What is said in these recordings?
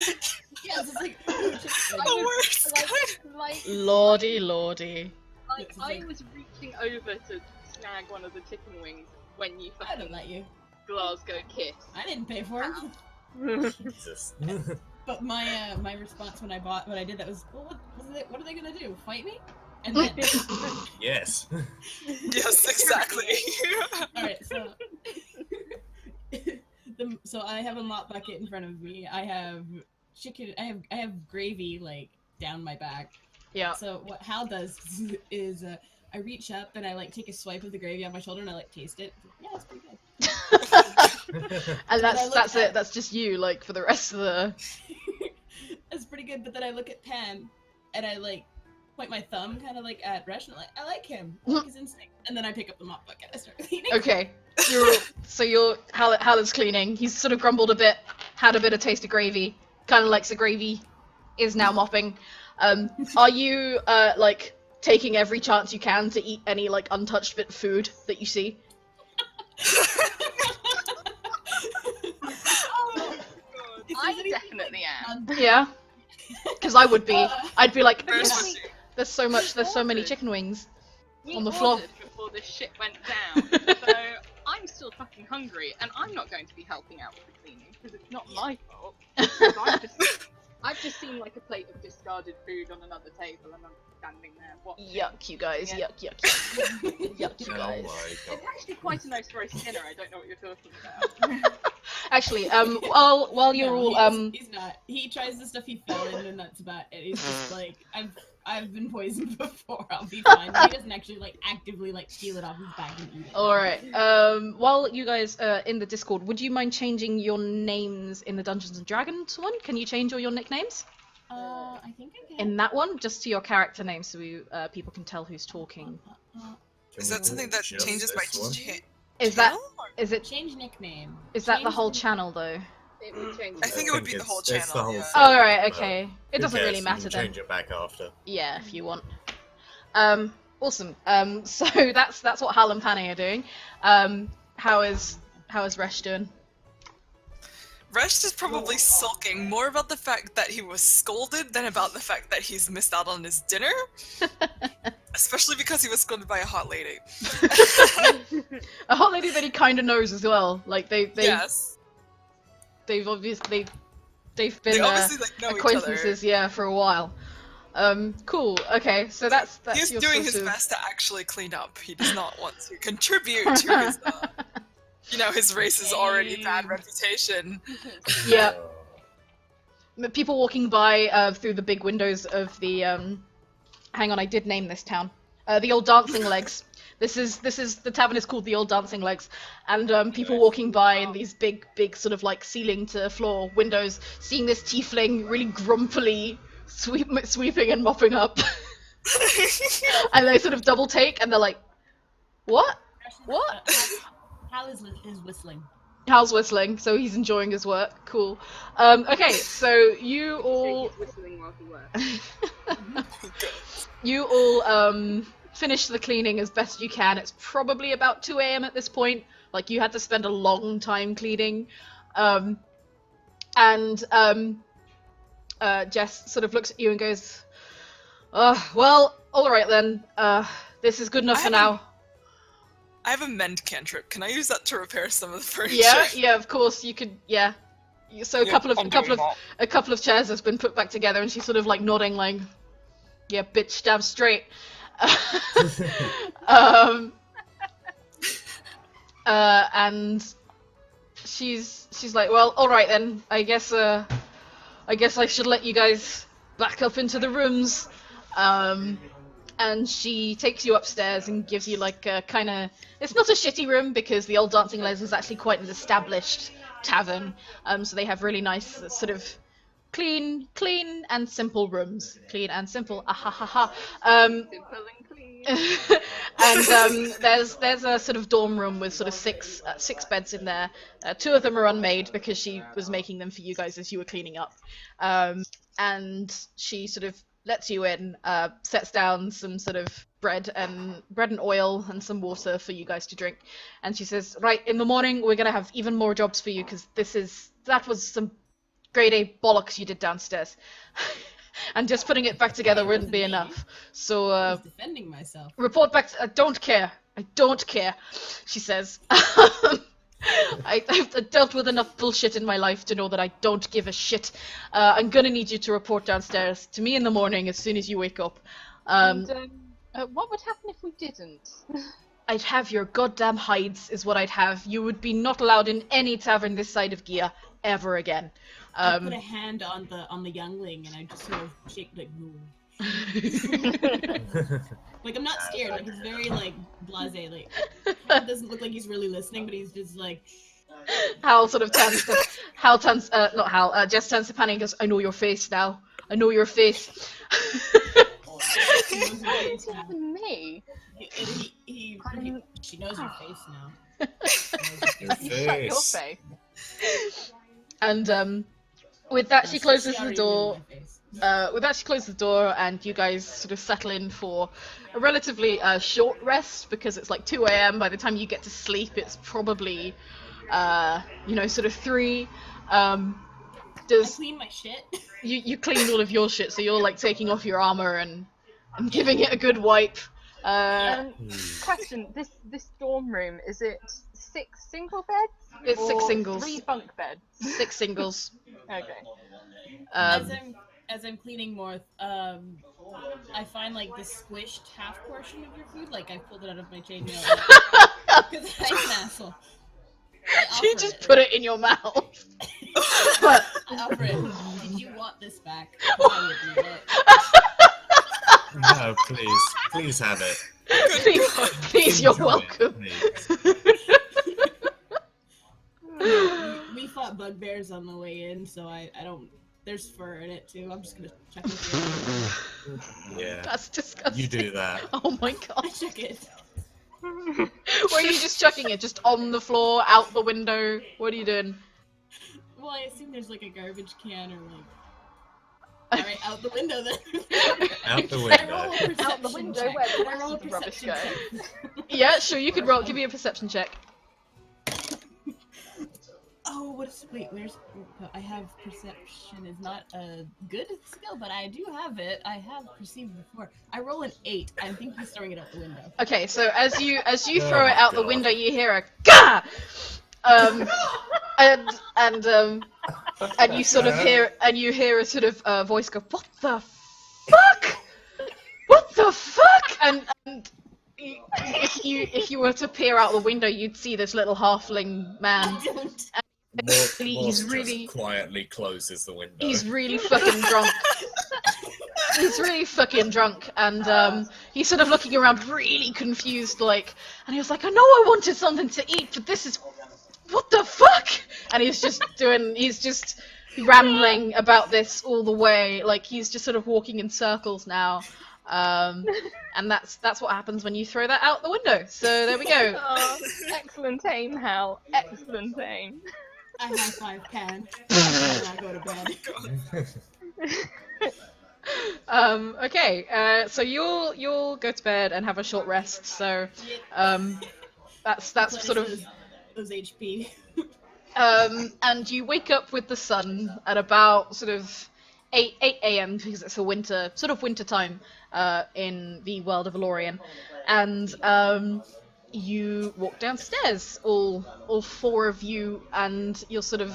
Yeah, it's just like The worst kind. Lordy, lordy. I was reaching over to snag one of the chicken wings when you I don't fucking let you. Glasgow kiss. I didn't pay for it. Jesus. But my my response when I did that was, well, what are they gonna do? Fight me? And then Yes. Yes, exactly. all right, so so I have a mop bucket in front of me. I have chicken. I have gravy like down my back. Yeah. So what Hal does is I reach up and I like take a swipe of the gravy on my shoulder and I like taste it. Yeah, it's pretty good. And that's at- it. That's just you, like, for the rest of the. It's pretty good. But then I look at Pan and I like point my thumb kind of like at Resh and I'm like, I like him. I like his instinct. And then I pick up the mop bucket. I start cleaning. Okay. Hal is cleaning. He's sort of grumbled a bit, had a bit of taste of gravy, kind of likes the gravy, is now mopping. Are you like taking every chance you can to eat any like untouched bit of food that you see? I definitely am. Yeah. Because I would be. I'd be like, Where's "Yes, the- there's so many chicken wings. We On the floor. ordered before this shit went down, so I'm still fucking hungry, and I'm not going to be helping out with the cleaning because it's not my fault. 'Cause I've just seen like a plate of discarded food on another table, and I'm standing there watching. Yuck, you guys. Yeah. Yuck, yuck, you Oh guys. my It's god. actually quite a nice roast dinner. I don't know what you're talking about. Actually, while you're No, all he's not. He tries the stuff he fell in, and that's about it. He's just like, I've been poisoned before. I'll be fine. He doesn't actually like actively like peel it off his back and eat it. Alright, while you guys are in the Discord, would you mind changing your names in the Dungeons & Dragons one? Can you change all your nicknames? I think I can. In that one, just to your character name so we, people can tell who's talking. Can Is we that something do that just changes my this one? Is that, channel? is it, Change nickname. is that the Change whole channel though? It will change. I think it would be the whole channel. It's the whole Yeah. thing. Alright, but okay. It who doesn't really cares? You matter can then. change it back after. Yeah, if you want. Awesome. So that's what Hal and Panny are doing. How is Resh doing? Resh is probably sulking more about the fact that he was scolded than about the fact that he's missed out on his dinner. Especially because he was scolded by a hot lady. A hot lady that he kind of knows as well. Like Yes. they've obviously they've They been obviously like know each acquaintances, other. yeah, for a while. Cool. Okay, so that's He's your doing sort his of... best to actually clean up. He does not want to contribute to his, his race's already bad reputation. Yeah. People walking by through the big windows of the hang on, I did name this town. The Old Dancing Legs. This is the tavern is called the Old Dancing Legs, and people walking by in these big sort of like ceiling to floor windows, seeing this tiefling really grumpily sweeping and mopping up, and they sort of double take and they're like, "What? What?" Hal is whistling. Hal's whistling, so he's enjoying his work. Cool. Okay, so you all He's whistling while he works. you all finish the cleaning as best you can. It's probably about 2 a.m. at this point. Like, you had to spend a long time cleaning. Jess sort of looks at you and goes, well, alright then. This is good enough for now. I have a mend cantrip. Can I use that to repair some of the furniture? Yeah, of course, you could, yeah. So a couple of chairs has been put back together, and she's sort of like nodding, like, yeah, bitch, damn straight. And she's like, well, all right then. I guess I should let you guys back up into the rooms. And she takes you upstairs and gives you like a kind of... It's not a shitty room because the Old Dancing Les is actually quite an established tavern. So they have really nice sort of clean and simple rooms. Clean and simple. Ahahaha. Simple and clean. And there's a sort of dorm room with sort of six beds in there. 2 of them are unmade because she was making them for you guys as you were cleaning up. And she sort of lets you in, sets down some sort of bread and oil and some water for you guys to drink. And she says, right, in the morning we're gonna have even more jobs for you because that was some grade A bollocks you did downstairs. And just putting it back together wouldn't be enough. So, I was defending myself. report back to— I don't care. I don't care, she says. I've dealt with enough bullshit in my life to know that I don't give a shit. I'm gonna need you to report downstairs to me in the morning as soon as you wake up. And, what would happen if we didn't? I'd have your goddamn hides, is what I'd have. You would be not allowed in any tavern this side of Gia ever again. I put a hand on the youngling and I just sort of shake like, no. Like I'm not scared. Like he's very like blasé. Like it doesn't look like he's really listening, but he's just like. Hal sort of turns to Jess turns to Penny and goes, "I know your face now. I know your face." He knows your face It's now. even me. She knows your face now. Your You shut your face. face. And with that, she closes the door. With With that, she closes the door, and you guys sort of settle in for a relatively short rest because it's like 2 a.m. By the time you get to sleep, it's probably, sort of 3. I Does clean my shit. you cleaned all of your shit, so you're like taking off your armor and giving it a good wipe. Question: This dorm room, is it 6 single beds? It's 6 or singles. 3 bunk beds. 6 singles. Okay. As I'm cleaning Morth, I find like the squished half portion of your food. Like I pulled it out of my chainmail because I'm an asshole. She just put it in your mouth. But I offer it. Did you want this back? I would do it. No, please have it. please, you're Enjoy it, welcome. please. We fought bugbears on the way in, so I don't. There's fur in it too. I'm just gonna chuck it through. Yeah, That's disgusting. you do that. Oh my I god. chuck it. Where are you just chucking it? Just on the floor, out the window? What are you doing? Well, I assume there's like a garbage can or like. Alright, out the window then. Out the I roll window. a perception Out the window check. where the Can I rest roll a of the rubbish perception go. check? Yeah, sure, you could roll. Give me a perception check. Oh, wait, where's... I have perception is not a good skill, but I do have it. I have perceived before. I roll an 8. I think he's throwing it out the window. Okay, so as you Oh throw it my out the God. window, you hear a gah! And you sort of hear a sort of voice go, "What the fuck? What the fuck?" And if you were to peer out the window, you'd see this little halfling man. I don't. He's Morth really- just quietly closes the window. He's really fucking drunk. He's really fucking drunk, and he's sort of looking around, really confused, like, and he was like, "I know I wanted something to eat, but this is, what the fuck?" And he's just rambling about this all the way, like he's just sort of walking in circles now, and that's what happens when you throw that out the window. So there we go. Oh, excellent aim, Hal. Excellent aim. I high five Pan. And I go to bed. Okay, so you'll go to bed and have a short rest. So, that's sort of. Those HP. And you wake up with the sun at about sort of 8 a.m. because it's a winter time in the world of Elorien, and you walk downstairs, all 4 of you, and you're sort of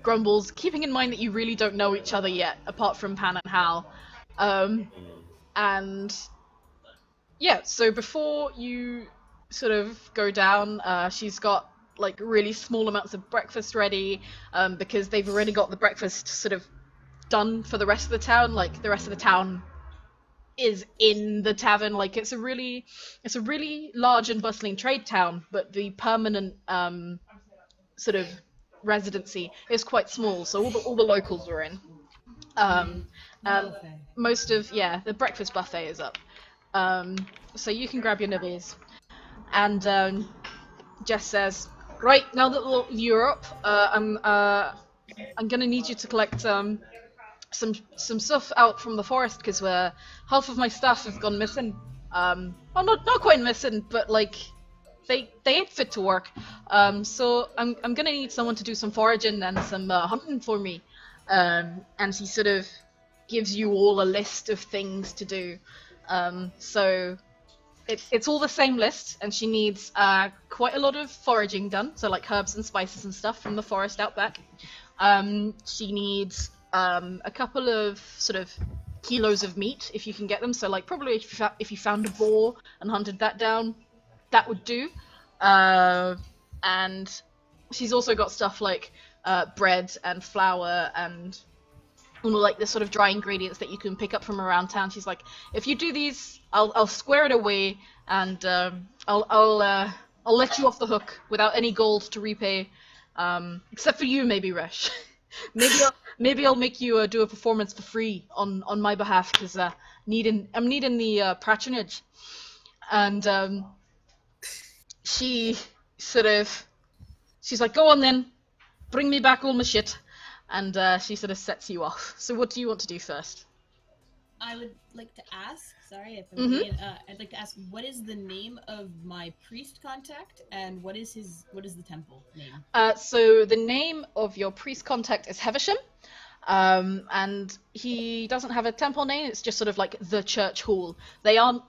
grumbles, keeping in mind that you really don't know each other yet, apart from Pan and Hal. And yeah, so before you sort of go down, she's got like really small amounts of breakfast ready, because they've already got the breakfast sort of done for the rest of the town. Like the rest of the town is in the tavern. Like it's a really large and bustling trade town, but the permanent sort of residency is quite small, so all the locals are in. Most of the breakfast buffet is up, so you can grab your nibbles. And Jess says, "Right, now that you're up, I'm gonna need you to collect some stuff out from the forest, because half of my staff has gone missing. Well, not quite missing, but like they ain't fit to work. So I'm gonna need someone to do some foraging and some hunting for me. and he sort of gives you all a list of things to do. So it's all the same list, and she needs quite a lot of foraging done, so like herbs and spices and stuff from the forest out back. She needs a couple of sort of kilos of meat if you can get them. So like probably if you found a boar and hunted that down, that would do. And she's also got stuff like bread and flour and all like the sort of dry ingredients that you can pick up from around town. She's like, if you do these, I'll square it away, and I'll let you off the hook without any gold to repay, except for you, maybe Resh. maybe I'll make you do a performance for free on my behalf, because I'm needing the patronage. And she's like, go on then, bring me back all my shit. And she sort of sets you off. So what do you want to do first? I would like to ask, sorry if I'm I'd like to ask, what is the name of my priest contact, and what is the temple name? So the name of your priest contact is Heversham, and he doesn't have a temple name. It's just sort of like the church hall. They aren't.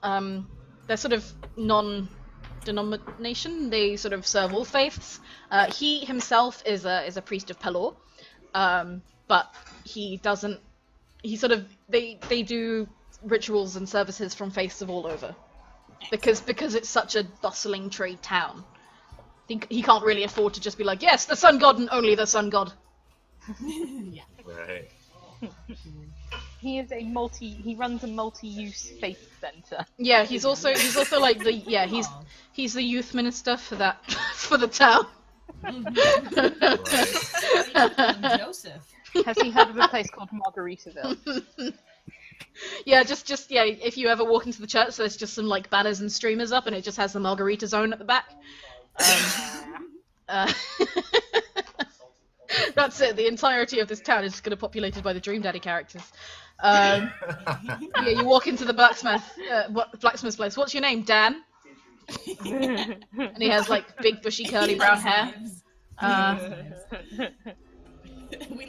They're sort of non-denomination. They sort of serve all faiths. He himself is a priest of Pelor. But he doesn't. He sort of they do rituals and services from faiths of all over, because it's such a bustling trade town. He can't really afford to just be like, yes, the sun god and only the sun god. Yeah. Right. He runs a multi-use faith center. Yeah, he's also like he's the youth minister for the town. Right. Joseph. Has he heard of a place called Margaritaville? Yeah, just if you ever walk into the church, there's just some like banners and streamers up, and it just has the margarita zone at the back. That's it. The entirety of this town is going to be populated by the Dream Daddy characters. Yeah, you walk into the blacksmith's place. What's your name, Dan? And he has like big bushy curly brown hair.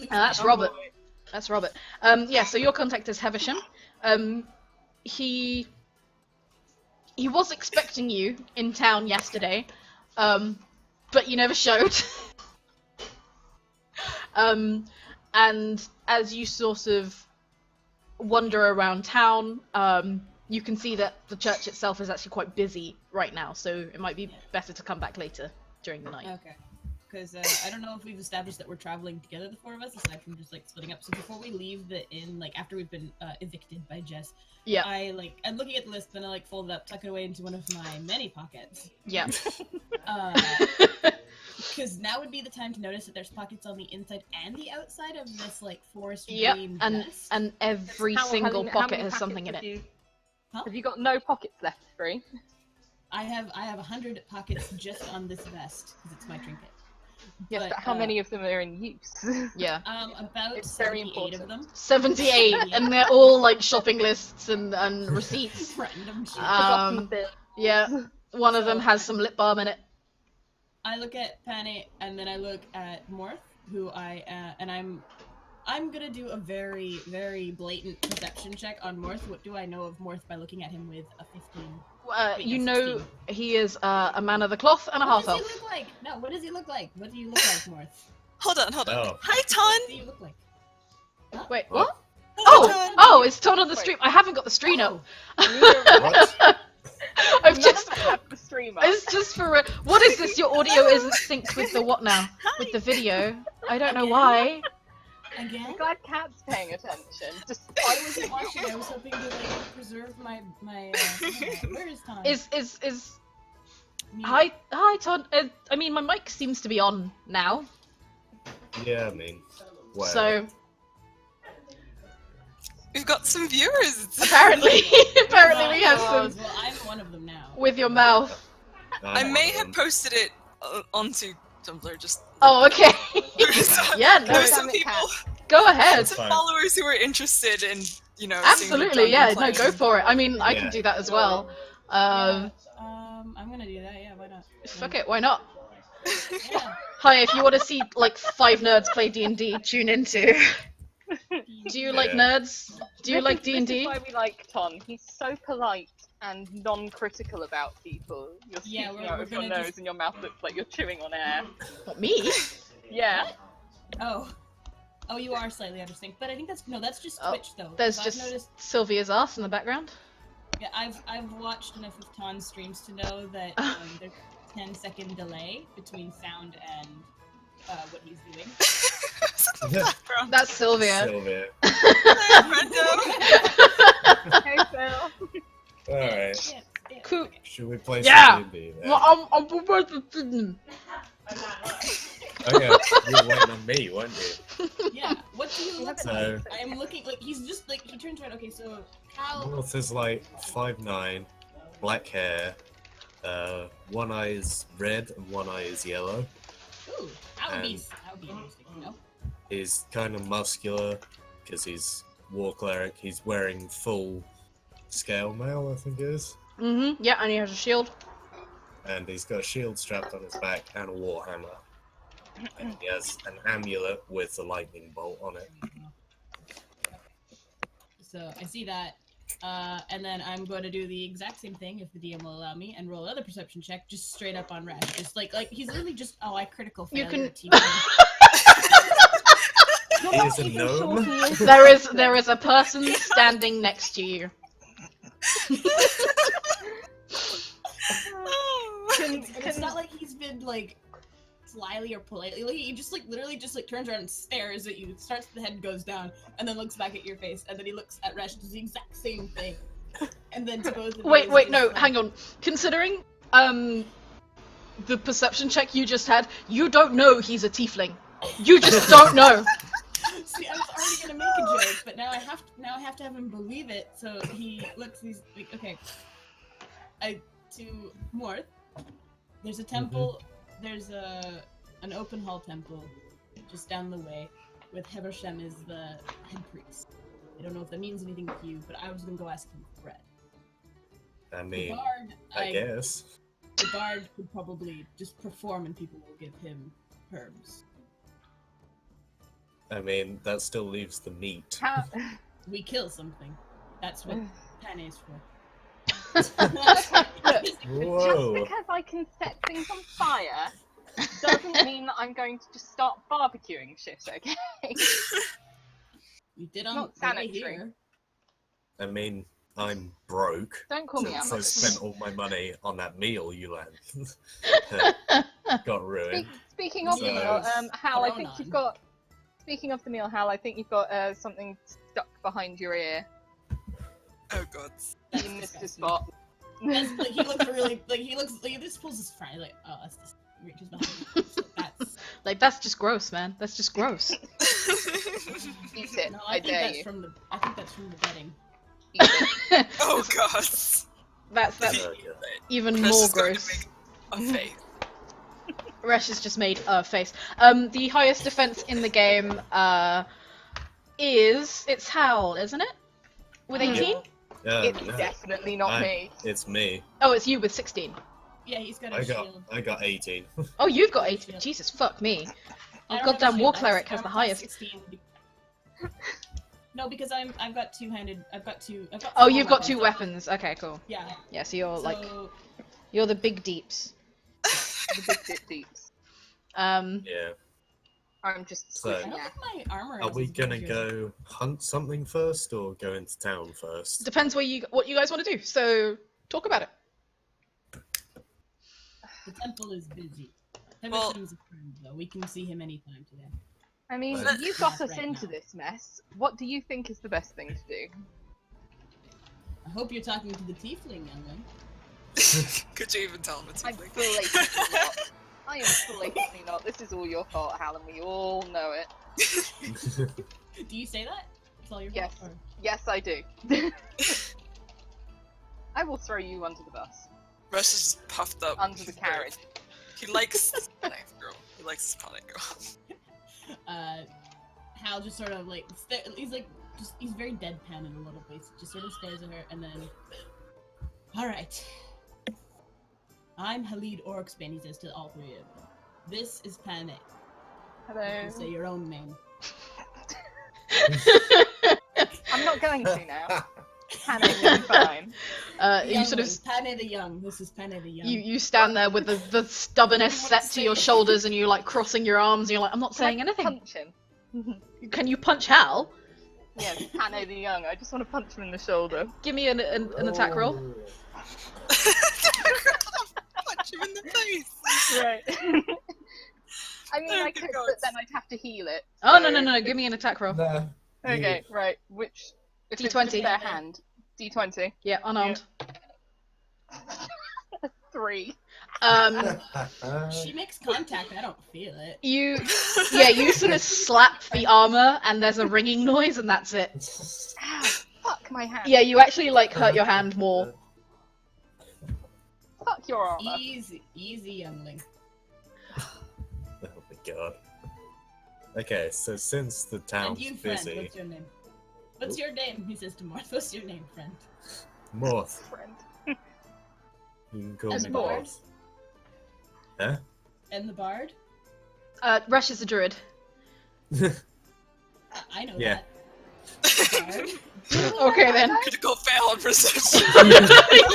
That's Robert. That's Robert. Yeah, so your contact is Heversham. He was expecting you in town yesterday, but you never showed. And as you sort of wander around town, you can see that the church itself is actually quite busy right now, so it might be better to come back later during the night. Okay. Because I don't know if we've established that we're traveling together, the four of us, aside from just like splitting up. So before we leave the inn, like after we've been evicted by Jess, Yeah. I'm looking at the list, then I like fold it up, tuck it away into one of my many pockets. Yeah. Because now would be the time to notice that there's pockets on the inside and the outside of this like forest Yep, green and vest. every single pocket has something in it. Have you got no pockets left free? I have 100 pockets just on this vest because it's my trinket. Yes, but how many of them are in use? Yeah. About It's very 78 of them. 78, and they're all like shopping lists and receipts. Random shit. Yeah, one of them has some lip balm in it. I look at Penny, and then I look at Morth, who I'm gonna do a very, very blatant perception check on Morth. What do I know of Morth by looking at him with a 15? You know, he is a man of the cloth and a half elf. What does he look like? No, what does he look like? What do you look like, Morth? Hold on. Oh. Hi, What Ton! do you look like? Wait, what? Ton! Oh, it's Todd on the stream. I haven't got the stream up. What? I've just. have the stream up. It's just for. What is this? Your audio isn't synced with the what now? With the video. I don't know why. Again? I'm glad Kat's paying attention. Just I wasn't watching. I was hoping to like preserve my where is Tom? Is Mute. hi Todd. I mean, my mic seems to be on now. Yeah, I mean, well. So We've got some viewers! apparently we have Well, some I'm one of them now. with your mouth. I may have posted it onto Tumblr, just... Oh, okay. There's Yeah, no, there's some Damn it, people, go ahead. That's some fine. followers who are interested in, seeing what Absolutely, John yeah. is No, playing. go for it. I mean, I can Yeah. do that as well. I'm gonna do that. Yeah, why not? Fuck it, why not? Yeah. Hi, if you want to see like 5 nerds play D&D, tune into Do you like Yeah. nerds? Do you like This D&D? is why we like Ton. He's so polite and non-critical about people. You're Yeah, speaking we're out of your gonna nose just- and your mouth looks like you're chewing on air. What, me? Yeah. Oh. Oh, you are slightly out of sync, but I think that's just Oh, Twitch though. There's 'cause just I've noticed. Sylvia's ass in the background. Yeah, I've watched enough of Ton's streams to know that there's a 10-second delay between sound and what he's doing. What's in the background? That's Sylvia. Sylvia. Hey, friendo. Hey, Phil. Alright. Yeah, Cool. okay. Should we play Yeah. some D&D then? Well, I'm Oh yeah, you were waiting on me, weren't you? Yeah. What do you look So- like? I am looking like he's just like he turns around. Okay, so Cal. Morth is like 5'9", black hair, one eye is red and one eye is yellow. Ooh, that would be And- interesting. You know. He's kind of muscular because he's war cleric. He's wearing full scale mail, I think it is. Mm-hmm. Yeah, and he has a shield. And he's got a shield strapped on his back and a warhammer. And he has an amulet with a lightning bolt on it. So I see that, and then I'm going to do the exact same thing if the DM will allow me, and roll another perception check, just straight up on Rash. Just like he's literally just I critical You failure. can- He is a gnome. There is a person standing next to you. And it's not like he's been like slyly or politely. Like, he just like literally just like turns around and stares at you. Starts the head goes down, and then looks back at your face, and then he looks at Resh, does the exact same thing, and then to both of you Wait, is wait, just no, like- hang on. Considering the perception check you just had, you don't know he's a tiefling. You just don't know. See, I was already gonna make a joke, but now I have to have him believe it. So he looks. He's like, okay. To Morth. There's a temple. There's an open hall temple just down the way, with Hevershem is the head priest. I don't know if that means anything to you, but I was gonna go ask him for bread. I The mean, bard, I guess. The bard could probably just perform, and people will give him herbs. I mean, that still leaves the meat. How... We kill something. That's what Pan is for. Whoa! Just because I can set things on fire doesn't mean that I'm going to just start barbecuing shit, okay? You did Not on the way sanitary. here. I mean, I'm broke. Don't call me out. Since I spent all my money on that meal you got ruined. Speaking of the So- meal, Hal, I think Corona. you've got. Speaking of the meal, Hal, I think you've got something stuck behind your ear. Oh god. That's You missed a disgusting. spot. That's, like, he looks really like he just pulls his fry like, oh, that's just reaches behind him. That's Like, that's just gross, man. That's just gross. Eat it. no, I I think dare that's you. from the bedding. Eat it. Oh god. That's Okay. even Chris more is going to gross. make a face. Resh has just made a face. The highest defense in the game it's Howl, isn't it? With 18? It's no, definitely not me. it's me. Oh, it's you with 16. Yeah, he's got a I got shield. 18. Oh, you've got 18. Shield. Jesus, fuck me. I don't goddamn have a war shield, cleric I'm has the plus highest. 16. No, because I've got two-handed. I've got Oh, four you've got two weapons. weapons. Okay, cool. Yeah. Yeah, so you're like, So, you're the big deeps. The big dip deeps. Yeah. I'm just So- I squishing don't out. think my armor. Are is we as good gonna as yours. go hunt something first or go into town first? Depends what you guys want to do. So talk about it. The temple is busy. Well- Heversham's a friend, though. We can see him anytime today. I mean, But- you got us Right into now. this mess. What do you think is the best thing to do? I hope you're talking to the tiefling, Ellen. Could you even tell him it's I'm like blatantly not. I am blatantly not. This is all your fault, Hal, and we all know it. Do you say that? It's all your Yes. fault. Or... Yes, I do. I will throw you under the bus. Rush is just puffed up. Under the carriage. He likes this panic girl. He likes this panic girl. Hal just sort of like he's like he's very deadpan in a lot of ways. Just sort of stares at her and then. All right. I'm Halid Orksbane, he says to all three of them. This is Panic. You Hello. can say your own name. I'm not going to now. Hannah, you'll be fine. You sort of Pane the Young. This is Pane the Young. you stand there with the stubbornness set to your shoulders, and you like crossing your arms, and you're like, I'm not saying anything. Punch him. Can you punch Hal? Yes, Hannah the Young. I just want to punch him in the shoulder. Give me an attack roll. Punch him in the face. Right. I mean, Oh, I good could, God. but then I'd have to heal it. Oh so- no! Give me an attack roll. Nah. Okay, right. Which? If it's D20. just their hand. D20. Yeah, unarmed. 3. She makes contact. I don't feel it. You sort of slap the armor, and there's a ringing noise, and that's it. Ow, fuck my hand. Yeah, you actually like hurt your hand more. Fuck your armor. Easy, youngling. Oh my god. Okay, so since the And town's you, friend, busy, what's your name? What's your name? He says to Morth. What's your name, friend? Morth, Friend. you can call As me Bard? Morth. Huh? And the bard? Rush is a druid. I know Yeah. that. Bard? Okay then. Critical fail on perception.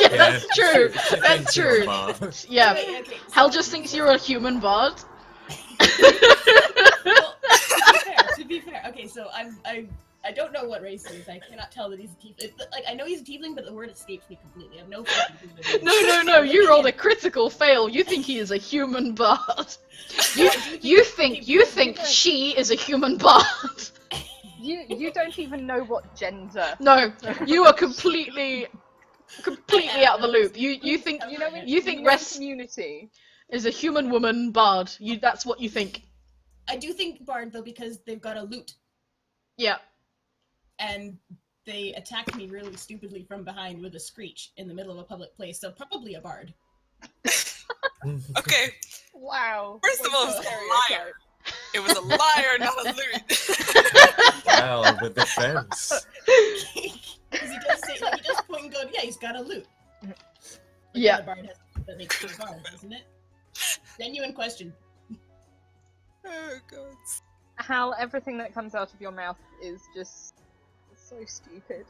Yeah, that's true. She That's thinks you're a true. bard. Yeah. Okay, Hal just thinks you're a human bard. Well, to be fair, okay, so I don't know what race he is. I cannot tell that he's a tiefling. Like, I know he's a tiefling, but the word escapes me completely. I have no fucking clue what it is. No, you rolled a critical fail. You think he is a human bard. You think she is a human bard. You don't even know what gender. No, you are completely out of the loop. You think You think know Rest community. is a human woman bard. That's what you think. I do think bard, though, because they've got a lute, Yeah. and they attacked me really stupidly from behind with a screech in the middle of a public place, so probably a bard. Okay, Wow. first of all, it was a liar. It was a liar, not a loot. Wow, the defense. Because he does say, like, he does point and go, yeah, he's got a lute. Like, Yeah. The bard has, that makes him a bard, isn't it? Genuine question. Oh god. Hal, everything that comes out of your mouth is just so stupid.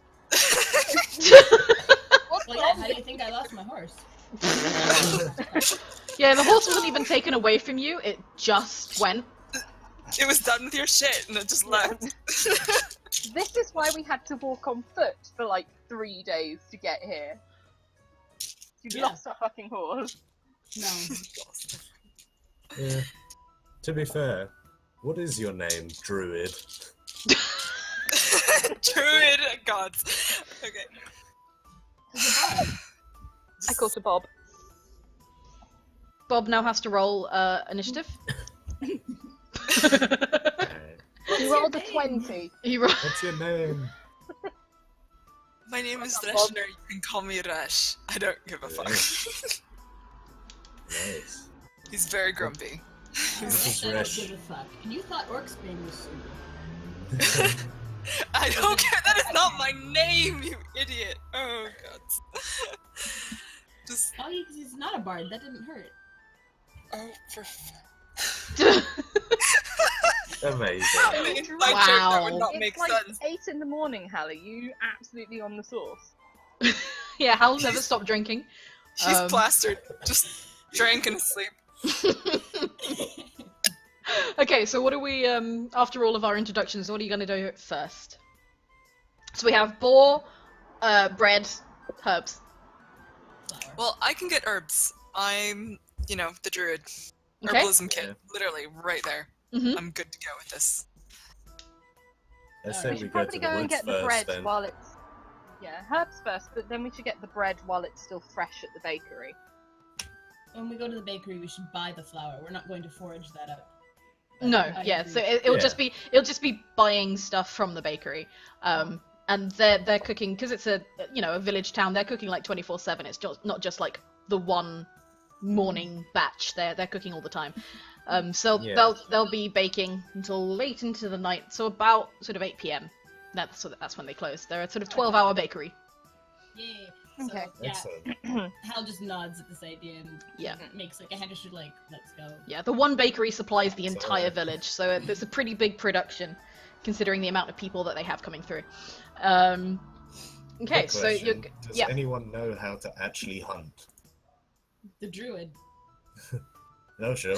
What's Well, yeah, how do you think I lost my horse? Yeah, the horse wasn't even taken away from you. It just went. It was done with your shit and it just left. This is why we had to walk on foot for like 3 days to get here. You Yeah. lost our fucking horse. No. Yeah. To be fair, what is your name, Druid? Druid gods. Okay. I called to Bob. Bob now has to roll initiative. He rolled a 20. He rolled. What's your name? My name is Bob. Reshner, you can call me Resh. I don't give a fuck. Nice. He's very grumpy. This is I don't Resh. give a fuck. And you thought Orc's name was stupid. I don't care, that is not my name, you idiot. Oh god. Just, Oh, he's not a bard. That didn't hurt. oh, for Amazing. an inside joke that would not It's make like sense. 8 in the morning, Hallie. You absolutely on the sauce. Yeah, Hal's never stopped drinking. She's Um, plastered, just drank and asleep. Okay, so what are we, after all of our introductions, what are you going to do first? So we have boar, bread, herbs. Flower. Well, I can get herbs. I'm, the druid. Okay. Herbalism kit, Yeah. literally right there. Mhm. I'm good to go with this. I say We we should go to probably the go and woods get the first bread then. while it's... Yeah, herbs first, but then we should get the bread while it's still fresh at the bakery. When we go to the bakery, we should buy the flour. We're not going to forage that up. No, I yeah, agree. so it'll Yeah. just be buying stuff from the bakery. And they're cooking, because it's a village town, they're cooking like 24/7. It's not just like the one morning batch. They're cooking all the time. So Yeah. they'll be baking until late into the night, so about sort of 8 p.m. That's when they close. They're a sort of 12-hour bakery. Yay. Okay. So, yeah, Excellent. Hal just nods at this idea and Yeah. makes like a hand gesture like, let's go. Yeah, the one bakery supplies the So- entire village, so it's a pretty big production. considering the amount of people that they have coming through. Okay, Quick so you're question. Does yeah. anyone know how to actually hunt? The druid. No, sure.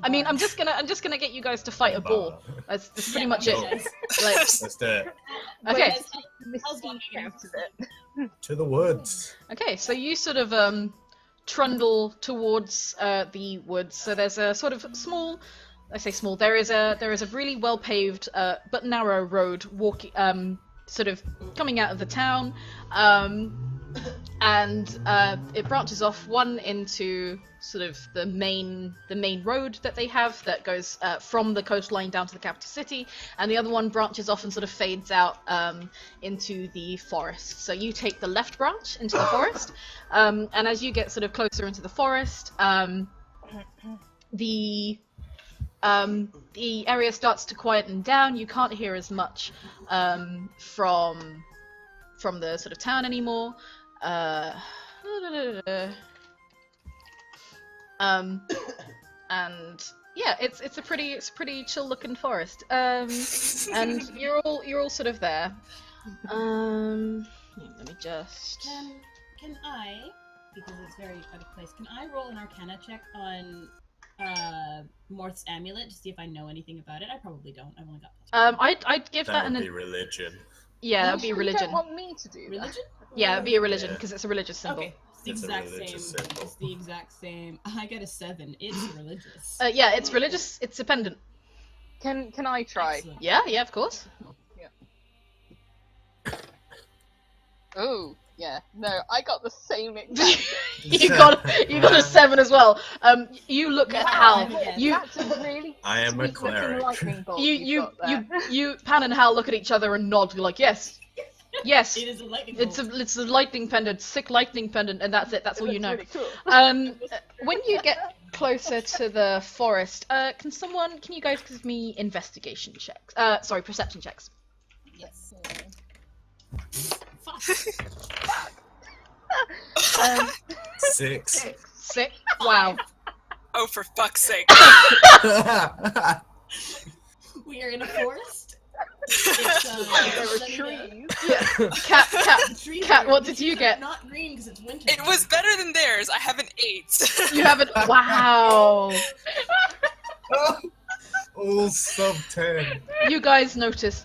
I mean, I'm just gonna get you guys to fight a boar. That's pretty much it. yes. Like, Let's do it. okay, How's one out of it. To the woods. okay. So you sort of trundle towards the woods. So there's a sort of small. I say small. There is a really well paved but narrow road walking sort of coming out of the town, and it branches off one into sort of the main road that they have that goes from the coastline down to the capital city, and the other one branches off and sort of fades out into the forest. So you take the left branch into the forest, and as you get sort of closer into the forest, the area starts to quieten down. You can't hear as much from the sort of town anymore. And yeah, it's a pretty chill looking forest. And you're all sort of there. Let me just. Can I, because it's very out of place, can I roll an Arcana check on Morth's amulet to see if I know anything about it? I probably don't. I've only got I'd give that That an would be religion. yeah, that'd be You religion. don't want me to do that. religion. Yeah, it'd be a religion Yeah. because it's a religious symbol. Okay, it's the It's a exact religious same. symbol. It's the exact same. I got a 7. It's religious. Yeah, it's religious. It's dependent. Can I try? Excellent. Yeah, of course. Oh, yeah. No, I got the same exact. you got a 7 as well. You look at Hal. You That's a really I am a sweet-looking cleric. lightning bolt you you've got there. you Pan and Hal look at each other and nod. You're like, yes, yes. It is a lightning It's bolt. a lightning pendant, sick lightning pendant, and that's it. That's It all you know. looks really cool. When you get closer to the forest, can you guys give me investigation checks? Sorry, perception checks. Yes. Um, 6. Sick. Wow. Oh, for fuck's sake. We are in a forest. It's, there were sunny day. trees. Cat. The trees Cat, are- what the did you trees are get? Not green because it's winter. It was better than theirs. I have an 8. You haven't. Wow. All sub 10. You guys notice.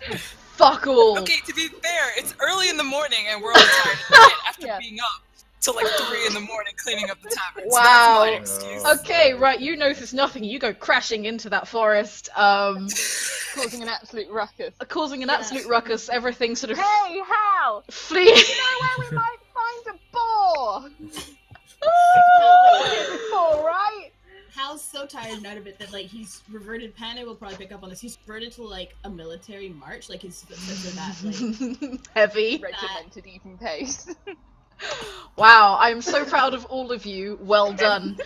Fuck all. Okay, to be fair, it's early in the morning and we're all tired of shit after Yeah. being up till like 3 in the morning cleaning up the tavern. So Wow. that's my excuse. Okay, right. You notice nothing. You go crashing into that forest, Causing an absolute ruckus. causing an absolute ruckus. Everything sort of Hey, Hal! flee. You know where we might find a boar? Before, right? Hal's so tired and out of it that like he's reverted. Pana will probably pick up on this. He's reverted to like a military march. Like his footsteps are that like Heavy. Regimented even pace. Wow, I'm so proud of all of you. Well done.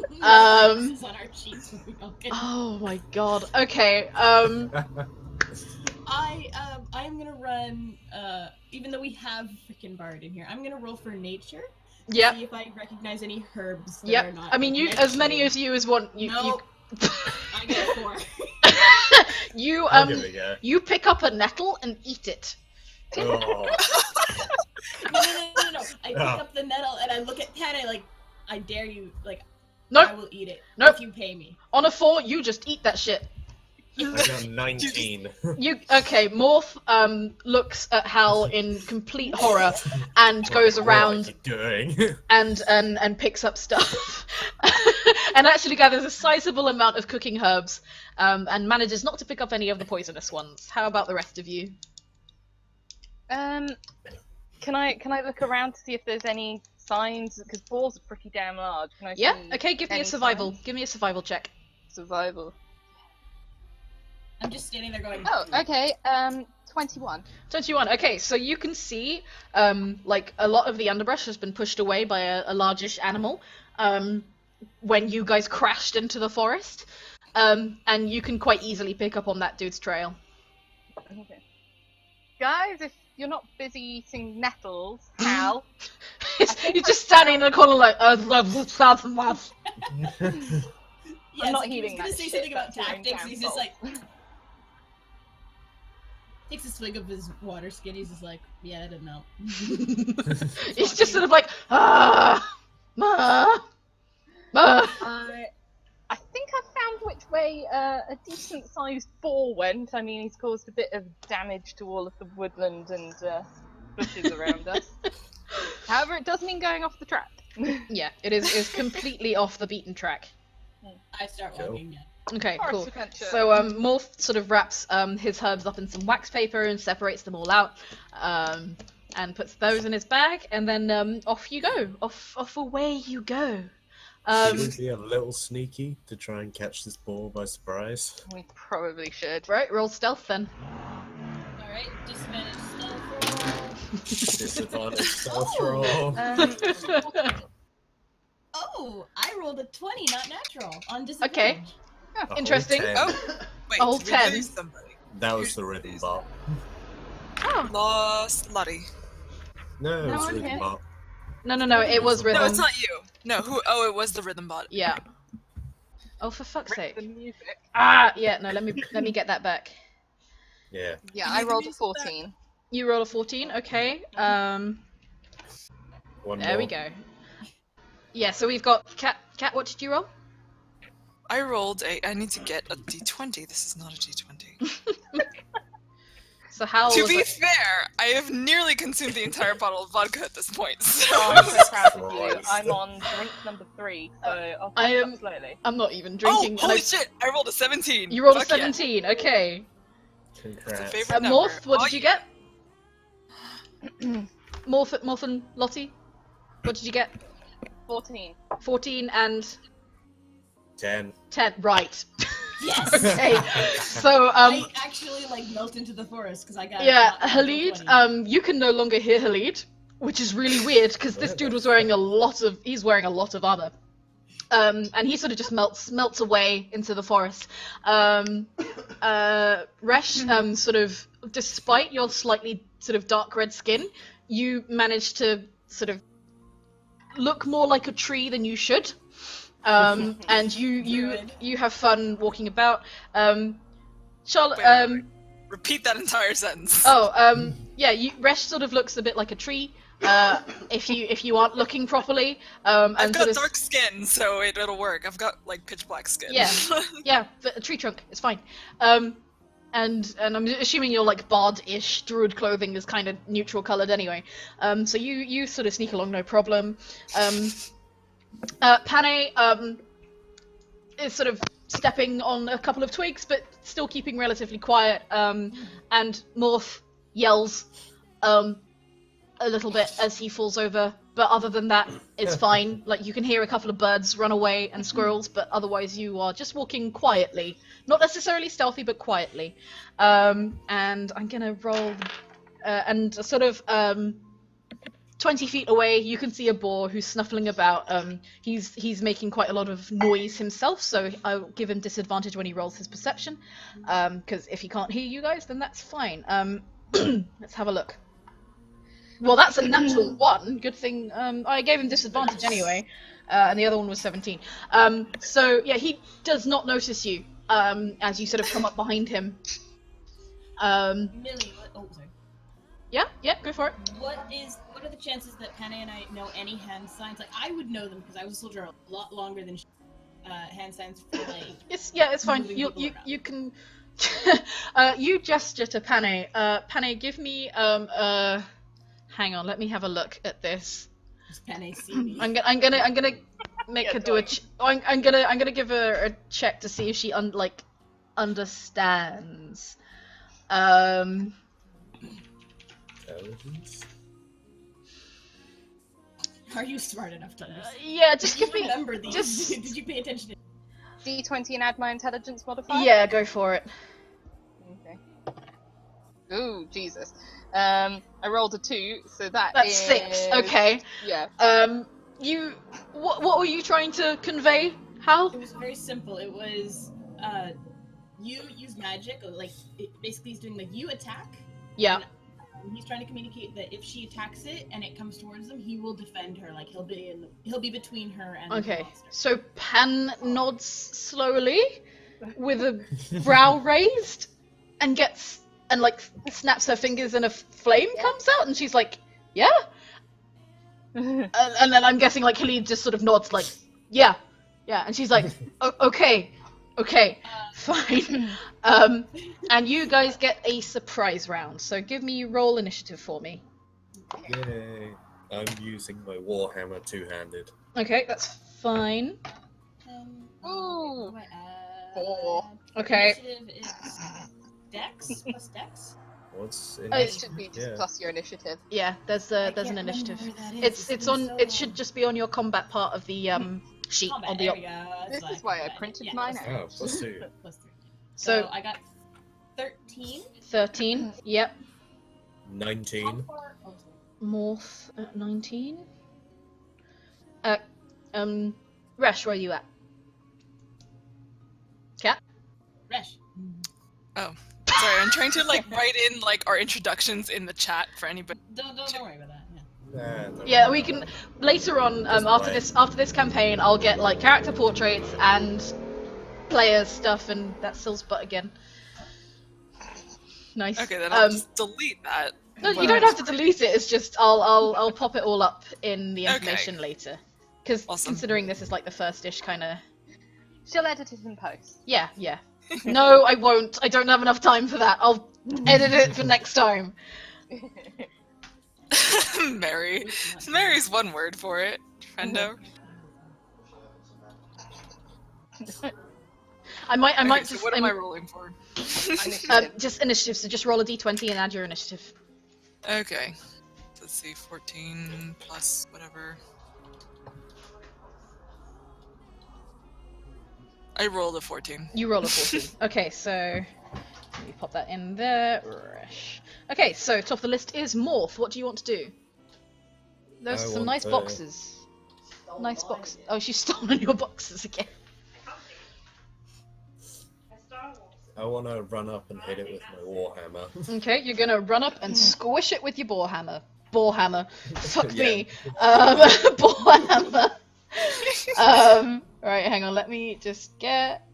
this is on our cheeks when we all get. Oh my god. Okay. I am gonna run. Even though we have freaking Bard in here, I'm gonna roll for nature. Yep. See if I recognize any herbs. That Are Yep. not I mean, you as many as you as want. Nope. I get a 4. You I'll give it a go. you pick up a nettle and eat it. Oh. No. I pick Ah. up the nettle and I look at Pana like, I dare you. Like, I Nope. will eat it Nope. if you pay me. On a 4, you just eat that shit. I got 19. Okay, Morth looks at Hal in complete horror and goes around What are you doing? and picks up stuff and actually gathers a sizable amount of cooking herbs and manages not to pick up any of the poisonous ones. How about the rest of you? Can I look around to see if there's any signs? Because boars are pretty damn large. Can I Yeah. see Okay. Give me a any survival. signs? Give me a survival check. Survival. I'm just standing there going. Oh, okay. 21. 21. Okay, so you can see, like, a lot of the underbrush has been pushed away by a largish animal, when you guys crashed into the forest, and you can quite easily pick up on that dude's trail. Okay. Guys, if you're not busy eating nettles, Hal. You're just standing in the corner like, Yeah, I'm not he was heeding gonna that say shit, something about that's going tactics. He's just down like, Takes a swig of his water skin. He's just like, yeah, that didn't help. He's just sort of like, ah, ah. I think I found which way a decent-sized boar went. I mean, he's caused a bit of damage to all of the woodland and bushes around us. However, it does mean going off the track. Yeah, it is completely off the beaten track. I start walking now. Okay, Forest cool. adventure. So Morth sort of wraps his herbs up in some wax paper and separates them all out, and puts those in his bag, and then off you go. Off away you go. Should we be a little sneaky to try and catch this boar by surprise? We probably should. Right, roll stealth then. Alright, disadvantage stealth roll. Disadvantage stealth roll. Oh, I rolled a 20, not natural, on disadvantage. Okay. A whole Interesting. 10. Oh, wait, A whole did we 10. lose somebody? That was the rhythm bot. Oh. Lost Lottie. No, it was I'm rhythm here. bot. No, it was rhythm. No, it's not you. No, who? Oh, it was the rhythm bot. Yeah. Oh, for fuck's Rip the sake. music. Ah, yeah, no, let me get that back. Yeah. Yeah, You I need the rolled a music 14. You roll a 14, okay. One There more. we go. Yeah, so we've got Cat, what did you roll? I rolled a. I need to get a d20. This is not a d20. So how To was be it? fair, I have nearly consumed the entire bottle of vodka at this point. So. Oh, I'm so proud of you. Christ. I'm on drink number 3, so I'll I catch am- up slowly. I'm not even Oh, drinking. and holy I- shit! I rolled a 17. You rolled a Fuck yeah. 17, okay. It's a Congrats. favorite number. Morth, what Oh, did you get? Morth and Lottie, what did you get? 14. 14 and 10. 10, right. Yes! Okay, so, I actually, like, melt into the forest, because I got yeah, a Halid, 20. you can no longer hear Halid, which is really weird, because this dude was wearing he's wearing a lot of armor. And he sort of just melts away into the forest. Resh, sort of, despite your slightly sort of dark red skin, you manage to sort of look more like a tree than you should. And you have fun walking about. Charlotte, Wait. Repeat that entire sentence. yeah, Resh sort of looks a bit like a tree. If you aren't looking properly, I've and got sort of, dark skin, so it'll work. I've got like pitch black skin. yeah, but a tree trunk, it's fine. And I'm assuming your like bard-ish druid clothing is kind of neutral coloured anyway. So you sort of sneak along, no problem. Pane is sort of stepping on a couple of twigs, but still keeping relatively quiet. And Morth yells a little bit as he falls over, but other than that, it's fine. Like, you can hear a couple of birds run away and squirrels, but otherwise you are just walking quietly. Not necessarily stealthy, but quietly. And I'm gonna roll, and sort of 20 feet away, you can see a boar who's snuffling about. He's making quite a lot of noise himself, so I'll give him disadvantage when he rolls his perception. Because if he can't hear you guys, then that's fine. Let's have a look. Well, that's a natural 1. Good thing I gave him disadvantage anyway, and the other one was 17. So yeah, he does not notice you as you sort of come up behind him. Millie, oh, sorry. Yeah, go for it. What are the chances that Pane and I know any hand signs? Like, I would know them because I was a soldier a lot longer than hand signs for, like... It's fine. moving You people you around. can you gesture to Pane. Pane, give me hang on, let me have a look at this. Does Pane see me? I'm gonna make her do a I'm gonna give her a check to see if she understands. Intelligence? Are you smart enough to understand? Yeah, just Did give you me remember these? just- Did you pay attention to D20 and add my intelligence modifier? yeah, go for it. Okay. Ooh, Jesus. I rolled a 2, so That's 6. Okay. Yeah. What were you trying to convey, Hal? It was very simple. It was, you use magic, or like, basically he's doing, like, you attack. Yeah. And he's trying to communicate that if she attacks it and it comes towards him, he will defend her. Like, he'll be between her and the Okay. monster. So Pan nods slowly, with a brow raised, and gets and like snaps her fingers and a flame comes out, and she's like, yeah. And then I'm guessing like Khalid just sort of nods like, yeah, and she's like, okay, fine. And you guys get a surprise round. So give me roll initiative for me. Yay. I'm using my warhammer two-handed. Okay, that's fine. Ooh. What do I add? 4. Okay. Initiative is Dex plus Dex. What's It should be just Yeah. plus your initiative. Yeah, there's I an can't initiative. remember where that is. It's on. been It so should long. just be on your combat part of the sheet Combat, on the. there we go. This That's is why I got it. printed Yeah, mine plus out. Oh, plus 2. three. Plus 3. So I got 13. 13. Yep. 19. How far? Oh, sorry. Morth at 19. Resh, where are you at? Cat? Resh. Oh, sorry. I'm trying to like write in like our introductions in the chat for anybody. Don't worry about that. Yeah. Nah, don't Yeah, worry. we can later on. Doesn't After matter. after this campaign, I'll get like character portraits and player stuff, and that's Sill's butt again. Nice. Okay, then I'll just delete that. No, you don't have to delete it. It's just I'll pop it all up in the Okay. information later. Because Awesome. considering this is like the first-ish kind of. She'll edit it in post. Yeah. No, I won't. I don't have enough time for that. I'll edit it for next time. Mary. Mary's one word for it. Friendo. I might Okay, so just. what am I rolling for? Initiative. Just initiative. So just roll a d20 and add your initiative. Okay. Let's see, 14 plus whatever. I rolled a 14. You roll a 14. Okay, so let me pop that in there. Resh. Okay, so top of the list is Morth. What do you want to do? Those I are some want nice to- boxes. Nice box. Oh, she's stolen your boxes again. I want to run up and hit it with my warhammer. Okay, you're gonna run up and squish it with your boar hammer. Boar hammer. Fuck Yeah. me. Boar hammer. Right, hang on. Let me just get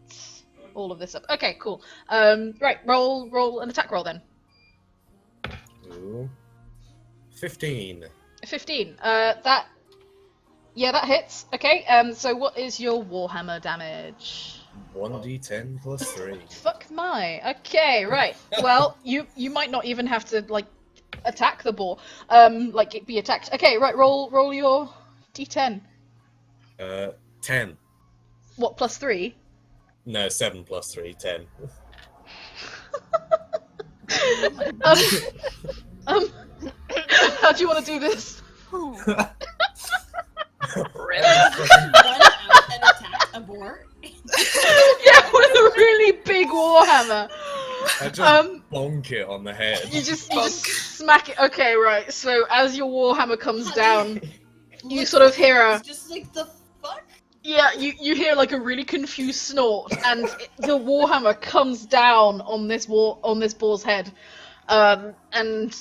all of this up. Okay, cool. Right, roll an attack roll then. Ooh. 15. 15. That hits. Okay. So what is your warhammer damage? 1d10 plus 3. Fuck my. Okay, right. Well, you might not even have to like attack the boar. Like it be attacked. Okay, right. Roll your d10. 10. What plus 3? No, 7 plus 3, 10. How do you want to do this? Run out and attack a boar. Yeah, with a really big warhammer. I just bonk it on the head. You just smack it. Okay, right. So as your warhammer comes down, you sort of hear a. It's just like the fuck. Yeah, you hear like a really confused snort, and the warhammer comes down on this boar's head, and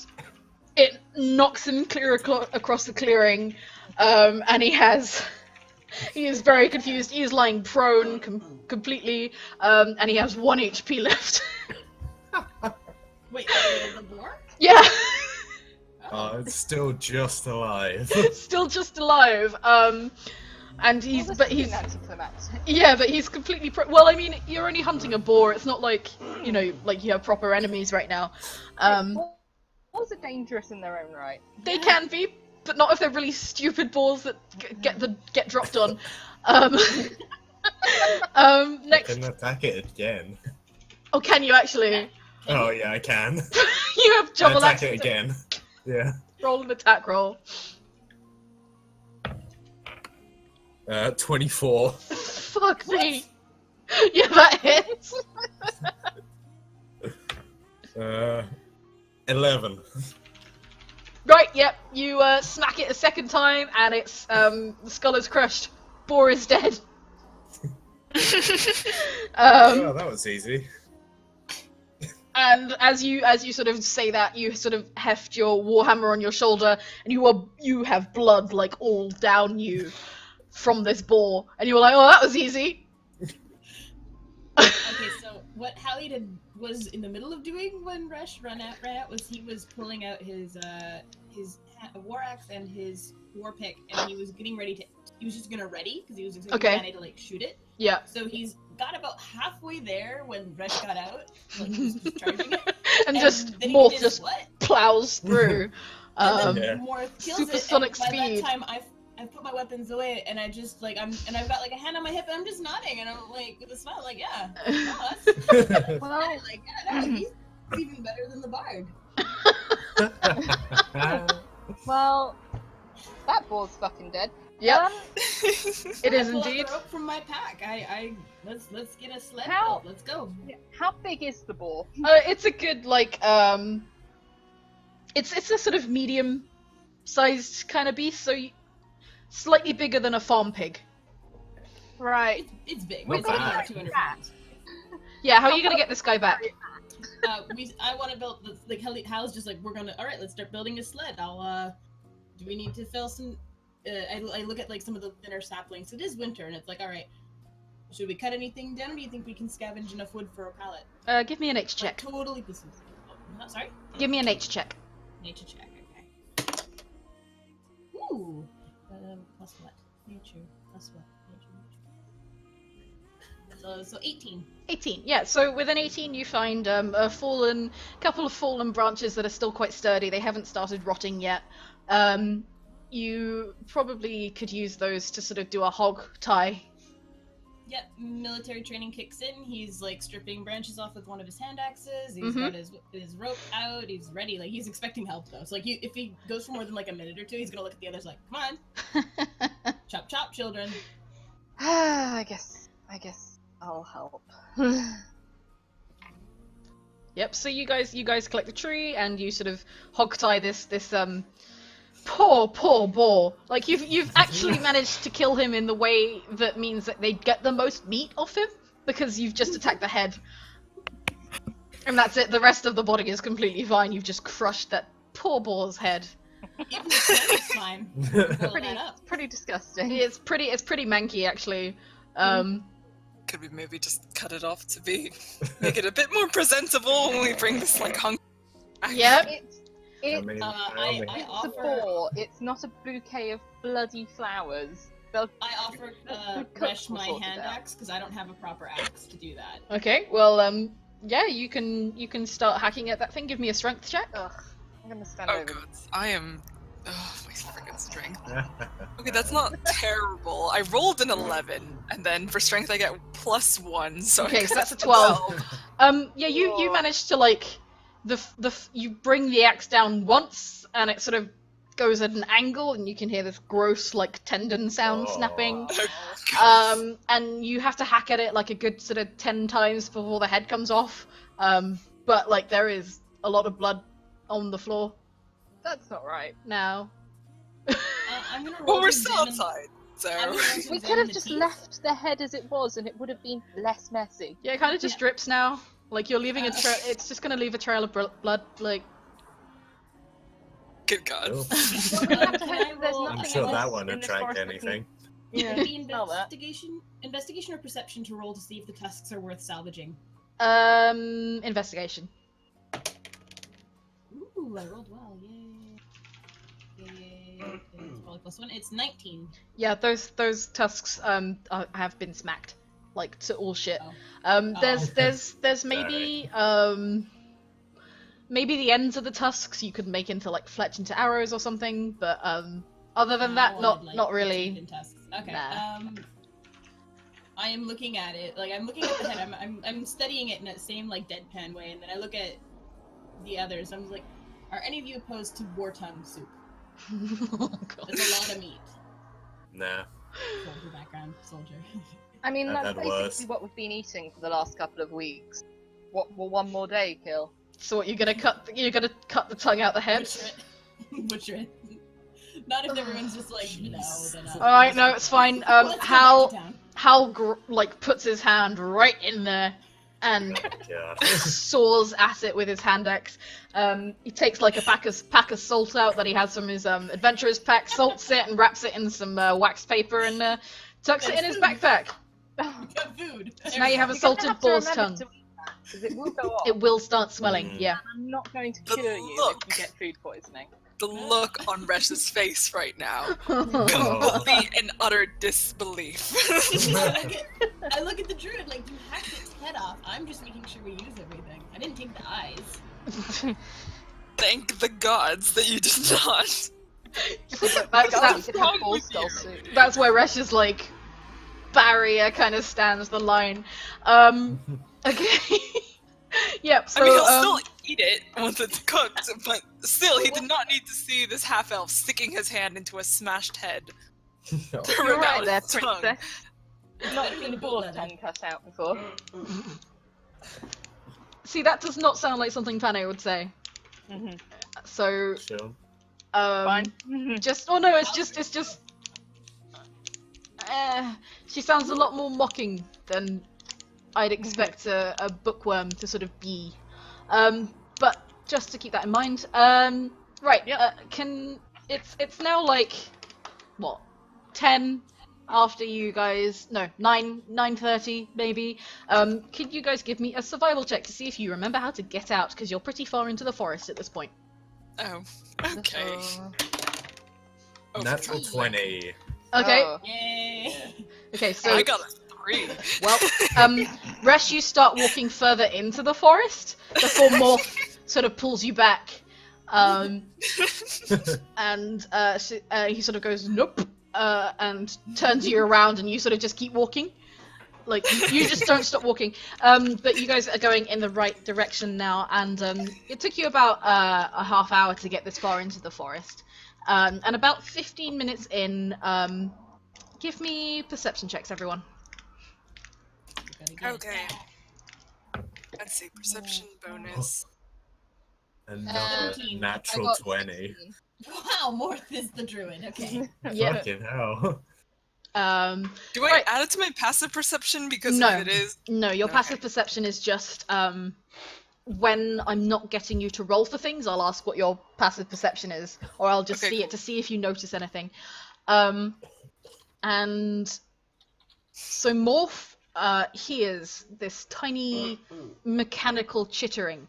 it knocks him clear across the clearing, and he is very confused. He is lying prone completely, and he has 1 HP left. Wait, the boar? Yeah, It's still just alive. still just alive. And he's anticlimactic. yeah, but he's completely well. I mean, you're only hunting a boar. It's not like like you have proper enemies right now. Boars are dangerous in their own right. They can be, but not if they're really stupid boars that get dropped on. I Next. can attack it again. Oh, can you actually? Oh yeah, I can. You have double Attack action. it again. Yeah. Roll an attack roll. 24. Fuck me. Yeah, that hits. 11. Right. Yep. You smack it a second time, and it's the skull is crushed. Boar is dead. Oh, that was easy. And as you sort of say that, you sort of heft your warhammer on your shoulder, and you have blood like all down you from this boar, and you were like, "Oh, that was easy." Okay, so what Hallie was in the middle of doing when Resh ran out was he was pulling out his war axe and his war pick, and he was getting ready to. He was just gonna ready because he was expecting Danny to like shoot it. Yeah. So he's got about halfway there when Resh got out, like he was just charging it, and just then Morth he did just what? plows through. And then Yeah. Morth kills Supersonic it. And by speed. that time, I've put my weapons away, and I just like I've got like a hand on my hip, and I'm just nodding, and I'm like with a smile, like yeah, no, that's Well, like yeah, no, he's even better than the bard. well, that boar's fucking dead. Yep, it is I pull out indeed. the rope from my pack. Let's get a sled. How- built. Let's go. How big is the boar? It's a good like it's a sort of medium-sized kind of beast, so slightly bigger than a farm pig. Right. It's big. Not It's only bad. like 200 pounds. Yeah, how are you gonna get this guy back? I want to build like Hal's just like we're gonna. All right, let's start building a sled. Do we need to fill some? I look at like some of the thinner saplings. It is winter, and it's like, all right, should we cut anything down? Or do you think we can scavenge enough wood for a pallet? Give me an H check. Like, totally pieces. Oh, no, sorry. Give me an H check. Nature check. Okay. Ooh. Plus what? Nature. Plus what? Nature. So 18. 18. Yeah. So with an 18, you find a couple of fallen branches that are still quite sturdy. They haven't started rotting yet. You probably could use those to sort of do a hog tie. Yep, military training kicks in. He's like stripping branches off with one of his hand axes. He's got his rope out. He's ready. Like he's expecting help though. So like if he goes for more than like a minute or two, he's gonna look at the others like, "Come on, chop chop, children." I guess I'll help. Yep. So you guys collect the tree and you sort of hog tie this poor boar. Like you've actually managed to kill him in the way that means that they get the most meat off him because you've just attacked the head. And that's it. The rest of the body is completely fine. You've just crushed that poor boar's head. Even the tail is fine. Fill Pretty, that up. pretty disgusting. It's pretty manky actually. Could we maybe just cut it off to make it a bit more presentable when we bring this like hung? Yep. It's mean, I it's a offer boar. It's not a bouquet of bloody flowers. I offer Good cook Resh will my sort it hand out. axe because I don't have a proper axe to do that. Okay. Well, yeah, you can start hacking at that thing. Give me a strength check. Ugh, I'm gonna stand Oh over. god, I am. Oh, my freaking strength. Okay, that's not terrible. I rolled an 11, and then for strength I get +1, so Okay, I so got that's a 12. Yeah, you managed to like you bring the axe down once, and it sort of goes at an angle, and you can hear this gross like tendon sound snapping. And you have to hack at it like a good sort of 10 times before the head comes off. But like there is a lot of blood on the floor That's not right. now. I'm gonna roll. Well, we're to still examine- outside, so. I'm gonna roll to We examine could have the just teeth. left the head as it was, and it would have been less messy. Yeah, it kind of just drips now. Like you're leaving a trail. It's just gonna leave a trail of blood. Like Good god. Oh, We have to Can hope I there's roll- I'm nothing sure else that won't in this attract forest that anything. Yeah, Would it be smell that. investigation or perception to roll to see if the tusks are worth salvaging? investigation. Ooh, I rolled well. Yay. Yay. It's probably +1. It's 19. Yeah, those tusks have been smacked, like to all shit. Oh. There's maybe maybe the ends of the tusks you could make into like fletch into arrows or something, but other than that, Now I'd not like really. chicken tusks. Okay. Nah. I am looking at it. Like I'm looking at the head. I'm studying it in that same like deadpan way, and then I look at the others. I'm like, are any of you opposed to war tongue soup? Oh, God. That's a lot of meat. Nah. Soldier background, soldier. I mean, I've that's had basically worse. what we've been eating for the last couple of weeks. What will one more day kill? So what, you're gonna cut the tongue out the head? Butcher it. Butcher it. Not if everyone's just like, no, then All right, no, it's fine. Let's go back Hal to town. like puts his hand right in there and God. saws at it with his hand axe. He takes like a pack of salt out that he has from his adventurer's pack, salts it and wraps it in some wax paper and tucks it in his backpack. We got food. So now you have a You're gonna salted have to boar's remember tongue. to eat Because it will go off. It will start smelling. Mm. Yeah. I'm not going to The cure you look. if you get food poisoning. The look on Resh's face right now. Oh. Complete and utter disbelief. I look at the druid like, you hacked its head off. I'm just making sure we use everything. I didn't take the eyes. Thank the gods that you did not. That's where Resh's like barrier kind of stands the line. Okay. Yep. So I mean, he'll still eat it once it's cooked, but still, he did not need to see this half elf sticking his hand into a smashed head. No. to You're rip right out there, his tongue. princess. I've not Better seen a than boar leather. tongue cut out before. see, that does not sound like something Fanny would say. Mm-hmm. So Sure. Fine. just oh no, it's just she sounds a lot more mocking than I'd expect a bookworm to sort of be. But just to keep that in mind, right? Yep. It's now like what 10 after you guys? No, 9:30 maybe. Could you guys give me a survival check to see if you remember how to get out? Because you're pretty far into the forest at this point. Oh, okay. Oh, Natural for 20. Okay. Oh. Yay! Okay. So I got a 3. well, Resh, you start walking further into the forest before Morth sort of pulls you back. And he sort of goes, nope, and turns you around, and you sort of just keep walking. Like, you just don't stop walking. But you guys are going in the right direction now, and it took you about a half hour to get this far into the forest. And about 15 minutes in, give me perception checks, everyone. Okay. Let's see, perception bonus. Another 17. natural 20. Wow, Morth is the druid. Okay. Yeah. Fucking hell. Do I Right. add it to my passive perception? Because No. if it is, No, your Okay. passive perception is just when I'm not getting you to roll for things, I'll ask what your passive perception is, or I'll just Okay, see cool. it to see if you notice anything. And so Morph hears this tiny mechanical chittering,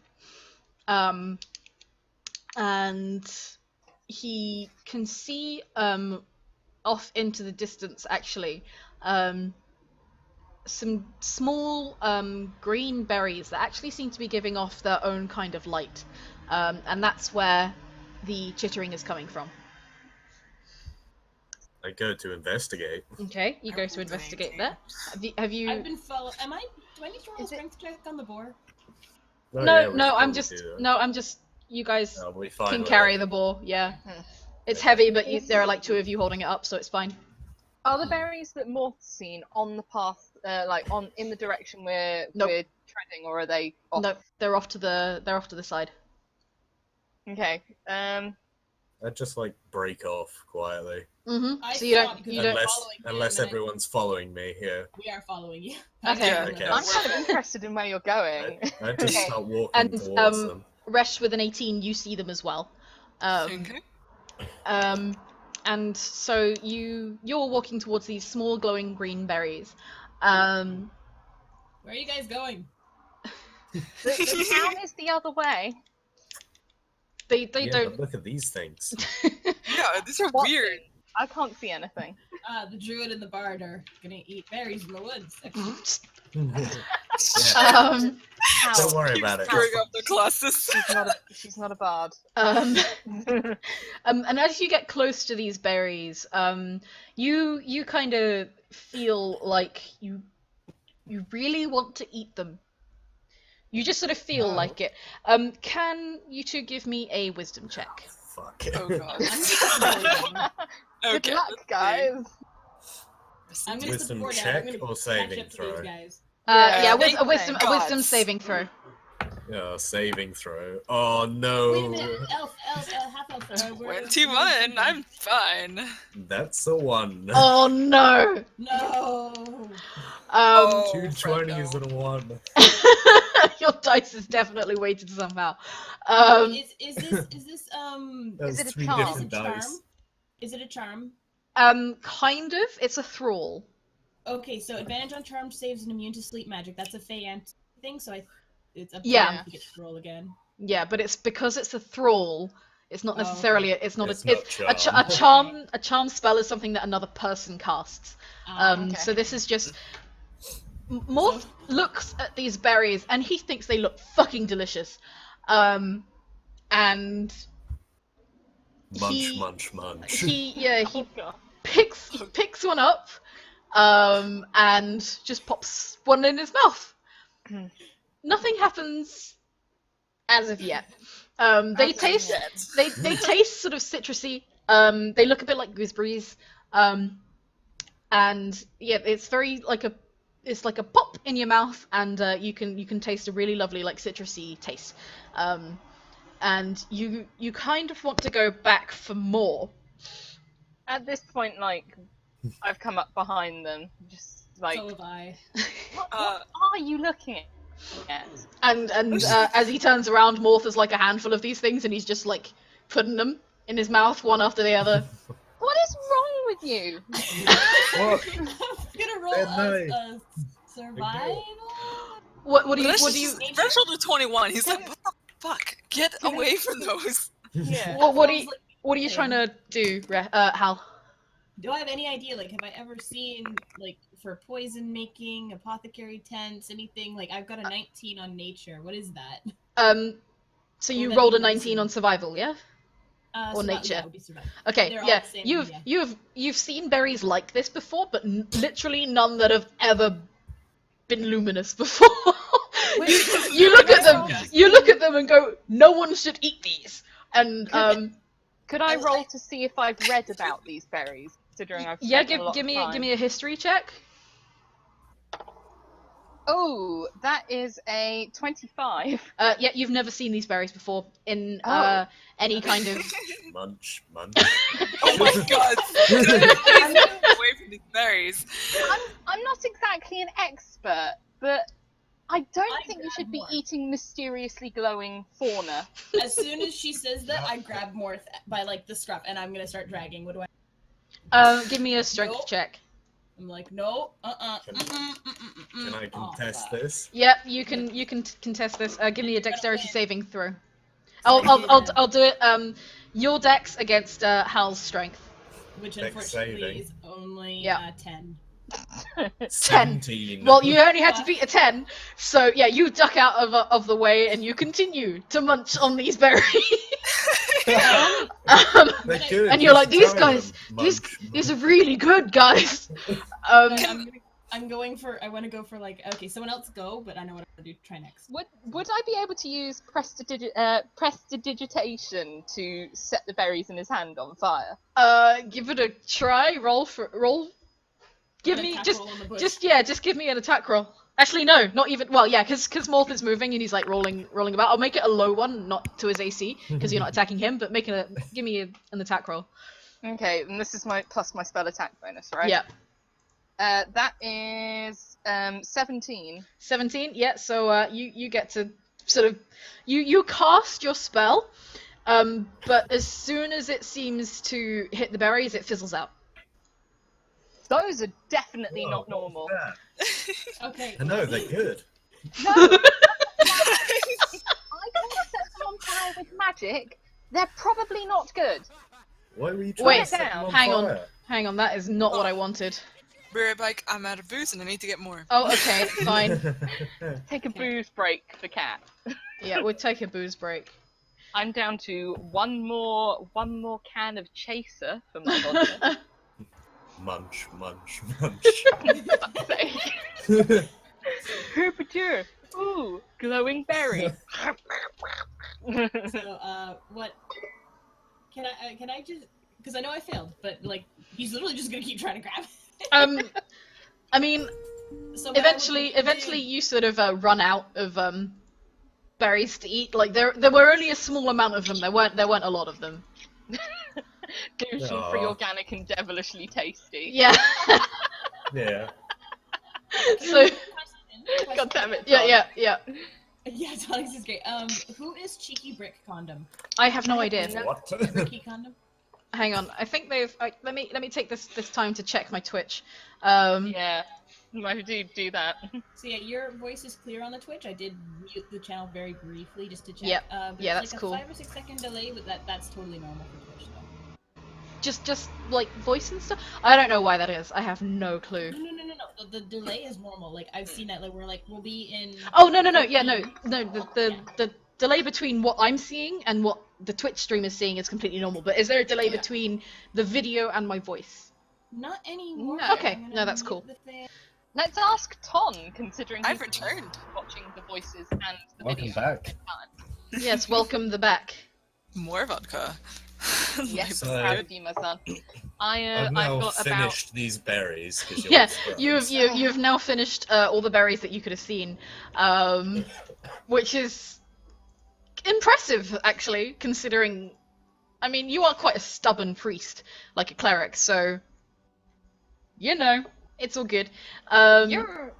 and he can see off into the distance actually some small green berries that actually seem to be giving off their own kind of light, and that's where the chittering is coming from. I go to investigate. Okay, you I go to rolled an investigate 18. there. Have you? I've been follow. Do I need to roll a Is it- strength check on the boar? Oh, no, yeah, we no, should I'm probably just do that. no, I'm just. You guys I'll be fine can with carry it. the boar. Yeah, Hmm. it's heavy, but there are like 2 of you holding it up, so it's fine. Are the berries that Morth's seen on the path, in the direction we're Nope. treading, or are they off? No, they're off to the side. Okay. I'd just like break off quietly. Mm-hmm. I So you stop don't. because You I'm don't. Unless following you, unless and then everyone's following me here. We are following you. Okay. Yeah, Okay. I'm kind of interested in where you're going. I just Okay. start walking And, towards them. Resh with an 18, you see them as well. Okay. And so you're walking towards these small glowing green berries. Where are you guys going? The town is the other way. They Yeah, don't. but look at these things. Yeah, these are What weird. thing? I can't see anything. The druid and the bard are gonna eat berries in the woods. Yeah, How? don't worry Keep about it. screwing up the classes. She's not a bard. And as you get close to these berries, you kind of feel like you really want to eat them. You just sort of feel No. like it. Can you two give me a wisdom check? Fuck. Oh god. Good Okay. luck, let's see. guys. I'm gonna Wisdom support check I'm gonna or catch saving up to throw? these guys. Yeah, with thank a wisdom gods. saving throw. Yeah, saving throw. Oh no. Wait a minute, elf, half elf. Where- 21, I'm fine. That's a 1. Oh no! No. Oh. 2 20s and a 1. Your dice is definitely weighted somehow. Is this That's it a 3 charm? different dice. Is it a charm? Kind of. It's a thrall. Okay, so advantage on charm saves and immune to sleep magic. That's a Fey thing, so I It's up to Yeah. him to get to roll again. Yeah, but it's because it's a thrall. It's not Oh, necessarily. It's not. It's a, it's not a charm. charm. A charm spell is something that another person casts. Okay. So this is just. Morth looks at these berries and he thinks they look fucking delicious. And Munch, munch, munch. he Oh god. picks one up, and just pops one in his mouth. Nothing happens as of yet. They taste they taste sort of citrusy. They look a bit like gooseberries. And yeah, it's very like it's like a pop in your mouth, and you can taste a really lovely like citrusy taste. And you kind of want to go back for more. At this point, like, I've come up behind them, just like, So have I. what are you looking at? And as he turns around, Morth has like a handful of these things, and he's just like putting them in his mouth one after the other. What is wrong with you? What? I'm gonna roll Good a survival. What do you Resh rolled a 21. He's like, what the fuck? Get away from those. Yeah. what are you trying to do, Hal? Do I have any idea? Like, have I ever seen like for poison making, apothecary tents, anything? Like, I've got a 19 on nature. What is that? So you Well, rolled a then 19 on survival, yeah? Or nature. Yeah, it would be survival. Okay, They're all yeah. the same, yeah. You've seen berries like this before, but literally none that have ever been luminous before. you look at them and go, no one should eat these. And Could I roll to see if I've read about these berries? Considering I've yeah, spent a lot give of time. me a history check. Oh, that is a 25. Yeah, you've never seen these berries before in any kind of. Munch, munch. Oh my god. Please get away from these berries. I'm not exactly an expert, but I don't think you grab should be more. eating mysteriously glowing fauna. As soon as she says that, I grab Morth by like the scruff, and I'm gonna start dragging. What do I? Give me a strength Nope. check. I'm like, no, Can I contest fuck. this? Yep, you can contest this. Give me a dexterity saving throw. I'll do it. Your dex against Hal's strength. Which Dex unfortunately saving. is only Yeah. 10. 17. Well, you only had to beat a 10, so yeah, you duck out of the way and you continue to munch on these berries. They're good. And you're like, You these should try guys, them. these Munch, are really good, guys. I'm going for. I want to go for like. Okay, someone else go, but I know what I'm gonna do. Try next. Would I be able to use prestidigitation to set the berries in his hand on fire? Give it a try. Roll. Give An me attack just roll on the bush. just give me an attack roll. Actually, no, not even. Well, yeah, because Morth is moving and he's like rolling about. I'll make it a low one, not to his AC, because you're not attacking him. But give me an attack roll. Okay, and this is my plus my spell attack bonus, right? Yeah. That is 17. 17. Yeah. So you get to sort of you cast your spell, but as soon as it seems to hit the berries, it fizzles out. Those are definitely Whoa, not normal. what's that? Okay. I know, they're good. No! I can't set them on fire with magic. They're probably not good. Why were you trying Wait, to set them on hang on. fire? Hang on, that is not what I wanted. Be right back. I'm out of booze and I need to get more. Oh, okay, fine. Take a booze break for Cat. Yeah, we'll take a booze break. I'm down to one more can of chaser for my vodka. Munch, munch, munch. Hoopateur! Ooh, glowing berry. So, what? Can I just? Because I know I failed, but like he's literally just gonna keep trying to grab it. I mean, So eventually you sort of run out of berries to eat. Like there were only a small amount of them. There weren't a lot of them. Gluten free, organic, and devilishly tasty. Yeah. Yeah. So. God damn it. Yeah. Yeah, Alex is great. Who is Cheeky Brick Condom? I have no idea. What? Bricky Condom? Hang on. I think they've. Let me take this time to check my Twitch. Yeah. Why do you do that? So yeah, your voice is clear on the Twitch. I did mute the channel very briefly just to check. Yep. But Yeah, it's that's like cool. a 5 or 6 second delay, but that's totally normal for Twitch though. Just like voice and stuff. I don't know why that is. I have no clue. No. The delay is normal. Like I've seen that. Like we'll be in. Oh no. Yeah, no. The delay between what I'm seeing and what the Twitch stream is seeing is completely normal. But is there a delay between the video and my voice? Not anymore. No. Okay, no, that's cool. Let's ask Ton, considering I've he's returned. watching the voices and the Welcome video. back. Yes, welcome the back. More vodka. Yes, So- proud of you, my son. I've I've now got finished these berries. 'Cause you're Yeah, scrubs. you've now finished all the berries that you could have seen, which is impressive actually, considering. I mean, you are quite a stubborn priest, like a cleric, so you know it's all good. You're.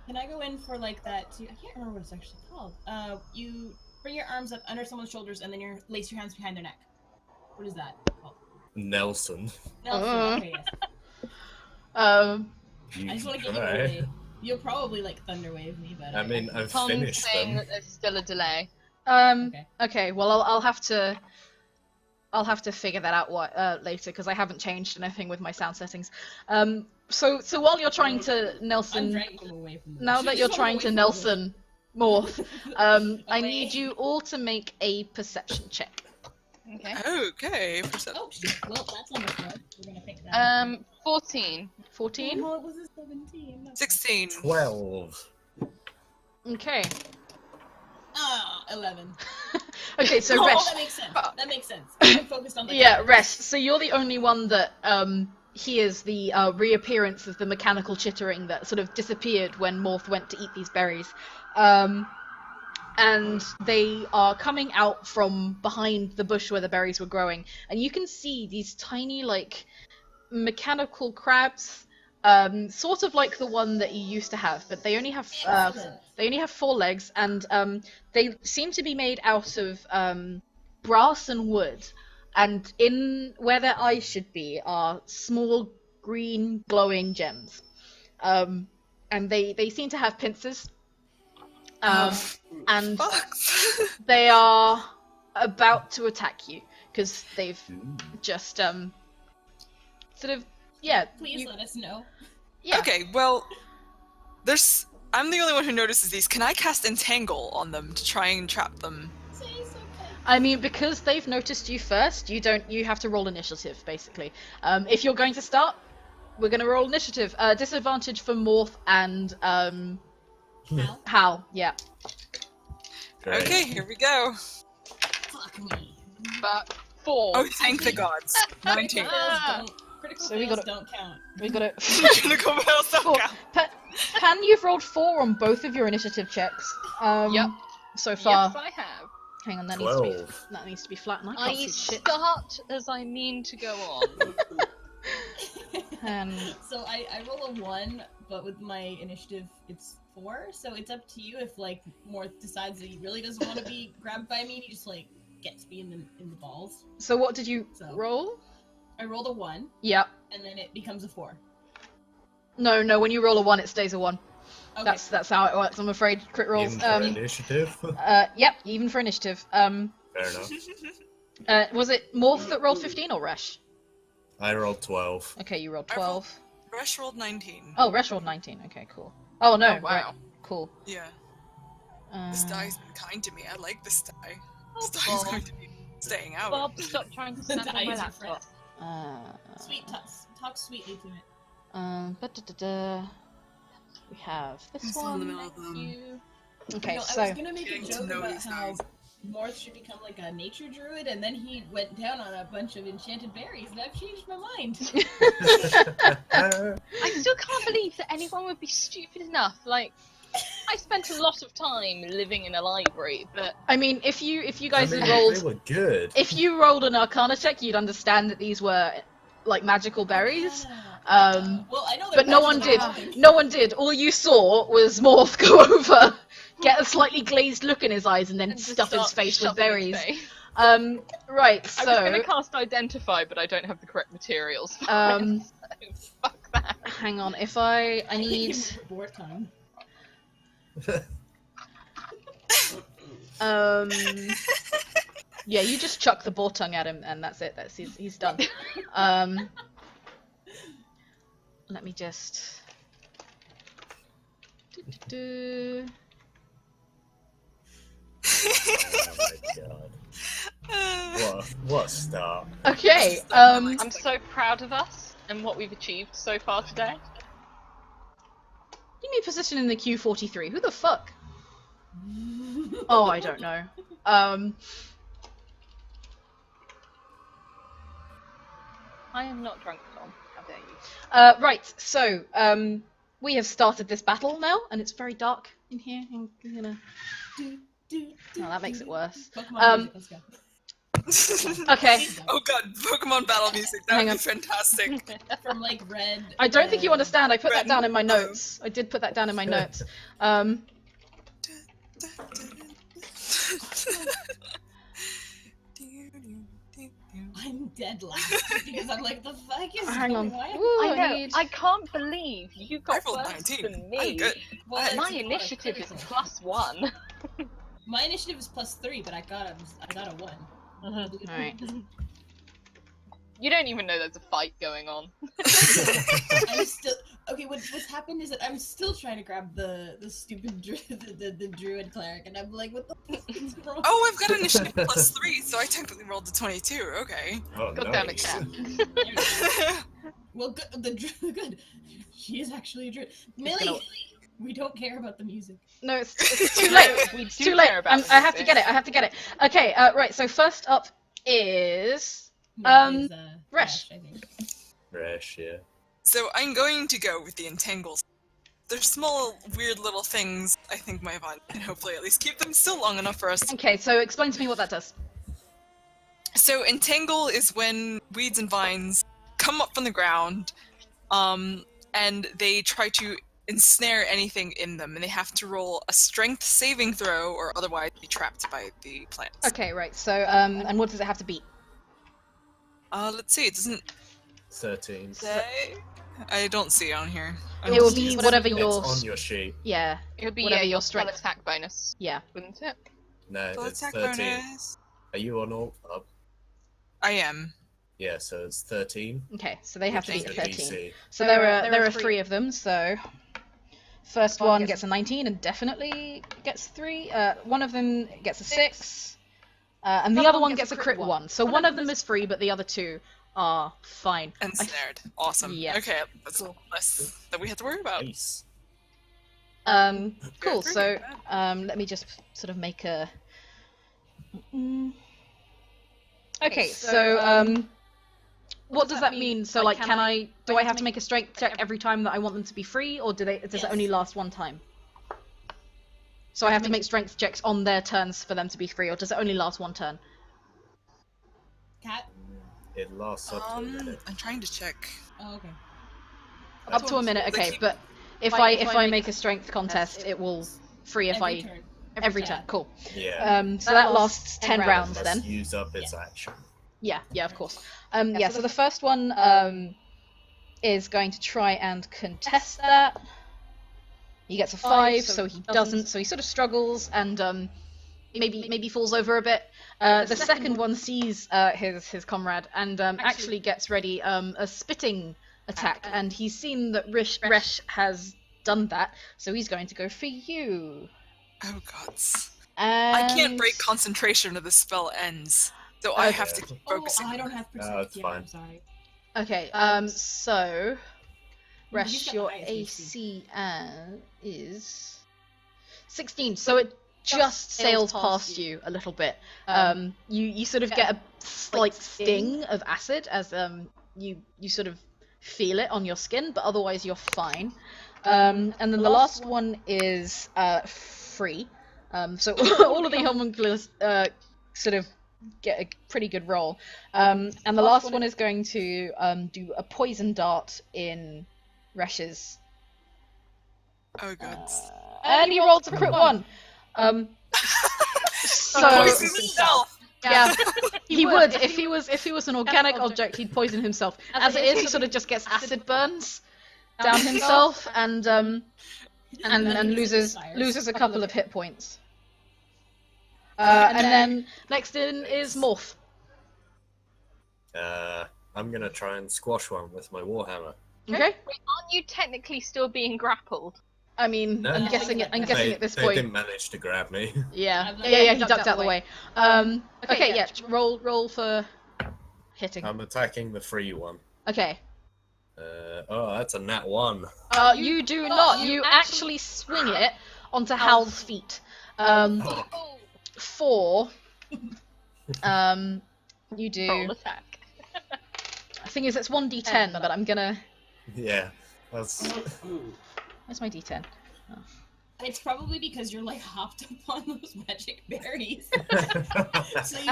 Can I go in for like that? I can't remember what it's actually called. You bring your arms up under someone's shoulders and then you lace your hands behind their neck. What is that called? Nelson. Nelson. Okay, yes. You I just want to can get you try. early. You'll probably like thunderwave me, but I mean, I've Tom's finished saying them. that there's still a delay. Okay. Well, I'll have to figure that out later because I haven't changed anything with my sound settings. So while you're trying to I'm Nelson, dragging him away from now that you're trying to Nelson Morth, I Away. need you all to make a perception check. Okay. Okay. Oh shit! Well, that's on the floor. We're gonna pick that. 14. 14. Oh, it was a 17. 16. 12. Okay. Ah, 11. Okay, so Oh, Resh. that makes sense. That makes sense. I'm focused on the Yeah, cards. Resh. So you're the only one that hears the reappearance of the mechanical chittering that sort of disappeared when Morth went to eat these berries. And they are coming out from behind the bush where the berries were growing, and you can see these tiny, like, mechanical crabs, sort of like the one that you used to have, but they only have Excellent. 4 legs, and they seem to be made out of brass and wood. And in where their eyes should be are small green glowing gems, and they seem to have pincers. And Fuck. they are about to attack you because they've just sort of Please let us know. yeah. Okay, well, I'm the only one who notices these. Can I cast Entangle on them to try and trap them? Say it's okay. I mean, because they've noticed you first, you have to roll initiative basically. If you're going to start, we're going to roll initiative. Disadvantage for Morth and Hal? Hal. Yeah. Great. Okay, here we go. Fuck me. But 4. Oh, thank the gods. 19. Critical So we fails gotta- don't count. We got it. Critical fails don't Four. count. Pan, you've rolled 4 on both of your initiative checks. Yep. So far. Yes, I have. Hang on, 12. that needs to be flat, and I I can't see shit. start as I mean to go on. So I roll a 1, but with my initiative it's 4, so it's up to you if like Morth decides that he really doesn't want to be grabbed by me and he just like gets me in the balls. So what did you So- roll? I rolled a 1 Yeah. and then it becomes a 4. No, when you roll a 1, it stays a 1. Okay. That's how it works, I'm afraid. Crit rolls. Even for initiative. Yep, even for initiative. Fair enough. Was it Morth that rolled 15 or Resh? I rolled 12. Okay, you rolled I rolled- 12. Resh rolled 19. Oh, Resh rolled 19. Okay, cool. Oh no, Oh, wow. right, cool. Yeah, this die's been kind to me. I like this die. This die's Bob. going to be staying out. Bob, stop trying to snap on my Eyes are laptop. Sweet talk sweetly to it. We have this It's in the one. middle of them. You. Okay, You know, I so was gonna make a Getting to joke know about these how guys. Morth should become like a nature druid, and then he went down on a bunch of enchanted berries, and I've changed my mind. I still can't believe that anyone would be stupid enough. Like, I spent a lot of time living in a library, but I mean, if you I guys mean, had rolled, they were good. if you rolled an Arcana check, you'd understand that these were like magical berries. Well, I know But no one did. magical. No one did. All you saw was Morth go over, get a slightly glazed look in his eyes, and then just stuff his start face with shoving his berries. face. Right. I was going So, to cast Identify, but I don't have the correct materials. Um, So fuck that. Hang on, if I need... Boar tongue. Yeah, you just chuck the boar tongue at him, and that's it. He's done. Let me just... Oh my god. What a start. Okay, I'm so proud of us and what we've achieved so far today. you need position in the Q43. Who the fuck? Oh, I don't know. I am not drunk, Tom. How dare you? Right, so, we have started this battle now, and it's very dark in here. I'm gonna... Oh, that makes it worse. Pokemon music, let's go. Okay. Oh god, Pokemon battle music. That Hang would on. be fantastic. From like red. I don't think you understand. I put Red that down in my and blue. notes. I did put that down in my notes. I'm dead last because I'm like, the fuck is Hang on. going on? Ooh, I know. need... I can't believe you I got rolled worse 19. than me. I'm good. Well, My it's initiative is critical. +1. My initiative is +3, but I got a 1. Alright. You don't even know there's a fight going on. I'm still okay. What's happened is that I'm still trying to grab the stupid the druid cleric, and I'm like, what the fuck is wrong? Oh, I've got initiative +3, so I technically rolled a 22. Okay. Oh, God damn it, nice. Cat. Well, good. The druid. Good. She is actually a druid. Millie, gonna- we don't care about the music. No, it's too late. We It's do too late. care about I have to this. get it. I have to get it. Okay, right, so first up is... Is, Resh. I think. Fresh, yeah. So I'm going to go with the entangles. They're small, weird little things. I think my vine can hopefully at least keep them still long enough for us. Okay, so explain to me what that does. So entangle is when weeds and vines come up from the ground, and they try to ensnare anything in them, and they have to roll a strength saving throw or otherwise be trapped by the plants. Okay, right, so, and what does it have to beat? Let's see, it doesn't 13. say. I don't see it on here. I It don't will see be it. whatever It's your... on your sheet. Yeah, It would be Whatever your your spell strength. attack bonus, yeah. wouldn't it? No, Full it's attack 13. bonus. Are you on all up? I am. Yeah, so it's 13. Okay, so they have to which beat is a the 13. DC. So there are 3 of them, so... First one gets a 19 and definitely gets 3. One of them gets a 6. And the other one gets a crit 1. So one of them is free, but the other 2 are fine. Ensnared. Awesome. Yes. Okay, that's less that we have to worry about. Nice. Cool, Very so good. let me just sort of make a... Okay, so what does that mean? So like, do I have to make a strength check every time that I want them to be free, or does it only last one time? So I have to make strength checks on their turns for them to be free, or does it only last one turn? Cat. It lasts up to a minute. I'm trying to check. Oh, okay. Up to a minute, They okay, keep- but if I make a strength contest, it will free if Every turn. every turn. Cool. Yeah. So that lasts 10 rounds Must then. use up its action. Yeah, of course. Yeah, so the first one is going to try and contest that. He gets a 5, so he doesn't, so he sort of struggles and maybe falls over a bit. The second one sees his comrade and actually gets ready a spitting attack, and he's seen that Resh has done that, so he's going to go for you. Oh gods. And... I can't break concentration or the spell ends. So I have to keep Oh, focusing. I don't have percent. it's fine. I'm sorry. Okay, so Resh, He's got your the highest AC is 16, so it just sails past you a little bit. You sort of get a slight sting of acid as you sort of feel it on your skin, but otherwise you're fine. And then the last one is free. So all of the homunculus sort of get a pretty good roll. And the last one is going to do a poison dart in Resh's. Oh gods. And he rolled a crit 1. So Poison himself! yeah, he would if he was an organic object, he'd poison himself. As it is, he sort of just gets acid burns. down himself and loses a couple of hit points. And then next in is Morth. I'm gonna try and squash one with my warhammer. Okay. Wait, aren't you technically still being grappled? I mean, No. I'm guessing at this They point. didn't manage to grab me. Yeah, he ducked out the way. Okay, yeah, roll for hitting. I'm attacking the free one. Okay. Oh, that's a nat 1. You do not. You actually swing it onto Hal's feet. Oh, 4. You do. roll attack. The thing is, it's 1d10, but I'm gonna. Yeah, that's. Where's my d10? It's probably because you're like hopped up on those magic berries. So you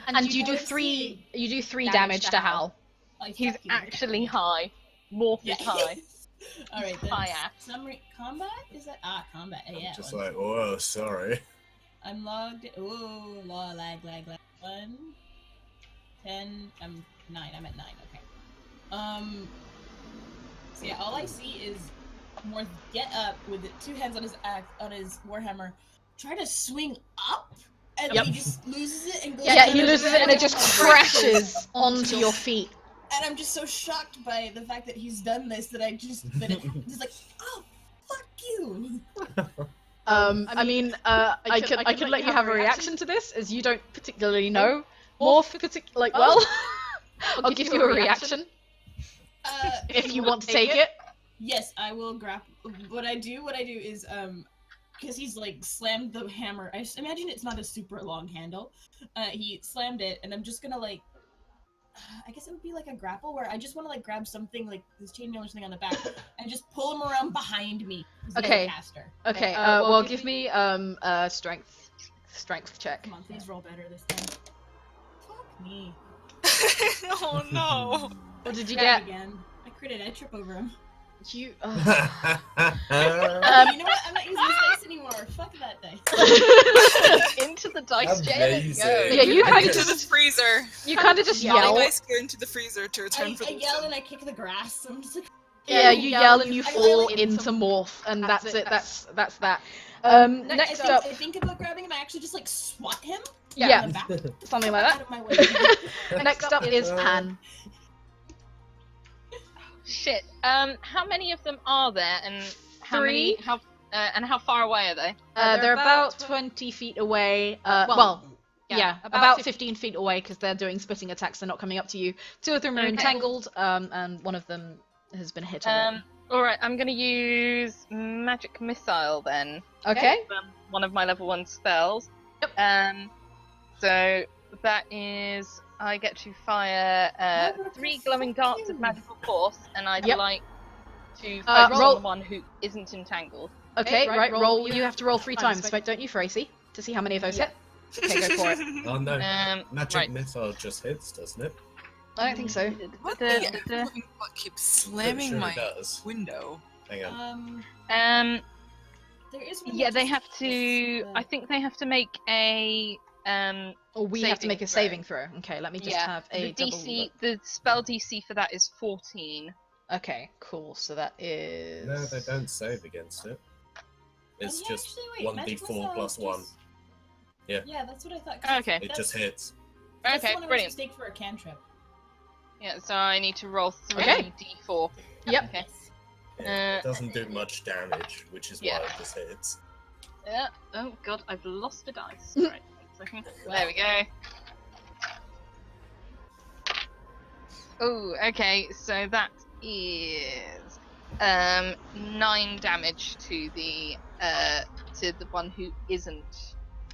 And you do 3. You do 3 damage to Hal. He's actually high. Morph is high. All right, then. High ass. Summary combat is that? Combat. Yeah. Just like, whoa, sorry. I'm logged. Ooh, lag. 1, 10. I'm 9. I'm at 9. Okay. So yeah, all I see is Morth get up with the 2 hands on his warhammer, try to swing up, and he just loses it and goes. Yeah, he loses it and it just crashes onto your feet. And I'm just so shocked by the fact that he's done this that it's just like, oh, fuck you. I mean, I could let you have a reaction to this, as you don't particularly know Morph well. I'll give you a reaction if you want to take it. Yes, I will grapple. What I do is because he's like slammed the hammer. I imagine it's not a super long handle. He slammed it, and I'm just gonna like. I guess it would be like a grapple where I just want to like grab something like this chainmail or something on the back and just pull him around behind me. Okay. Okay. Well, give me a strength check. Come on, please roll better this time. Fuck me. Oh no! What did you Try get? again. I critted. I trip over him. You. You know what? I'm not using this dice anymore. Fuck that dice. Into the dice jail it Amazing. goes. Yeah, you kind of Into the just freezer. yell. Dice go into the freezer to return for I the yell and I kick the grass. I'm just like. Yeah, you yell and you I fall yell into Morph, and that's it. That's that. Next I up, think about grabbing him. I actually just like swat him. yeah, In the back. something like Out that. of my way. Next up is Pan. Shit. How many of them are there, and how 3. many? How far away are they? They're about 20 feet away. About 15 feet away because they're doing spitting attacks. They're not coming up to you. 2 of them are Okay. entangled, and one of them has been hit already. All right. I'm gonna use magic missile then. Okay. One of my level 1 spells. Yep. So that is. I get to fire 3 glowing darts of magical force, and I'd Yep. like to focus roll- on the one who isn't entangled. Okay, right, roll. You have to roll 3 times, don't you, for AC? To see how many of those hit? Okay, go for it. Oh no, magic right. missile just hits, doesn't it? I don't think so. What the fucking fuck keeps slamming Sure my it does. window? Hang on. There is one. Yeah, that they just have hits to. the- I think they have to make a. Or we have to make a throw. saving throw. Okay, let me just Yeah, have a the double DC. look. The spell DC for that is 14. Okay, cool. So that is. No, they don't save against it. It's yeah, just actually, wait, magic 1d4 missile plus 1. just- Yeah. Yeah, that's what I thought. 'cause Okay. It just hits. That's the Okay, one I brilliant. mistake for a cantrip. Yeah, so I need to roll 3 Okay. D4. Yep. Okay. Yeah, it doesn't do much damage, which is Yeah. why it just hits. Yeah. Oh god, I've lost a dice. Right. 1 second. There we go. Oh, okay. So that is 9 damage to the one who isn't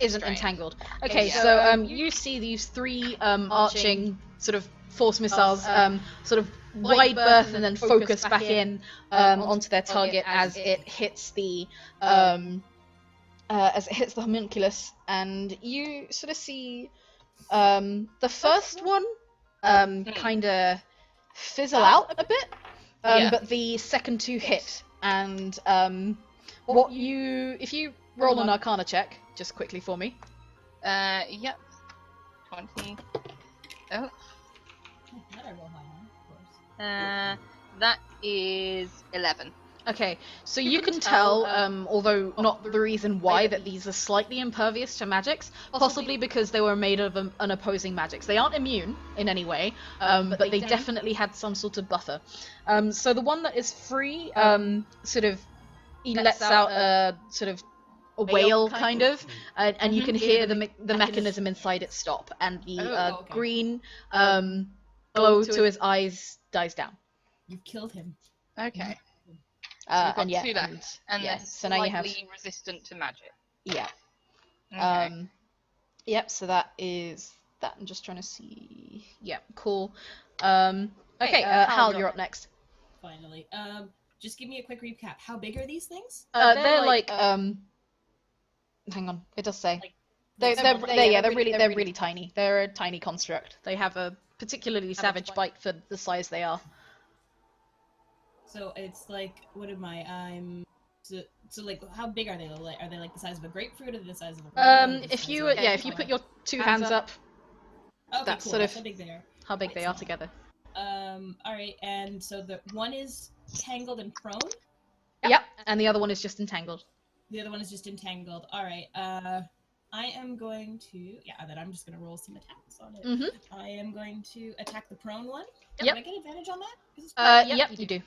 strained. entangled. Okay, Yeah. so you see these 3 arching sort of force missiles sort of wide berth and then focus back in onto their target as it hits the homunculus, and you sort of see the first one kind of fizzle out a bit, Yeah. but the second 2 hit, and if you roll an Arcana check just quickly for me. Yep. 20. Oh. That I roll high on, of course. That is 11. Okay, so you can tell, although not the reason why, that these are slightly impervious to magics, possibly because they were made of an opposing magics. They aren't immune in any way, but they definitely had some sort of buffer. So the one that is free, sort of, he lets out a sort of a wail, kind of, and you can hear the mechanism inside it stop, and the green glow to his eyes dies down. You've killed him. Okay. And yeah, two left, and yeah, they're so now you have resistant to magic. yeah. Okay. Yep. So that is that. I'm just trying to see. Yeah. Cool. Okay. Hal, you're up next. Finally. Just give me a quick recap. How big are these things? They're like hang on. It does say. They're really tiny. They're a tiny construct. They have a particularly savage bite for the size they are. So it's like, what am I? So like, how big are they? Are they like the size of a grapefruit, or the size of a? If you put your two hands up, okay, that's cool. sort of how big they are. how big they are together. All right, and so the one is tangled and prone. Yep, and the other one is just entangled. The other one is just entangled. All right. I am going to then I'm just gonna roll some attacks on it. Mm-hmm. I am going to attack the prone one. Yep. Do I get advantage on that? Yep, you do.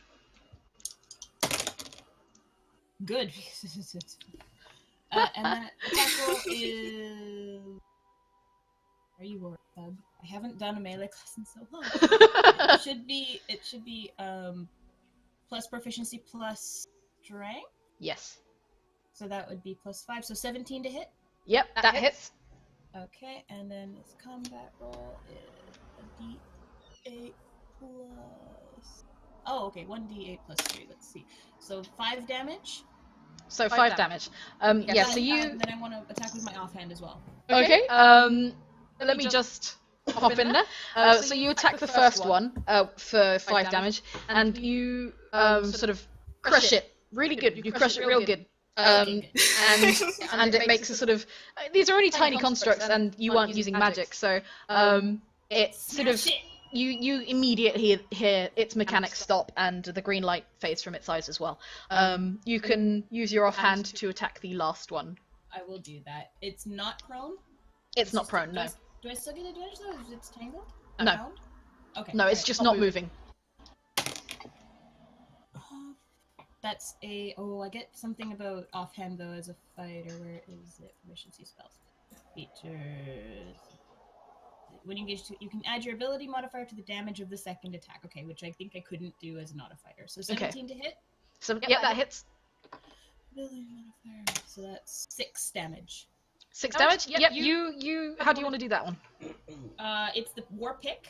Good. And that attack roll is. Are you worried, bub? I haven't done a melee class in so long. It should be plus proficiency plus strength. Yes. So that would be +5. So 17 to hit. Yep, that hits. Okay, and then this combat roll is a d8 plus. Oh, okay, 1d8 plus 3. Let's see. So 5 damage. So 5 damage. Yeah. So you. Then I want to attack with my offhand as well. Okay. Let me just hop in there. So you attack the first one for 5 damage, and you sort of crush it really good. You crush it real good. And it makes a sort of. These are only tiny constructs, and you aren't using magic, so it sort of. You immediately hear its mechanics stop, and the green light fades from its eyes as well. You can use your offhand to attack the last one. I will do that. It's not prone? It's not prone, no. Do I still get advantage though if it's tangled? No. Bound? Okay. No, it's just not moving. That's a... Oh, I get something about offhand though as a fighter. Where is it? Proficiency spells. Features... When you engage, you can add your ability modifier to the damage of the second attack. Okay, which I think I couldn't do as not a fighter. So 17 to hit. So yep, that hits. Ability modifier. So that's 6 damage. 6 damage. Yep. You. How do you want to do that one? It's the war pick.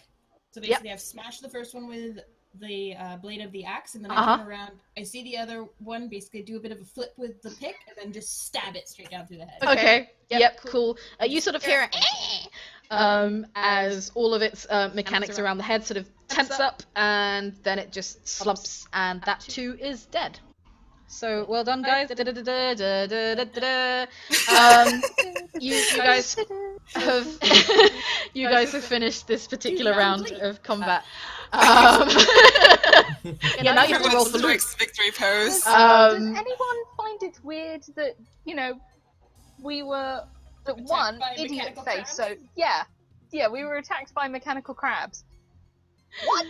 So basically, I've smashed the first one with the blade of the axe, and then I turn around. I see the other one. Basically, do a bit of a flip with the pick, and then just stab it straight down through the head. Okay. Yep. Cool. You sort of hear as all of its mechanics around the head sort of tense up, and then it just slumps, and that too is dead. So well done, guys. You guys have finished this particular round of combat. Now you have to roll for loot. Victory pose. Does anyone find it weird that we were one idiot face? crabs? So we were attacked by mechanical crabs. What?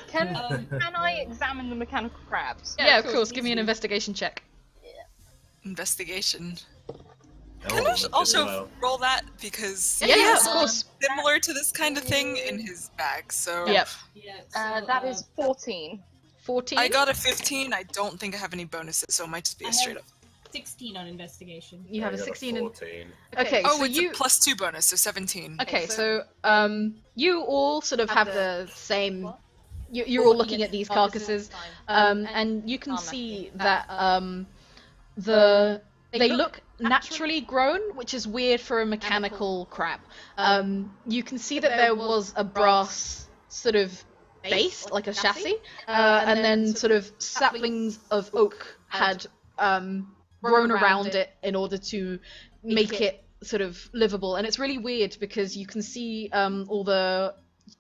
Can I examine the mechanical crabs? Yeah, of course. Give me an investigation check. Investigation. Oh, Can I also well. roll that because Yeah, he's of course. similar to this kind of thing in his bag. So Yep. Yeah. That is 14. 14. I got a 15. I don't think I have any bonuses, so it might just be a straight up. 16 on investigation. You have I a got 16 and 14. okay. Oh, So it's you a +2 bonus, so 17. okay. So you all sort of have the same. You're all looking at these carcasses, and you can see that they look naturally grown, which is weird for a mechanical crab. You can see that there was a brass sort of base, like a chassis, and then sort of saplings of oak had grown around it in order to make it sort of livable. And it's really weird because you can see all the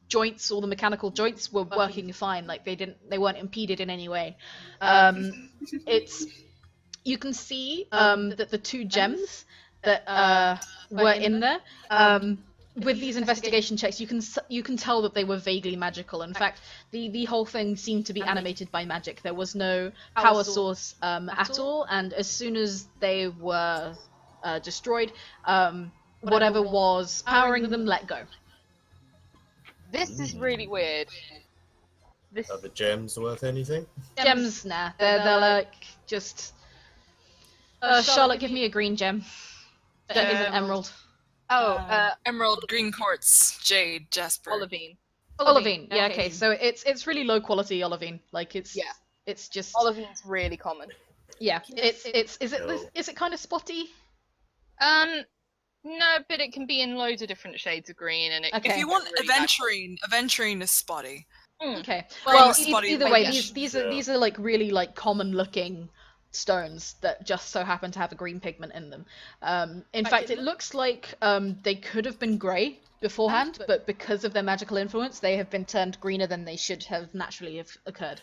joints, all the mechanical joints were working fine. Like they weren't impeded in any way. You can see that the 2 gems that were in there. With these investigation checks, you can tell that they were vaguely magical. In fact, the whole thing seemed to be animated by magic. There was no power source at all, and as soon as they were destroyed, whatever was powering them let go. This is really weird. This Are the gems worth anything? Gems, nah. They're like just. Charlotte, give me a green gem. That is an emerald. Emerald, green quartz, jade, jasper. olivine. Olivine. Yeah, okay. So it's really low quality olivine. Like it's just Olivine's really common. yeah. Is it kind of spotty? No, but it can be in loads of different shades of green, and it. Okay. If you want really aventurine is spotty. Okay. Well, Well, spotty either way, white. these are like really like common looking stones that just so happen to have a green pigment in them. In fact, it looks like they could have been grey beforehand, but because of their magical influence, they have been turned greener than they should have naturally have occurred.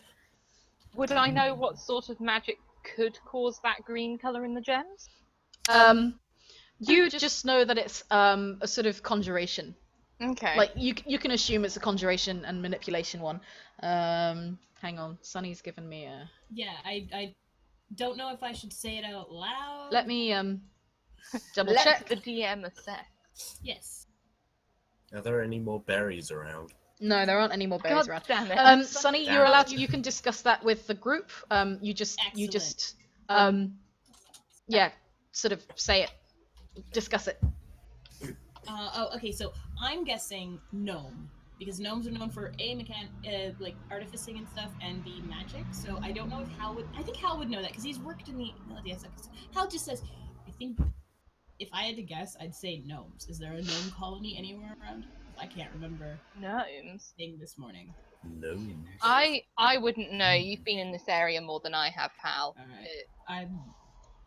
Would I know what sort of magic could cause that green color in the gems? You just know that it's a sort of conjuration. Okay. Like you can assume it's a conjuration and manipulation one. Hang on, Sunny's given me a. Yeah, I don't know if I should say it out loud. Let me double Let check. the DM assess. Yes. Are there any more berries around? No, there aren't any more berries God around. damn it. Sunny, Damn you're it. allowed to. You can discuss that with the group. You just yeah, sort of say it, discuss it. Okay, so I'm guessing gnome, because gnomes are known for like artificing and stuff, and B, magic. So I don't know if I think Hal would know that, because he's worked in the. Well, yes, Hal just says, I think if I had to guess, I'd say gnomes. Is there a gnome colony anywhere around? I can't remember Gnomes. thing this morning. No. I wouldn't know. You've been in this area more than I have, pal. Alright.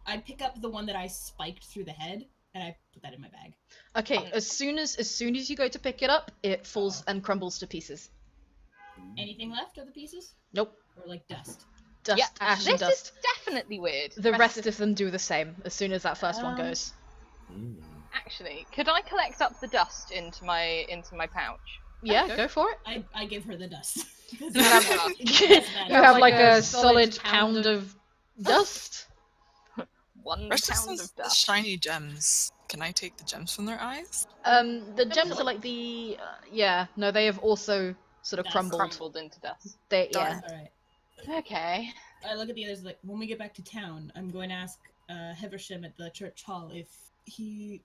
I pick up the one that I spiked through the head, and I put that in my bag. Okay, as soon as you go to pick it up, it falls and crumbles to pieces. Anything left of the pieces? Nope. Or like dust? Dust, Yeah, ash, and this dust. is definitely weird. The rest of them do the same as soon as that first one goes. Actually, could I collect up the dust into my pouch? Yeah, go for it. I give her the dust. You have like a solid pound of dust. 1 Rest pound of of the dust. shiny gems. Can I take the gems from their eyes? The gems are like the no, they have also sort of Dust. crumbled. Into dust. They Darn. Alright. Okay. I look at the others like, when we get back to town, I'm going to ask Heversham at the church hall if he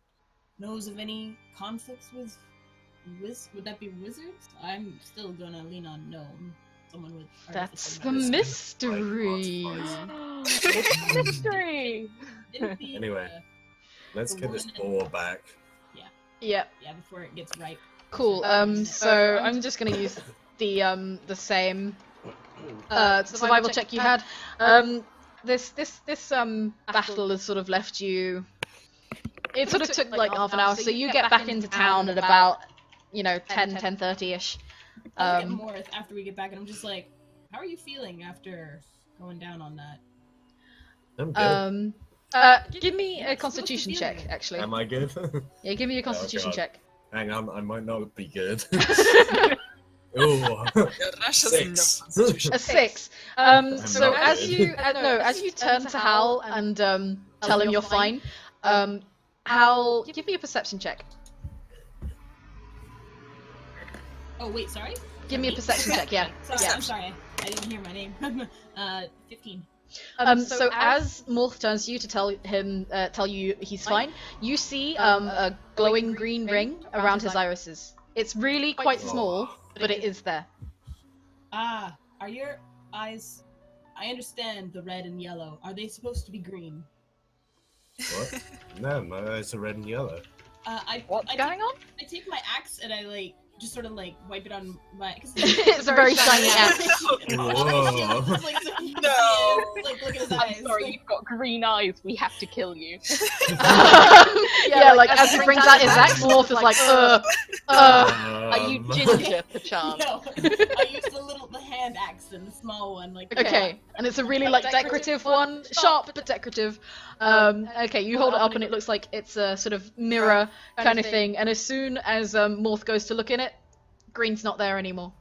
knows of any conflicts with would that be wizards? I'm still gonna lean on gnome. Someone with That's artificial the magic. mystery. It's a mystery. Didn't the, Anyway. Let's the get this woman boar back. Yeah, yeah, before it gets ripe. cool. So I'm just gonna use the same survival check you had. This battle has sort of left you. It sort of took like half an hour, so you get back into town at about 10:30ish. I look at Morth after we get back, and I'm just like, how are you feeling after going down on that? I'm good. Give me a constitution check, actually. Am I good? Yeah, give me a constitution God. check. Hang on, I might not be good. Ooh. Rash has no 6. constitution. A 6. So not as good. you turn to Hal and tell him you're fine, Hal, give me a perception check. Oh wait, sorry. Give me a perception check. Yeah. Sorry, Yeah. I'm sorry. I didn't hear my name. 15. So as Morth turns to you to tell you he's fine, you see a glowing green ring around his irises. It's really quite small, but it is there. Ah, are your eyes? I understand the red and yellow. Are they supposed to be green? What? No, my eyes are red and yellow. I What's going on? I take my axe and I like just sort of like wipe it on my. It's a very shiny axe. Whoa. No. Like look at his I'm eyes. sorry, Like, you've got green eyes. We have to kill you. Yeah, like as he brings out his axe, Morth is like, Are you ginger, perchance? no, I used the hand axe and the small one. Like Okay, and it's a really like decorative one, sharp but decorative. Okay, you hold it up and it looks like it's a sort of mirror kind of thing. And as soon as Morth goes to look in it, green's not there anymore.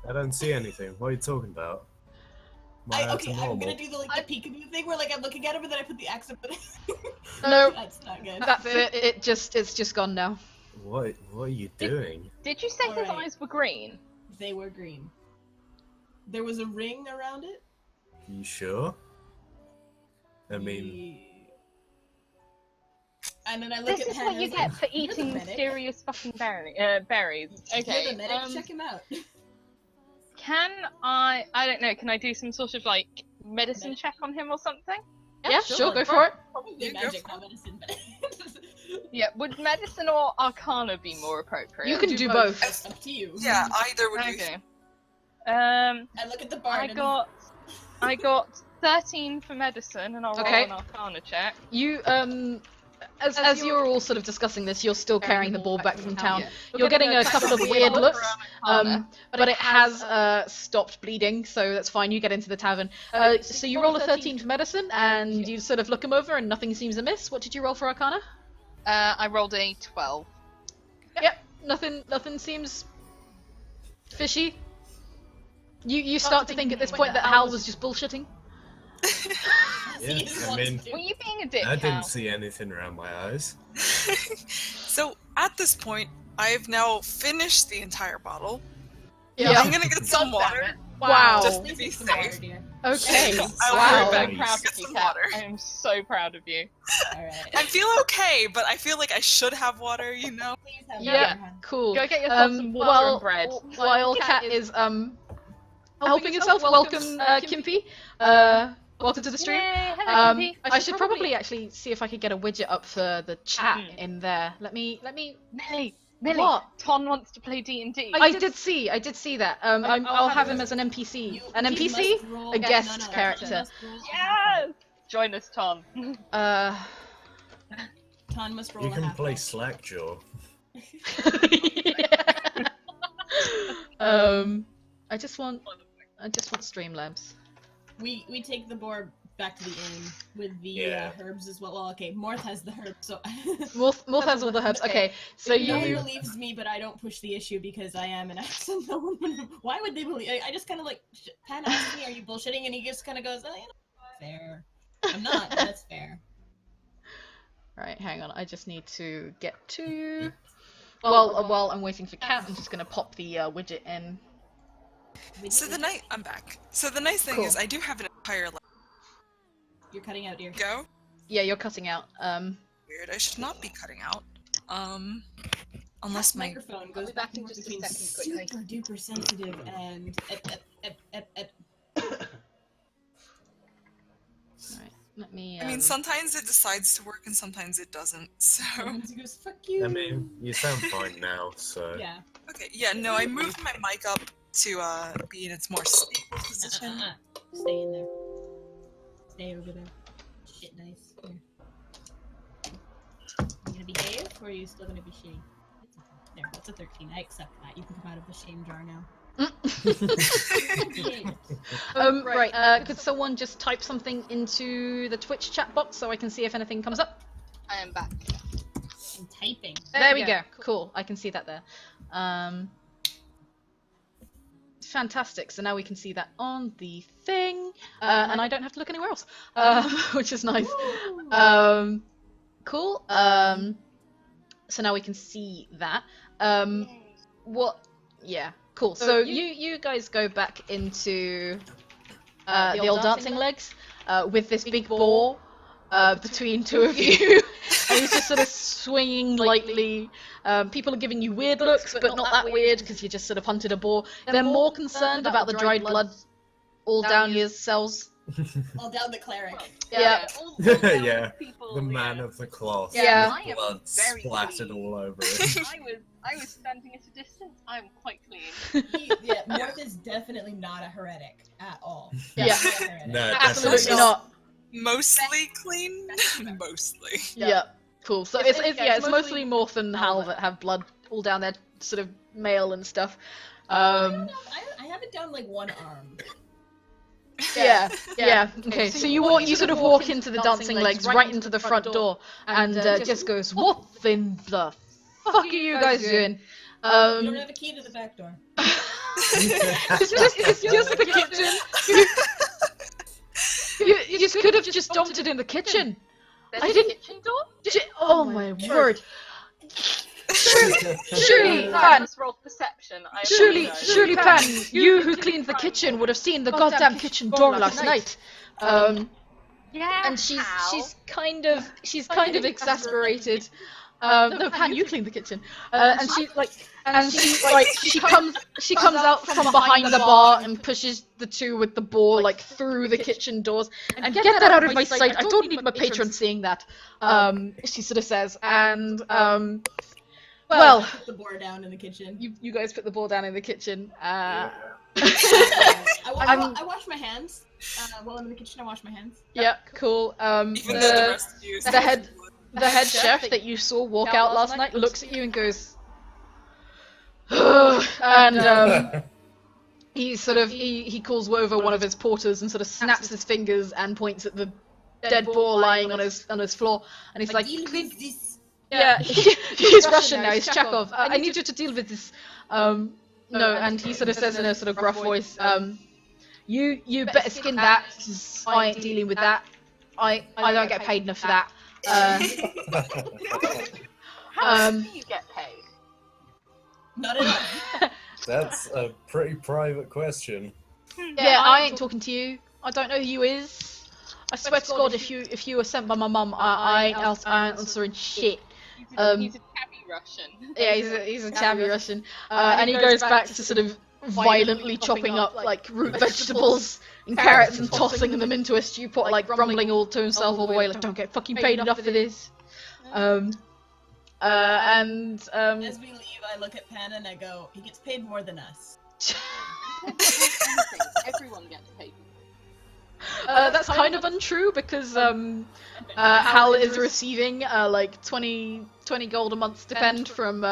I don't see anything. What are you talking about? My eyes okay, are I'm normal. gonna do the peekaboo thing where like I'm looking at him and then I put the axe up. No, That's not good. that's it. It's just gone now. What are you doing? Did you say his Alright. eyes were green? They were green. There was a ring around it. You sure? I mean, And then I look This at is Hannah what and you I was get like, for "You're the eating medic. mysterious fucking berries. Okay. You're the medic. Check him out. Can I don't know, can I do some sort of like medicine check on him or something? Yeah, sure, go for it. Probably Yeah, go magic, for not medicine, but Yeah, would medicine or arcana be more appropriate? You can do both. it's up to you. Yeah, either would be. Okay. I look at the bard. I got 13 for medicine and I'll roll Okay. an arcana check. You as you're all sort of discussing this, you're still carrying the ball back from town. Yeah. You're getting a couple of weird looks, Arcana. but it has stopped bleeding, so that's fine. You get into the tavern. So you roll a 13 for medicine, and you sort of look him over, and nothing seems amiss. What did you roll for Arcana? I rolled a 12. Yep, nothing seems fishy. You start to think at this point that Hal was just bullshitting. yeah, I mean, Were you being a dick, I didn't Hal? see anything around my eyes. So at this point, I've now finished the entire bottle. Yeah. I'm gonna get some water. Wow. Just to be safe. Okay. I Wow. I'm so Nice. proud Get of you, some Kat. water. I am so proud of you. Alright. I feel okay, but I feel like I should have water, you know? Please have Yeah. water. Cool. Go get yourself some water while, and bread. While Kat is helping yourself, welcome Kimpy. Welcome to the stream. Yay, hello, Kimpy. I should probably actually see if I could get a widget up for the chat in there. Let me. Millie, What? Ton wants to play D&D. I did see that. I'll have him as an NPC. You NPC? must roll- A guest no, no, character. you must roll- Yes! Join us, Ton. Ton must roll You a can half play roll. Slackjaw. I just want Streamlabs. We take the boar back to the inn with the Yeah. herbs as well. Well, okay, Morth has the herbs, so Morth has all the herbs. Okay, so no one you. believes me, but I don't push the issue because I am an accent. No one. Why would they believe? I just kind of like Pan asks me, "Are you bullshitting?" And he just kind of goes, "Oh, you know, fair. I'm not. But that's fair." Right, hang on. I just need to get to. Well, while I'm waiting for Kat, I'm just gonna pop the widget in. I'm back. So the nice thing Cool. is I do have an entire You're cutting out, dear. go. Yeah, you're cutting out. Weird, I should not be cutting out. Unless my microphone goes be back back in and forth just a between second, quickly. super duper sensitive and Right, let me. I mean, sometimes it decides to work and sometimes it doesn't. So Sometimes he goes, "Fuck you." I mean, you sound fine now, so. yeah. okay, yeah, no, I moved my mic up to be in its more stable position. Stay in there. Stay over there. Shit, nice. Here. You gonna behave, or are you still gonna be shitty? It's okay. There, that's a 13. I accept that. You can come out of the shame jar now. Behave. Right. Could someone just type something into the Twitch chat box so I can see if anything comes up? I am back. I'm typing. There we go. Cool. I can see that there. Fantastic. So now we can see that on the thing, and I don't have to look anywhere else, which is nice. Cool. So now we can see that. What? Yeah. Cool. So you guys go back into the old dancing legs with this big boar between two of you. And he's just sort of swinging lightly. People are giving you weird looks, but not that weird because you just sort of hunted a boar. They're more concerned about the dried blood all down your cells All down the cleric. Well, Yeah. all Yeah, people, the man of the cloth. Yeah. I am Blood very splattered clean. all over it. I was standing at a distance. I'm quite clean. Yeah, Morth is definitely not a heretic at all. Yeah. Not a heretic. No, Absolutely definitely not. Mostly clean? Mostly. Yeah. Cool. So it's mostly Morth and Hal that have blood all down their sort of mail and stuff. I have it down like one arm. Yeah. Okay. So you sort of walk into the dancing legs right into the front door, and Jess goes, "What in the fuck are you guys doing?" You don't have a key to the back door. It's just the kitchen. You just could have just dumped it in the kitchen. There's I a didn't- kitchen door. Oh my word! Surely, I Pan. just rolled perception. I Surely, Pan. You who cleaned the kitchen would have seen the goddamn kitchen door last night. Yeah. And she's kind of exasperated. No, Pan, you clean the kitchen. And she comes out from behind the bar and pushes the two with the boar like through the kitchen doors. And get that out of my sight. I don't need my patron seeing that. She sort of says. And well, I put the board down in the kitchen. you guys put the boar down in the kitchen. I wash my hands. While I'm in the kitchen, I wash my hands. Yeah, cool. Even though the rest of you The head chef that you saw walk out last night looks at you and goes, and he calls over one of his porters and sort of snaps his fingers and points at the dead boar lying on his floor, and he's like, Deal with this. yeah, he's Russian now, he's Chekhov. I need you to deal with this. No, and he sort of says in a sort of gruff voice, you better skin that, 'cause I ain't dealing with that. I don't get paid enough for that. How much do you get paid? Not enough. That's a pretty private question. Yeah, I ain't talking to you. I don't know who you is. I swear to God, if you were sent by my mum, I ain't answering shit. He's a tabby Russian. Yeah, he's a tabby Russian. And he goes back to sort of violently chopping up like root vegetables and carrots and tossing them into a stew pot, like grumbling all to himself all the way, like, don't get fucking paid enough for this. As we leave, I look at Pan and I go, he gets paid more than us. Everyone gets paid. That's kind of untrue because Hal is receiving like 20 gold a month stipend from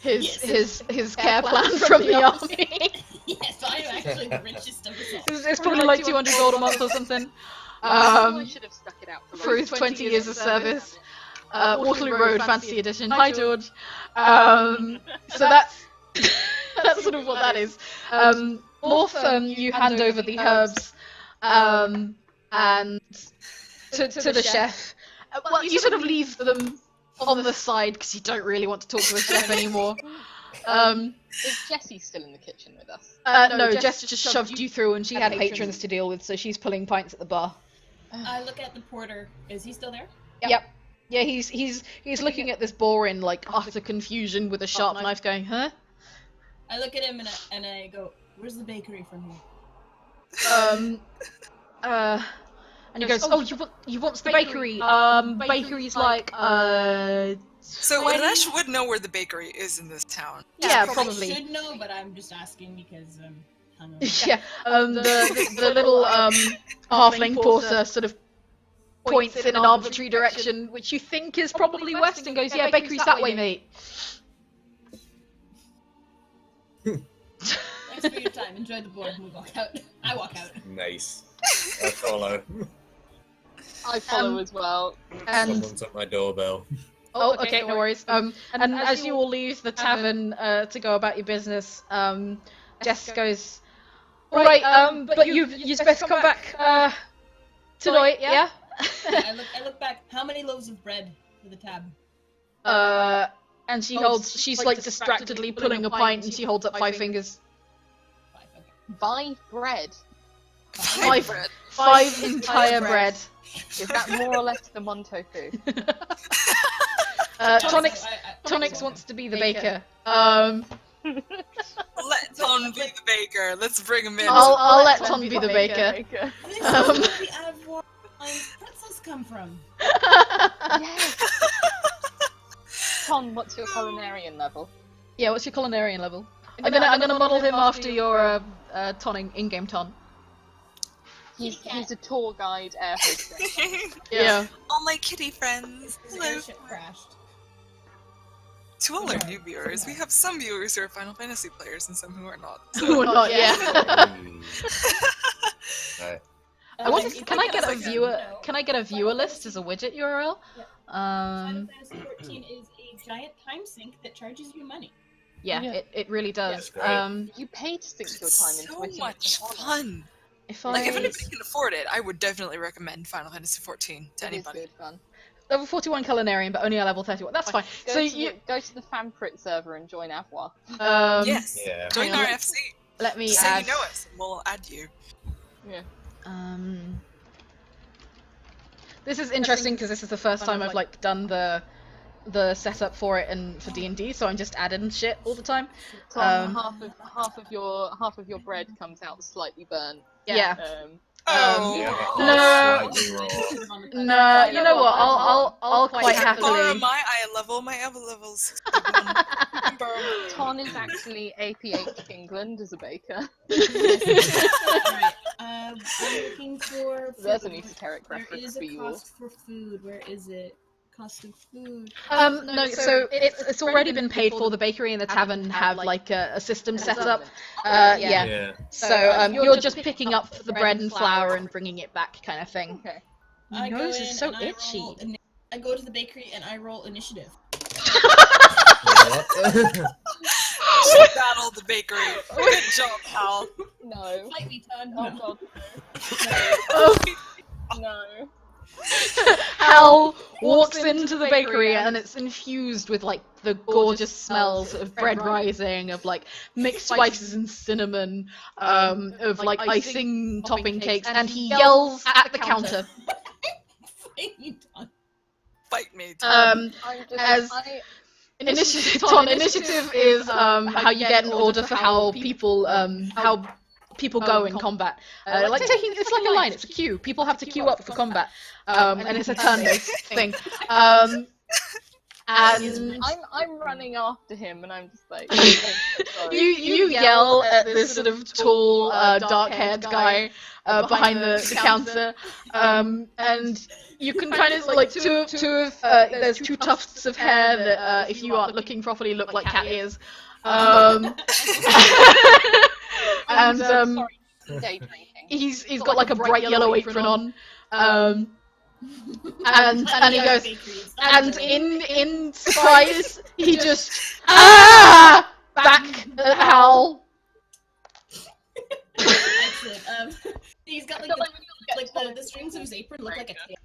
his care plan from the army. Yes, I am actually the richest of us all. It's probably like 200 gold a month or something. I should have stuck it out For his 20 years of service. Waterloo Road Fancy Edition. Hi George. So that's sort of what that is. Morth, you hand over the herbs and to the chef. Well, you sort of leave them on the side because you don't really want to talk to the chef anymore. Is Jessie still in the kitchen with us? No, Jess just shoved you through, and she had patrons to deal with, so she's pulling pints at the bar. I look at the porter. Is he still there? Yep. Yeah, he's looking at this boar in like utter confusion with a sharp knife, going, huh? I look at him and I go, "Where's the bakery from here?" And he goes, "Oh, you want the bakery? Bakery's like, So 20? Radesh would know where the bakery is in this town. Yeah, I probably. should know, but I'm just asking because I'm hungover. Yeah, the little halfling porter sort of points in an arbitrary direction, which you think is probably west, and goes, "Yeah, bakery's that way, mate." Thanks for your time. Enjoy the board. We walk out. I walk out. Nice. I follow. I follow as well. And Someone's at my doorbell. oh, okay, no worries. And as you all leave the tavern to go about your business, Jess goes, "All right, but you'd best come back tonight, yeah?" I look back. How many loaves of bread for the tab? And she's like distractedly pulling a pint, and she holds up 5 fingers. 5. Okay. 5 bread. 5 entire bread. Is that more or less than 1 tofu? Tonics wants to be the baker. Ton be the baker. Let's bring him in. I'll let Ton be the baker. This is where the out of war pretzels come from. Yes. Tom, what's your culinarian level? Yeah, what's your culinarian level? I'm gonna model him after your Ton in-game Ton. He's a tour guide air hostess. Yeah. All my kitty friends. His Hello. airship crashed. To all our new viewers, we have some viewers who are Final Fantasy players and some who are not. Or not, yeah. Right. Can I get a viewer? Can I get a viewer list as a widget URL? Final Fantasy 14 is a giant time sink that charges you money. Yeah, Yeah. it really does. Great. You pay to sink your It's time into so it. much fun. If Like, if I anybody can afford it, I would definitely recommend Final Fantasy 14 to It is anybody. good fun. level 41 culinarian, but only a level 31. That's fine. Go So to you go to the Fanprit server and join Avoir. Yes. Yeah. Join hang on. our FC. let me Say add. you know us, and we'll add you. Yeah. This is interesting because this is the first time I've like done the setup for it and for D&D, so I'm just adding shit all the time. Tom, half of your bread comes out slightly burnt. Yeah. Oh. Yeah, No. slightly raw. No, you know what? I'll quite Borrow happily. my eye level, my eye level 61. Borrow my- Ton is actually APH England as a baker. Alright, I'm looking for There's food. an esoteric There reference is a for you. cost for food. Where is it? Cost of food. No, so it's already been paid for. The bakery and the tavern have like a system set up. Yeah. Yeah. So you're just picking up the bread and flour and bringing it back, kind of thing. Okay. I go nose in is so and I itchy. roll I go to the bakery and I roll initiative. Battle the bakery. Good job, Hal. No. Fight me, Ton. Oh No. god. No. Hal walks into the bakery and it's infused with like the gorgeous smells of bread rising, of like mixed spices and cinnamon, of like icing topping cakes, and he yells at the counter. Fight me, Ton. Fight me. Um, I'm just, as initiative is how you get an order for how people go in combat. Like it's like a line, it's a queue. People have to queue up for combat, and it's a turn-based thing. And I'm running after him, and I'm just like, you yell at this sort of tall, dark-haired guy behind the counter, and you can kind of like there's two tufts of hair that, if you aren't looking properly, look like cat ears. And day drinking. he's got like a bright yellow apron on. And he goes, and in surprise, he just back at Hal. Excellent. He's got like the strings of his apron look like a tail.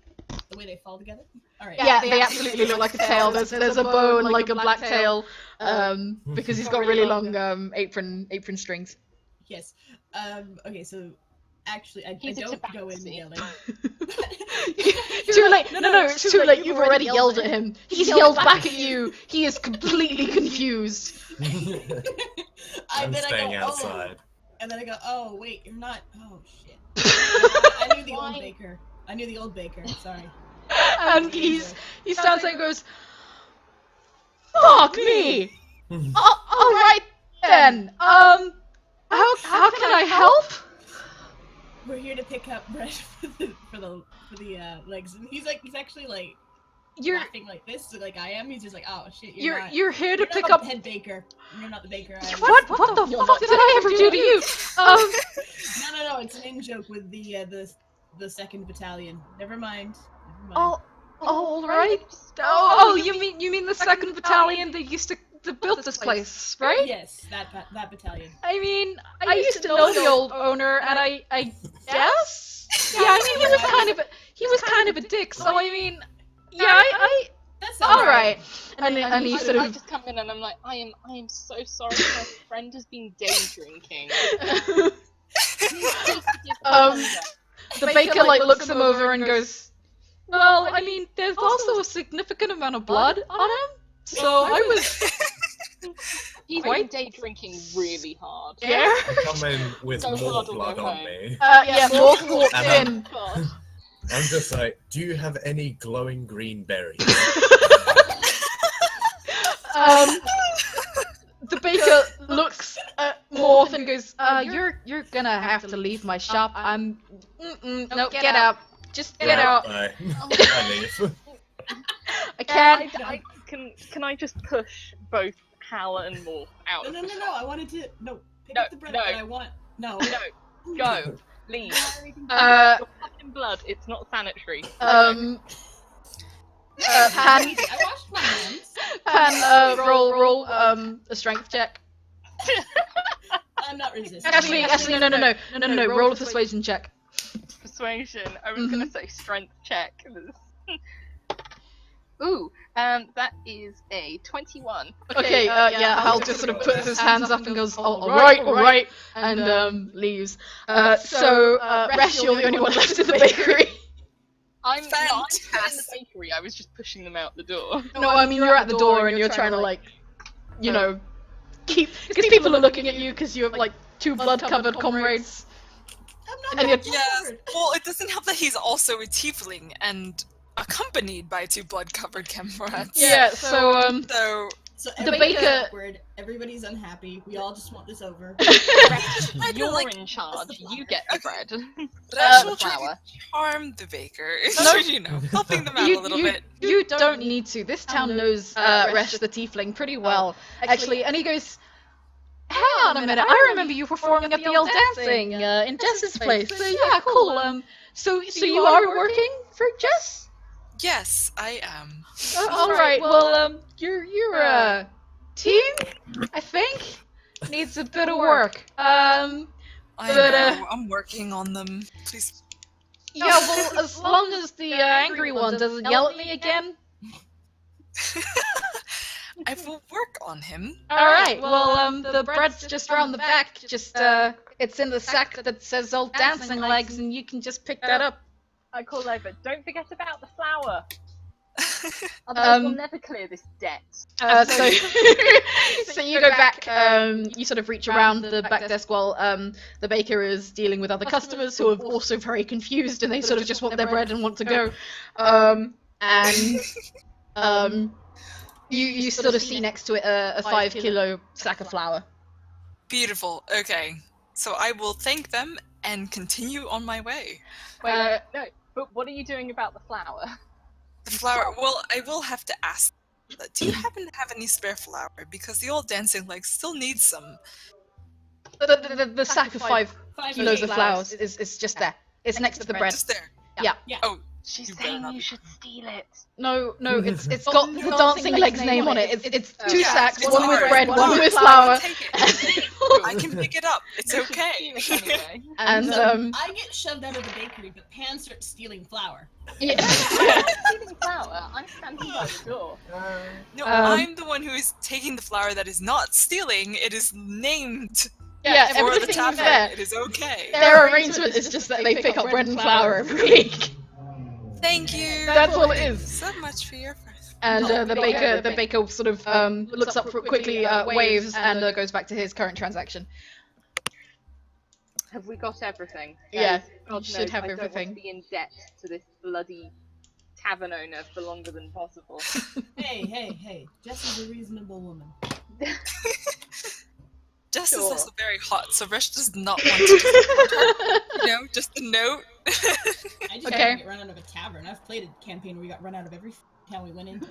The way they fall together. All right. Yeah, they absolutely look like a tail. There's a bow and like a black tail, because he's got really long apron strings. Yes. Okay. So actually, I He's a don't go in tabaxi. yelling. Too late. No, it's too late. You've already yelled at him. He's yelled back at you. He is completely confused. I'm Then staying I go, outside. Oh, and then I go, oh wait, you're not. Oh shit. I knew the old baker. I knew the old baker. Sorry. And he stands there and goes, "Fuck me! All right then. How can I help?" We're here to pick up bread for the legs, and he's actually like laughing like this, like I am. He's just like, oh shit, you're here to not pick the up. head baker. You're not the baker. What the fuck did I ever do to you? No. It's an in joke with the second battalion. Never mind. All right. Oh, you mean the second battalion that used to build this place, right? Yes, that battalion. I mean, I used to know the old owner, and I guess. Yeah, I mean, he was kind of a dick. So I mean, yeah, I That's all right. And he sort I of. just come in and I'm like, I am so sorry. My friend has been day drinking. The baker like looks him over and goes, "Well, I mean, there's also a significant amount of blood on him, so I was." He's been day drinking really hard. Yeah. I come in with Go more hard or blood go on home. me. Yeah, Morth walks And in. God. I'm just like, do you have any glowing green berries? The baker looks at Morth and goes, you're gonna have to leave my shop. No, get out. Just get out. I leave. I can't. Can I just push both Hal and Morth out? No. I wanted to pick No, up the bread, no. but I want no. No, go, leave. Your fucking blood. It's not sanitary. Pan, I washed my hands. Pan, roll, a strength check. I'm not resisting. Actually, no, roll a persuasion check. Persuasion. I was gonna say strength check. Ooh, that is a 21. Okay, Hal just sort of puts his hands up and goes, all right, and leaves. So, Resh, you're the only one left in the bakery. I'm still in the Fantastic. bakery. I was just pushing them out the door. No, I mean, you're at the door and you're trying to, like, you know, keep, because people are looking at you because you have, like, two blood-covered comrades. I'm And not you're- Yes. Well, it doesn't help that he's also a tiefling and accompanied by two blood-covered comrades. Yeah, so, So So The everybody's baker- awkward, everybody's unhappy. We all just want this over. You're like- in charge. You get the bread. Rash the will try flour. to charm the baker. No. You know, helping them out a little bit. You don't need to. This town knows Resh the Tiefling pretty well, actually. And he goes, hang on a minute, I remember you performing at the old dancing in Jess's place. So yeah, cool. So you are working for Jess? Yes, I am. All right. Well, your team, I think, needs a bit of work. I But, know, I'm working on them. Please. Yeah. Well, as long as the angry one doesn't yell at me again. I will work on him. All right. Well, the bread's just around the back. Just it's in the sack that says "Old Dancing Legs," and you can just pick that up. I call over. Don't forget about the flour. Otherwise, we'll never clear this debt. So, so you go back. You sort of reach around the back desk while the baker is dealing with other customers who are also very confused, and they sort of just want their bread and want to go. You sort of see next to it a 5 kilo sack of flour. Beautiful. Okay. So I will thank them and continue on my way. No, but what are you doing about the flour? The flour. Well, I will have to ask. Do you happen to have any spare flour? Because the old dancing legs still needs some. The sack of 5 5 kilos of flour is just there. It's next to the bread. Just there. Yeah. Oh, She's You better saying not you be- should steal it. No, it's got the dancing legs name on it. It's 2 Yeah, sacks, it's one with alright. bread, Well, one with I'll flour. take it. I can pick it up. It's You should okay. steal it anyway. And I get shoved out of the bakery, but Pan starts stealing flour. yeah. I'm stealing flour. I'm standing by the door. No, Um, I'm the one who is taking the flour that is not stealing. It is named Yeah, for the everything is tavern. there. It is okay. Their arrangement is just that they pick up bread and flour every week. Thank you. That's all it Thank you is. so much for your first. And the baker sort of looks up quickly, waves, and goes back to his current transaction. Have we got everything? Yeah, Guys, you God should knows have I don't everything. want to be in debt to this bloody tavern owner for longer than possible. Hey. Jess is a reasonable woman. Jess is Sure. also very hot, so Resh does not want to just, just a note. I just Okay. don't get run out of a tavern. I've played a campaign where we got run out of every town we went into.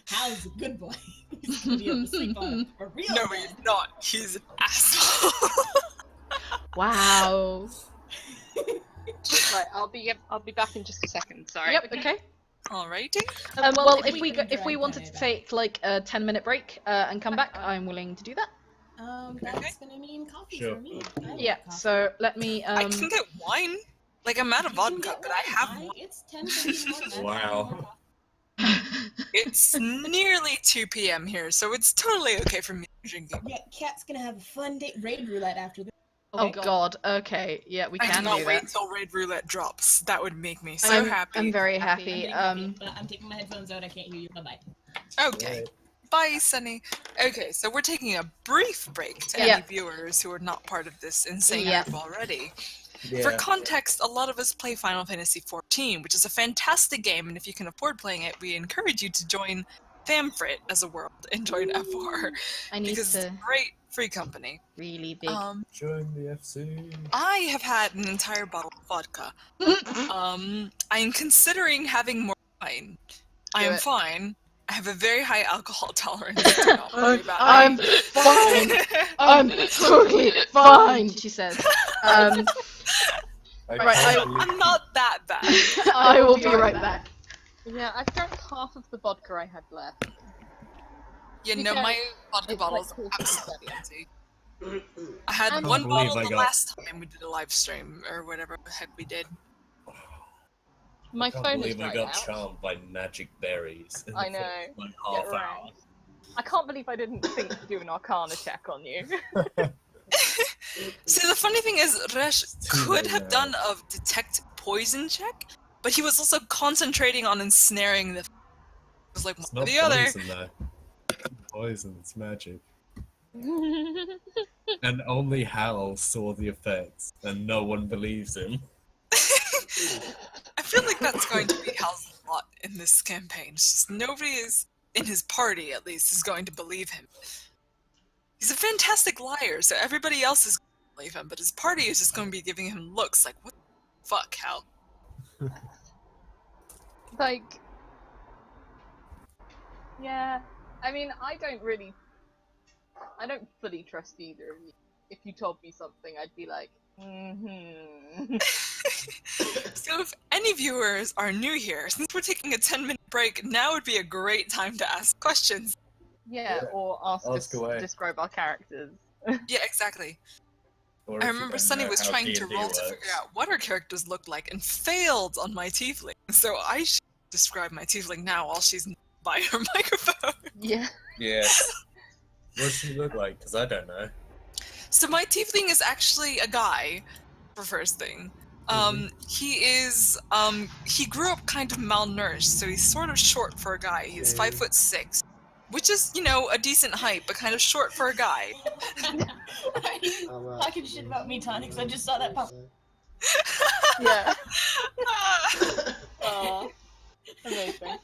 Hal's a good boy. He's gonna be able to sleep on a real No, bed. he's not. He's an asshole. Wow. Right, I'll be back in just a second. Sorry. Yep. Okay. Alrighty. Well, if we wanted to take like a 10-minute break and come back, I'm willing to do that. That's gonna mean coffee Sure. for me. I love Yeah. coffee. So let me. I can get wine. Like, I'm out of You can vodka, get but I have wine. wine. It's 10:30 Wow. It's nearly 2 p.m. here, so it's totally okay for me drinking. Yeah, Cat's gonna have a fun day. Raid roulette after this. Oh God. Okay. Yeah, we I can cannot do wait that. till Raid Roulette drops. That would make me so I'm happy. I'm very happy. But I'm taking my headphones out. I can't hear you. Bye bye. Okay. Right. Bye, Sunny. Okay, so we're taking a brief break to Yeah. any viewers who are not part of this insane Yeah. group already. Yeah. For context, a lot of us play Final Fantasy XIV, which is a fantastic game, and if you can afford playing it, we encourage you to join Famfrit as a world and join F4 I need because it's to great free company. really big. Join the FC. I have had an entire bottle of vodka. I am considering having more wine. I Do am it. fine. I have a very high alcohol tolerance. Do not worry about I'm me. fine. I'm totally fine, she says. I Right, can't believe- I'm not that bad. I will be right back. Yeah, I've drank half of the vodka I had left. You To be know, fair, my vodka it's bottle's like quarter absolutely percent. empty. I had I one can't believe bottle I the got- last time we did a live stream, or whatever the heck we did. My I can't phone is believe I dried got out. charmed by magic berries. In I the know. first, like, Get half around. hour. I can't believe I didn't think to do an Arcana check on you. See, the funny thing is, Resh too could late have now. done a detect poison check, but he was also concentrating on ensnaring the. It was like It's one or not the other. poison though. Poison, it's magic. And only Hal saw the effects, and no one believes him. I feel like that's going to be Hal's lot in this campaign. It's just nobody is in his party, at least, is going to believe him. He's a fantastic liar, so everybody else is going to believe him, but his party is just going to be giving him looks like, what the fuck, Hal? Like, yeah. I mean, I don't fully trust either of you. If you told me something, I'd be like, So if any viewers are new here, since we're taking a 10-minute break, now would be a great time to ask questions. Yeah, or ask us Ask away. to describe our characters. Yeah, exactly. Or I if you remember don't Sunny know was how trying to D&D roll to works. figure out what our characters looked like and failed on my tiefling. So I should describe my tiefling now while she's by her microphone. Yeah. Yes. What does she look like? Because I don't know. So my tiefling is actually a guy, for first thing. He grew up kind of malnourished, so he's sort of short for a guy. He's 5'6", which is, you know, a decent height, but kind of short for a guy. Are you talking shit about me, Tonic? Because I just saw that pop. Yeah. Aw. Amazing.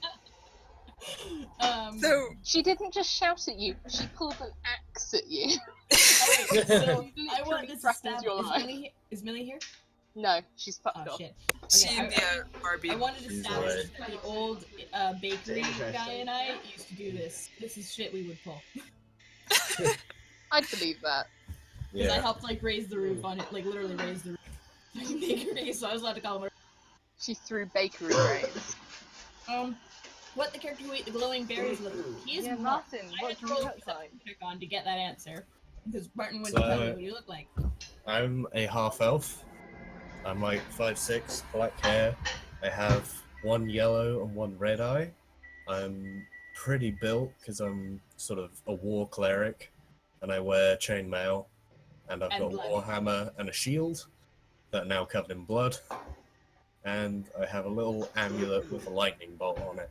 So She didn't just shout at you, she pulled an axe at you. Okay, so I Literally want this threatens your life. established. Is Millie here? No, she's fucked Oh off. shit. she, Okay, Barbie. I wanted to He's establish right. that the old bakery guy and I used to do this. This is shit we would pull. I'd believe that. Because I Yeah. helped like raise the roof on it, like literally raise the roof on the bakery, so I was allowed to call him. She threw bakery grapes. What the character who ate the glowing berries look like? He is Yeah, Morth. Martin, I what had to do you roll look a perception like? check on to get that answer. Because Martin wouldn't So- tell you what you look like. I'm a half elf. I'm like 5'6", black hair. I have one yellow and one red eye. I'm pretty built because I'm sort of a war cleric, and I wear chainmail, and I've And got a blood. warhammer and a shield that are now covered in blood, and I have a little amulet with a lightning bolt on it.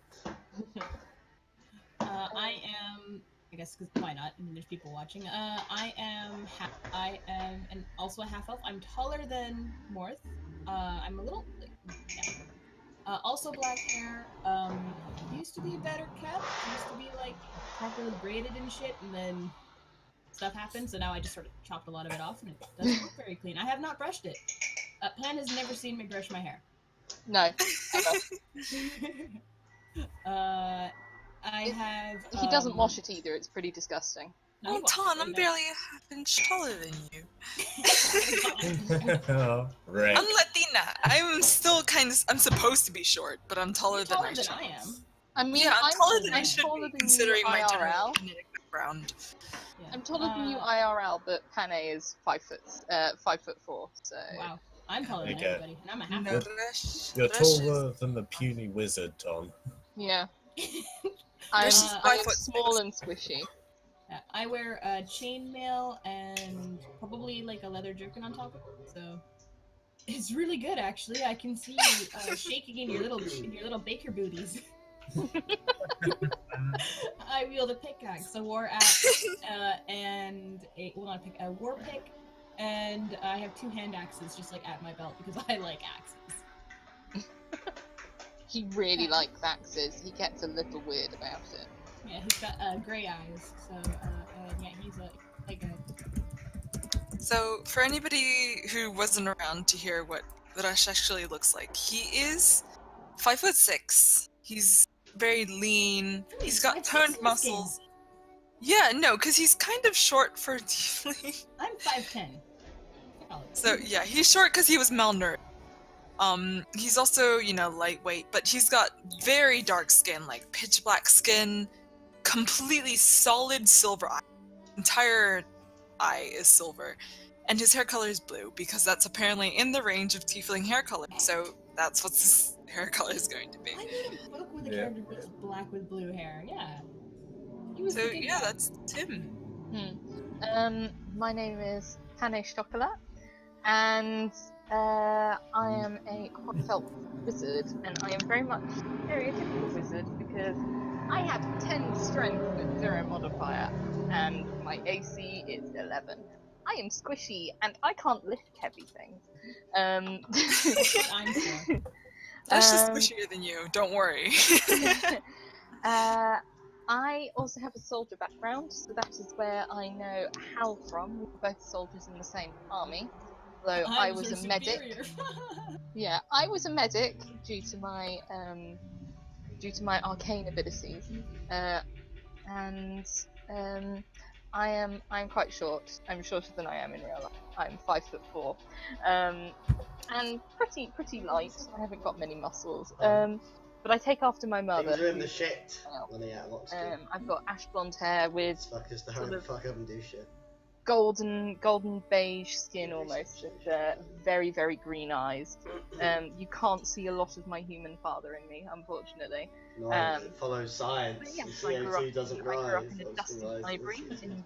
I am. I guess because why not? I mean, there's people watching. I am also a half elf. I'm taller than Morth. I'm a little. Yeah. Also black hair. Used to be better kept. Used to be like properly braided and shit, and then stuff happened. So now I just sort of chopped a lot of it off, and it doesn't look very clean. I have not brushed it. Pan has never seen me brush my hair. No. I have. He doesn't wash it either, it's pretty disgusting. No, he Oh, washes Ton, it, I'm no. barely a half-inch taller than you. Right. I'm Latina. I'm still I'm supposed to be short, but I'm taller You're than taller I than should. I am. I mean, Yeah, I'm taller than I I'm should taller be, than considering you my general IRL. genetic background. Yeah. I'm taller than you IRL, but Pane is 5'4", so... Wow, I'm taller than Okay. everybody, and I'm a half. No, You're- Resh- You're Resh is- taller than the puny wizard, Tom. Yeah. I'm, Resh is I'm 5'6". small and squishy. I wear chainmail and probably like a leather jerkin on top of it, so it's really good actually. I can see you shaking in your little baker booties. wield a pickaxe, a war axe, and a war pick, and I have 2 hand axes just like at my belt because I like axes. He really likes axes. He gets a little weird about it. Yeah, he's got gray eyes, so yeah, he's a guy. So, for anybody who wasn't around to hear what Rush actually looks like, he is 5'6". He's very lean. He's got 5'6" toned in this muscles. Yeah, no, because he's kind of short for a tiefling. I'm 5'10". Oh. So yeah, he's short because he was malnourished. He's also, you know, lightweight, but he's got very dark skin, like pitch black skin, completely solid silver eye. Entire eye is silver, and his hair color is blue because that's apparently in the range of tiefling hair color. So that's what his hair color is going to be. I need a book with a character who's black with blue hair. Yeah. So yeah, that's Tim. My name is Hannah Stockler, and I am a Quadfelt wizard, and I am very much a stereotypical wizard because I have 10 strength with 0 modifier, and my AC is 11. I am squishy, and I can't lift heavy things. I'm sure. That's just squishier than you, don't worry. I also have a soldier background, so that is where I know Hal from. We were both soldiers in the same army, though I was a medic. Yeah, I was a medic due to my arcane abilities, and I'm quite short. I'm shorter than I am in real life. I'm 5'4", and pretty light. I haven't got many muscles. But I take after my mother. Things are in the shit. I've got ash blonde hair with Fuckers to hurry the fuck up and do shit. golden beige skin almost, with very green eyes. You can't see a lot of my human father in me, unfortunately. No, it follows science. Yeah, The I grew CO2 doesn't rise. I grew up in a dusty rise, library in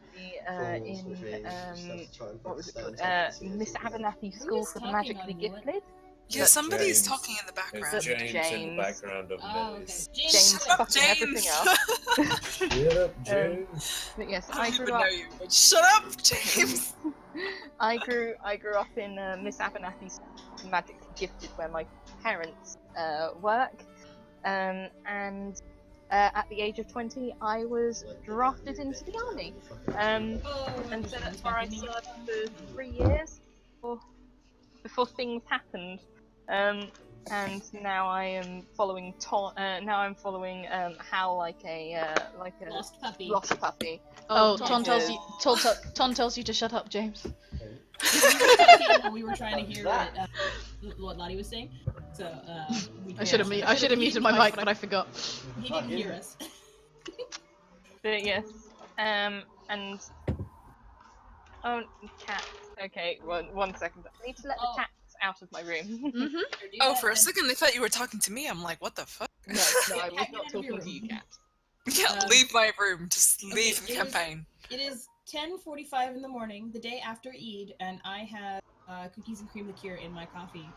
what was it called? the Miss Abernathy School for the talking Magically on you? Gifted. Yeah, somebody's James. talking in the background. It's James in James. the background of Oh, okay. Millie. James Shut up, fucking everything James! else. Shut up, James. But yes, I I don't grew even up. know you, but shut up, James! I grew up in Miss Abernathy's Magically Gifted, where my parents work, and at the age of 20, I was drafted into the army, and so that's where I served for 3 years before things happened, and now I am following Hal like a Lost puppy. lost puppy. Oh, Tom Ton tells you to shut up, James. We were trying to hear what Lottie was saying, so I should have muted my mic, but I forgot. He didn't hear us. But yes, and oh, cat. Okay, one second. I need to let the cats out of my room. Mm-hmm. Oh, for a second I thought you were talking to me. I'm like, what the fuck? No, I was not talking to you, cat. Yeah, leave my room. Just leave the it campaign. It is 10:45 in the morning, the day after Eid, and I have cookies and cream liqueur in my coffee.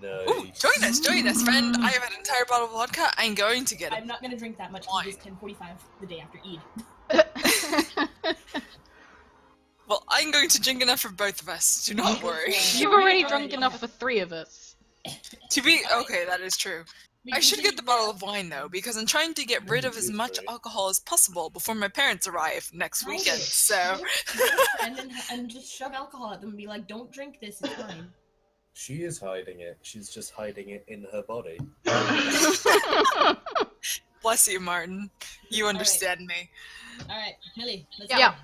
Ooh, join us, friend. I have an entire bottle of vodka. I'm going to get it. I'm not gonna drink that much because it is 10:45 the day after Eid. Well, I'm going to drink enough for both of us. Do not worry. You've already drunk enough for 3 of us. To be okay, that is true. I should get the bottle of wine though, because I'm trying to get rid of as much alcohol as possible before my parents arrive next weekend. So, and just shove alcohol at them and be like, "Don't drink this. It's fine." She is hiding it. She's just hiding it in her body. bless you, Martin. You understand me. All right, Millie. Let's Yeah. go.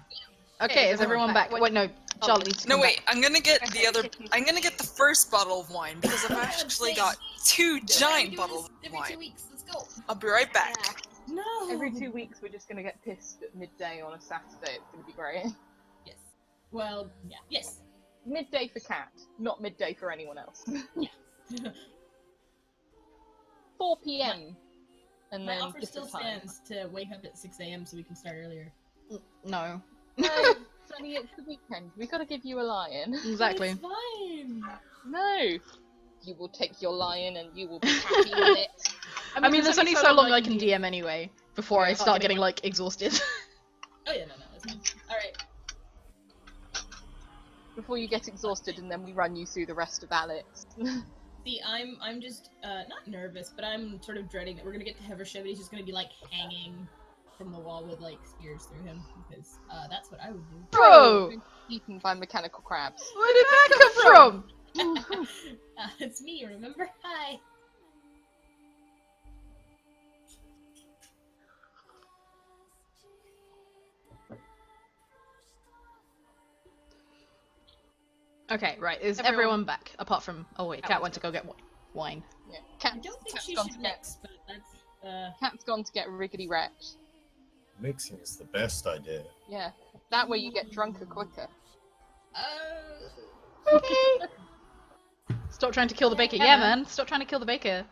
Okay, is everyone back? Wait, no, Charlotte needs to No, come wait. back. I'm gonna get the other. I'm gonna get the first bottle of wine because I've actually got 2 giant bottles of Every 2 wine. weeks. Let's go. I'll be right back. No. Every 2 weeks, we're just gonna get pissed at midday on a Saturday. It's gonna be great. Yes. Well, yeah. Yes. Midday for cat, not midday for anyone else. 4 p.m. And My then offer still different time. stands to wake up at 6 a.m. so we can start earlier. No. No, Sonny, it's the weekend. We gotta give you a lion. Exactly. It's fine. No. You will take your lion and you will be happy with it. I mean, there's only so long I can DM anyway. before I start getting like exhausted. Oh yeah, no, it's fine. Alright. Before you get exhausted, and then we run you through the rest of Alex. See, I'm just, not nervous, but I'm sort of dreading that we're gonna get to Heversham and he's just gonna be, like, hanging from the wall with, like, spears through him, because, that's what I would do. Bro! Eaten by mechanical crabs. Where did that come from? It's me, remember? Hi! Okay, right. Is everyone back? Apart from... Oh wait, Cat went to go get wine. Yeah, I don't think she should mix, but that's, Cat's gone to get riggedy wrecked. Mixing is the best idea. Yeah, that way you get drunker quicker. Okay. Stop trying to kill the baker. Yeah, man. Stop trying to kill the baker.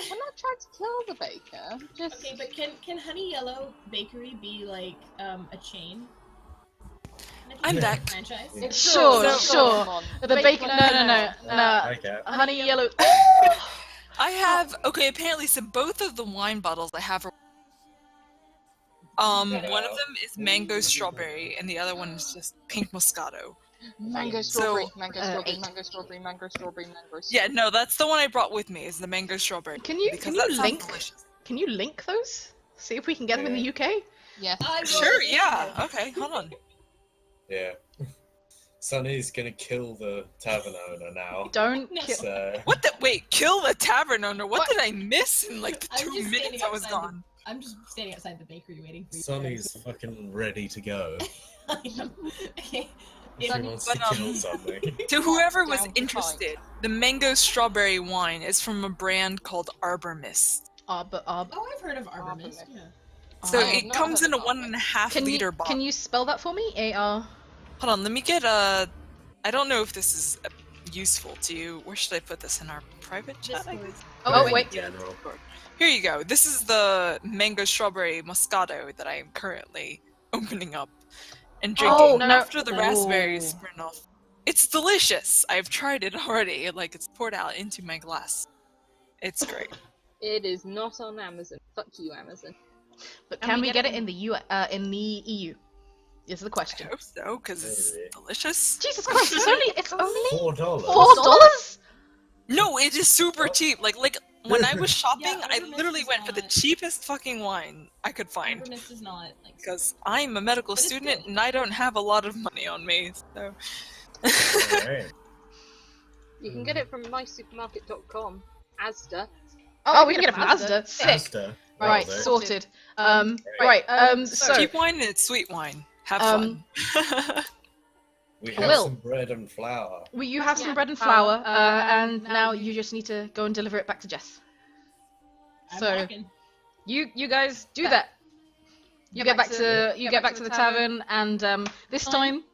I'm not trying to kill the baker. Just Okay, but can Honey Yellow Bakery be, like, a chain? I'm back. Franchise? It's Sure. Come The baker... No. Okay. Honey Yellow... I have apparently so both of the wine bottles I have one of them is mango strawberry and the other one is just pink moscato. Mango So, strawberry, mango strawberry, 8. mango strawberry, mango strawberry, mango strawberry. Yeah, no, that's the one I brought with me is the mango strawberry. Can you because that sounds link? delicious. Can you link those? See if we can get them in the UK? Yes. Sure, yeah. Okay, hold on. Yeah. Sunny's gonna kill the tavern owner now. Don't No. kill... So, What the wait, kill the tavern owner. What did I miss in like the I'm 2 just minutes standing I was outside gone? I'm just standing outside the bakery waiting for you. Sonny's fucking ready to go. Okay. She wants to kill something. To whoever was Down to interested, the mango strawberry wine is from a brand called Arbor Mist. Oh, I've heard of Arbor Mist. Yeah. So Oh. it not comes heard in a of 1.5 liter bottle. Can you spell that for me? A-R... Hold on, let me get a... I don't know if this is useful to you. Where should I put this in our private chat? I guess? Oh, In wait. general. Here you go. This is the mango strawberry moscato that I am currently opening up and drinking Oh, no. after the raspberries Ooh. sprint off. It's delicious. I've tried it already. Like it's poured out into my glass. It's great. It is not on Amazon. Fuck you, Amazon. But can we get it in the in the EU? Is the I question. hope so, because it's Maybe. delicious. Jesus Christ! It's only $4. $4. No, it is super cheap. Like when I was shopping, Yeah, I Arbor Mist literally is went for the not- cheapest fucking wine I could find. Arbor Mist is not like. Because I'm a medical But it's student good. and I don't have a lot of money on me, so... Alright. You can get it from mysupermarket.com. Asda. Oh, we can get it from Asda. Sick. Asda. Right, Well, sorted. Right. So Cheap wine and it's sweet wine. Have fun. we have Will. some bread and flour. you have some Yeah. bread and flour, and now you just need to go and deliver it back to Jess. I'm So- walking. You guys do that. You get back to the tavern, and this time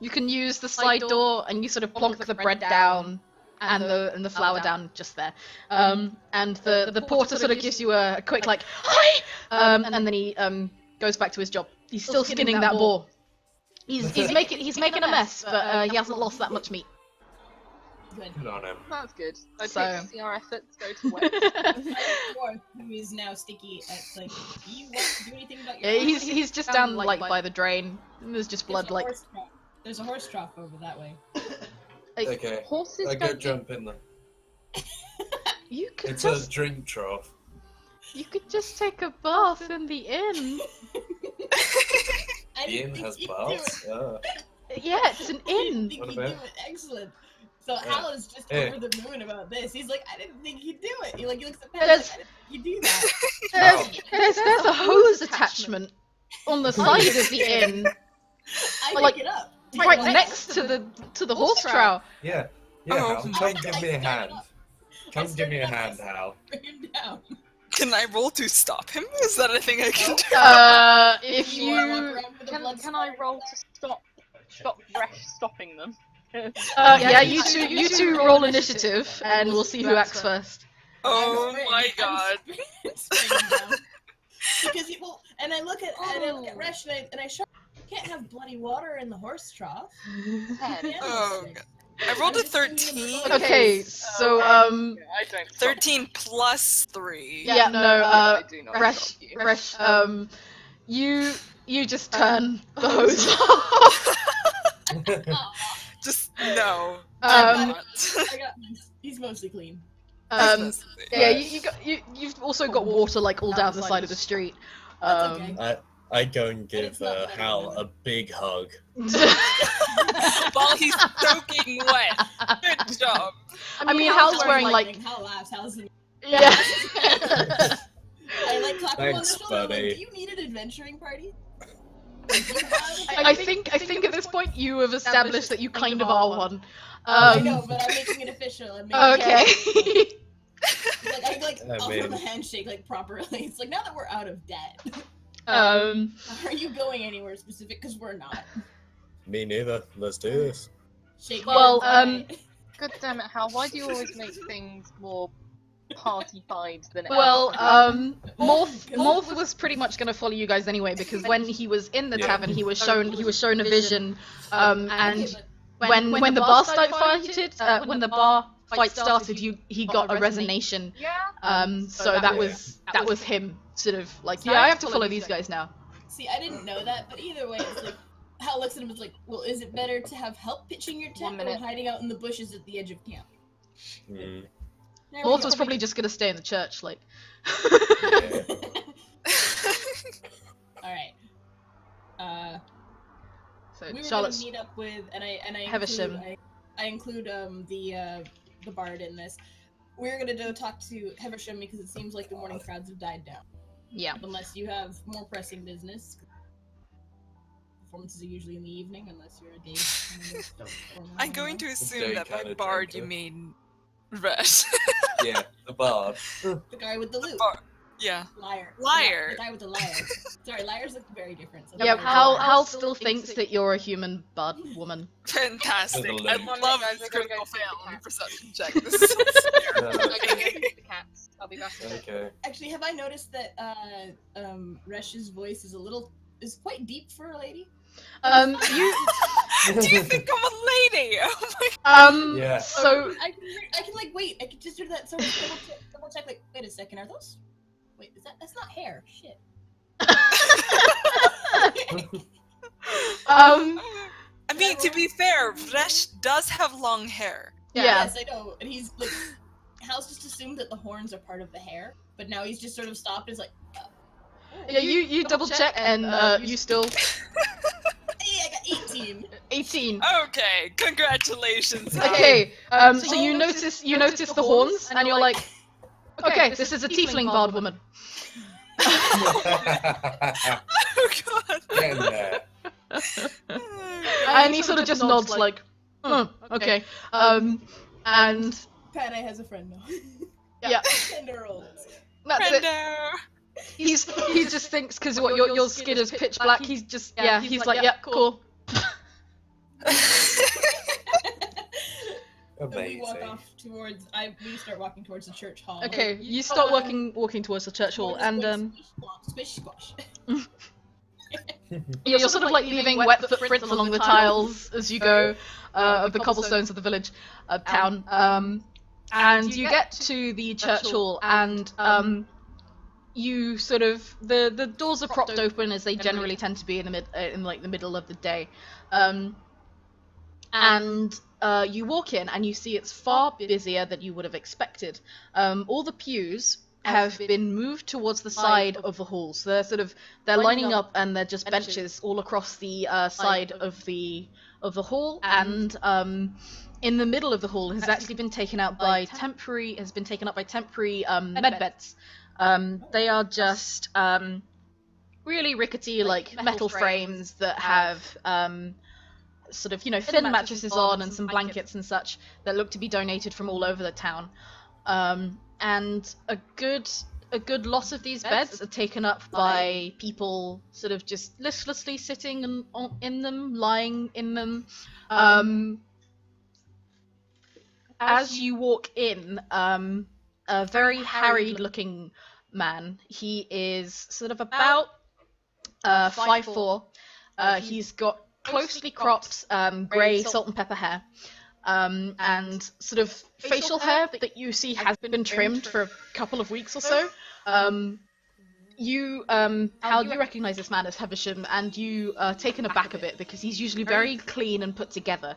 you can use the slide door, and you sort of plonk the bread down and the flour down just there. And the porter sort of gives you a quick like hi, and then he goes back to his job. He's still skinning that boar. He's making a mess, but he hasn't lost that much meat. Good. Good on him. That's good. I'd So- hate to see our efforts go to waste. Morth, who is now sticky at like, do you want to do anything about Yeah, your he's just down like by the drain. And there's just blood like. There's a horse trough over that way. Okay. Horses I go don't jump in the. You could It's just a drink trough. you could just take a bath in the inn. I The didn't inn think has you'd do baths. Yeah, it's an it. I didn't inn. think What he'd about- do it. Excellent. So Yeah. Hal is just Yeah. over the moon about this. He's like, I didn't think he'd do it. He looks at Pat, There's- like, I didn't think you'd do that. There's a hose attachment on the side of the inn, I Well, like, pick it up. right next to the horse trough. Yeah. Oh, Hal. my Come give me a I hand. started Come give me a off by hand, Hal. Bring him down. Can I roll to stop him? Is that a thing I can do? If You wanna walk you around with a Can blood I scar? roll to stop Resh stopping them? yeah, you two roll initiative, and we'll see who acts first. Oh I'm my spraying- god. I'm spraying him down. Because he will, and I look at Resh and I show, you can't have bloody water in the horse trough. Ted, Yeah. Oh god. I rolled a 13. Okay, so I don't. stop 13 plus 3. yeah, no, I do not Resh, stop you. Resh, you just turn the hose off. Just no. Um, not. I got he's mostly clean. Yeah, you've also got water like all down the side of the street. That's okay. I go and give it's not better Hal than a big hug. While he's soaking wet. Good job. I mean, Hal's wearing like Hal laughs. Hal's in yeah. I like clap him on the Thanks, shoulder. I'm buddy. like, do you need an adventuring party? I think at this point you have established that you kind of are one. I know, but I'm making it official. I'm making Okay. Like I offer him a mean- handshake like properly. It's like now that we're out of debt, Um, are you going anywhere specific? Because we're not. Me neither. Let's do this. Shake Well, hands, alright. God damn it, Hal! Why do you always make things more party-fied than ever? well, Morth was pretty much going to follow you guys anyway because when he was in the Yeah. tavern, he was shown a vision, and Okay, but when the bar fight started, he got a resonation. Yeah. So that was him sort of like, yeah, I have to follow these guys now. see, I didn't know that, but either way, it's like Hal looks at him and is like, well, is it better to have help pitching your 1 tent or minute. hiding out in the bushes at the edge of camp? Mm. There we Morth go. was probably just going to stay in the church, like. Yeah. All right. So We were Charlotte's gonna meet up with, and I Havisham. include the bard in this. We're gonna go talk to Havisham because it seems like the morning crowds have died down. yeah. Unless you have more pressing business. Performances are usually in the evening, unless you're a day. I'm going to assume day that by kinda bard you drinker. mean Resh. Yeah, the bard. The guy with the lute. Yeah. Liar. Liar. The guy with the lyre. Sorry, liars look very different. So Yeah, liar. Hal still thinks that you're a human bud woman. Fantastic. With a I limp. love Guys, this I gotta critical go fail feed on the the perception check. This is so I'm Uh, gonna go feed the cats. I'll be back in a bit. Okay. Actually, have I noticed that Resh's voice is quite deep for a lady? You Do you think I'm a lady? Oh my Yeah. so I can like wait. I can just do that. So double check. Like, wait a second. Are those? Wait, that's not hair? Shit. I mean, to be fair, Resh does have long hair. yeah. Yes, I know. And he's like, Hal's just assumed that the horns are part of the hair, but now he's just sort of stopped. And is like, Yeah, you double check and you still hey, I got 18. 18. Okay, congratulations. Hal. Okay, so you notice the horns and you're like, okay, this is a tiefling bard woman. Oh god. Get in there. And he sort of just nods like, okay. And Pane has a friend now. yeah, 10-year-olds. that's it. Brendo. He just thinks because your skin is pitch black. He's just he's like yeah, cool. And we walk Amazing. off towards. We start walking towards the church hall. Okay, you start walking towards the church hall, and Squish squash. you're sort of like leaving wet footprints along the tiles as you go of the cobblestones of the village town. And you get to the church hall, and you sort of the doors are propped open as they generally tend to be in the middle of the day, and you walk in and you see it's far busier than you would have expected. All the pews have been moved towards the side of the hall, so they're lining up and they're just benches all across the side of the hall, and in the middle of the hall has actually been taken up by temporary med beds. They are just really rickety, like metal frames that have sort of thin mattresses on and some blankets and such that look to be donated from all over the town. And a good lot of these beds are taken up by people sort of just listlessly sitting in them, lying in them. As you walk in, a very harried-looking man. He is sort of about 5'4". He's got closely cropped grey salt and pepper hair. and sort of facial hair that you see has been trimmed for a couple of weeks or so. Hal, you recognize this man as Heversham, and you are taken aback a bit because he's usually very clean and put together.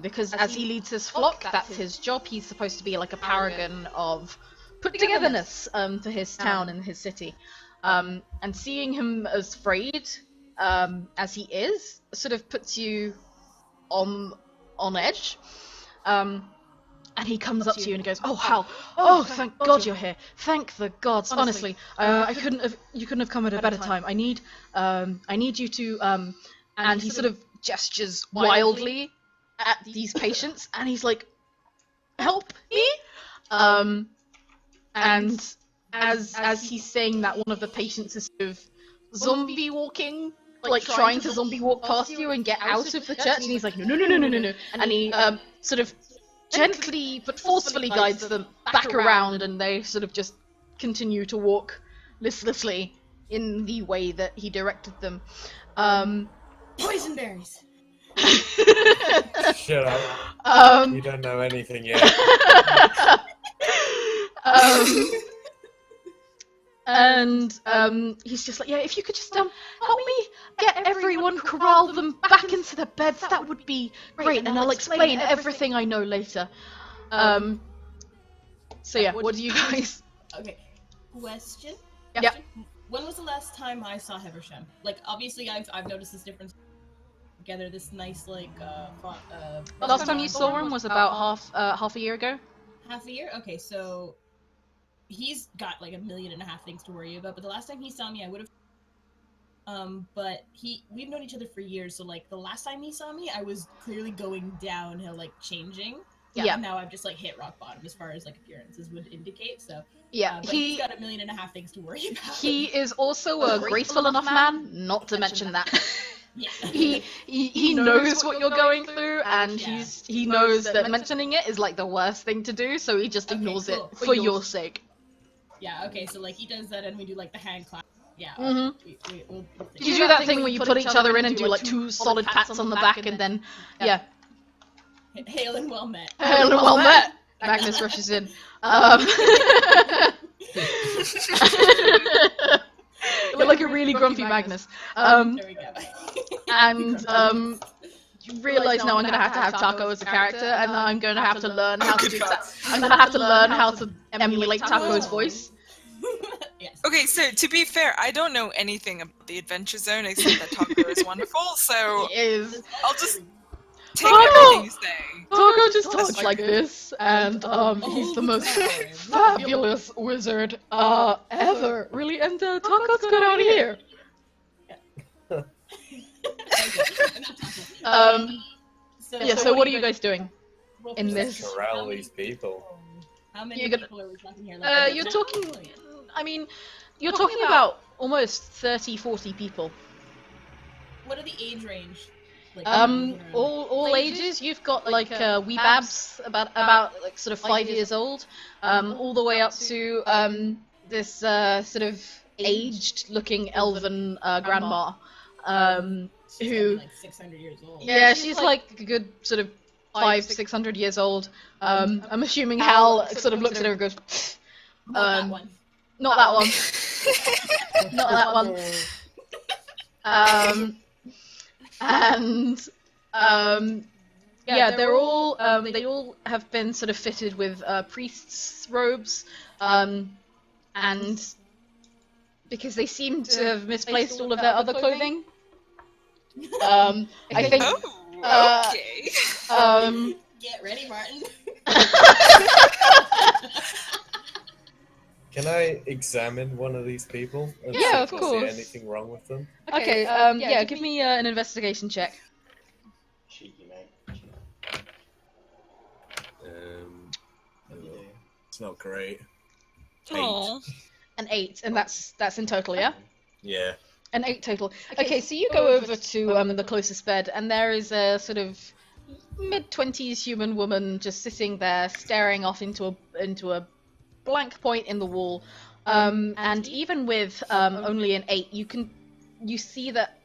Because as he leads his flock, that's his job. He's supposed to be like a paragon of put-togetherness to his town and his city. And seeing him as frayed as he is sort of puts you on edge. And he comes up to you and goes, "Oh, Hal! Oh, thank God you're here! Thank the gods! Honestly, you couldn't have come at a better time. I need you to." And he sort of gestures wildly at these patients, and he's like, "Help me!" And as he's saying that, one of the patients is sort of zombie walking, like trying to zombie walk past you and get out of the church, and he's like, no, and he sort of gently but forcefully guides them back around, and they sort of just continue to walk listlessly in the way that he directed them. Poison berries. Shut up. You don't know anything yet. And he's just like, yeah, if you could just help me get everyone, corral them back into their beds, that would be great, and I'll explain everything I know later. So yeah, what do you guys? Okay, question. Yeah. When was the last time I saw Heversham? Like, obviously, I've noticed this difference. Together, this nice like. The last time you saw him was about half a year ago. Half a year? Okay, so he's got like 1.5 million things to worry about, but the last time he saw me I would have but we've known each other for years, so like the last time he saw me I was clearly going downhill, like changing. Yeah. And now I've just like hit rock bottom as far as like appearances would indicate, so yeah, but he's got 1.5 million things to worry about. He is also a graceful enough man not to mention that. Yeah. He knows what you're going through, and he knows that mentioning it is like the worst thing to do, so he just ignores it for your sake. Yeah, okay, so like he does that and we do like the hand clap. Yeah. We'll you do that thing where you put each other in and do like 2 solid pats on the back, and then yeah. Hail and well met. Hail and well met. Magnus rushes in. You're like a really grumpy Magnus. There we go. And you realise now I'm gonna have Taco as a character, and I'm gonna have to learn how to do that. I'm gonna have to learn how to emulate Taco's voice. Yes. Okay, so to be fair, I don't know anything about the Adventure Zone except that Taco is wonderful, so I'll just take everything you say. Taco just talks like this, and he's the most fabulous wizard ever. Really, and Taco's good out here. So what are you guys doing in this? Corral these people. How many people are we talking here? Like, You're talking, I mean, you're talking about almost 30, 40 people. What are the age range? Like, all ages. You've got like wee babs about like sort of 5 years old, all the way up to this sort of aged-looking elven grandma, who like 600 years old. Yeah, she's like a good sort of 500-600 years old. I'm assuming Hal sort of looks at her and goes, Not that one. Not that one. Not that one. And yeah, they're all they all have been sort of fitted with priests' robes, and because they seem to have misplaced all of their other clothing. I think. Oh, okay. Get ready, Martin. Can I examine one of these people? And Yeah, see of if I course. see anything wrong with them? Okay, yeah, give me an investigation check. Cheeky, mate. It's not great. Aw. An 8, and that's in total, yeah? Yeah. An 8 total. Okay, so you go over to the closest bed, and there is a sort of mid-20s human woman just sitting there, staring off into a blank point in the wall. And even with only an 8, you see that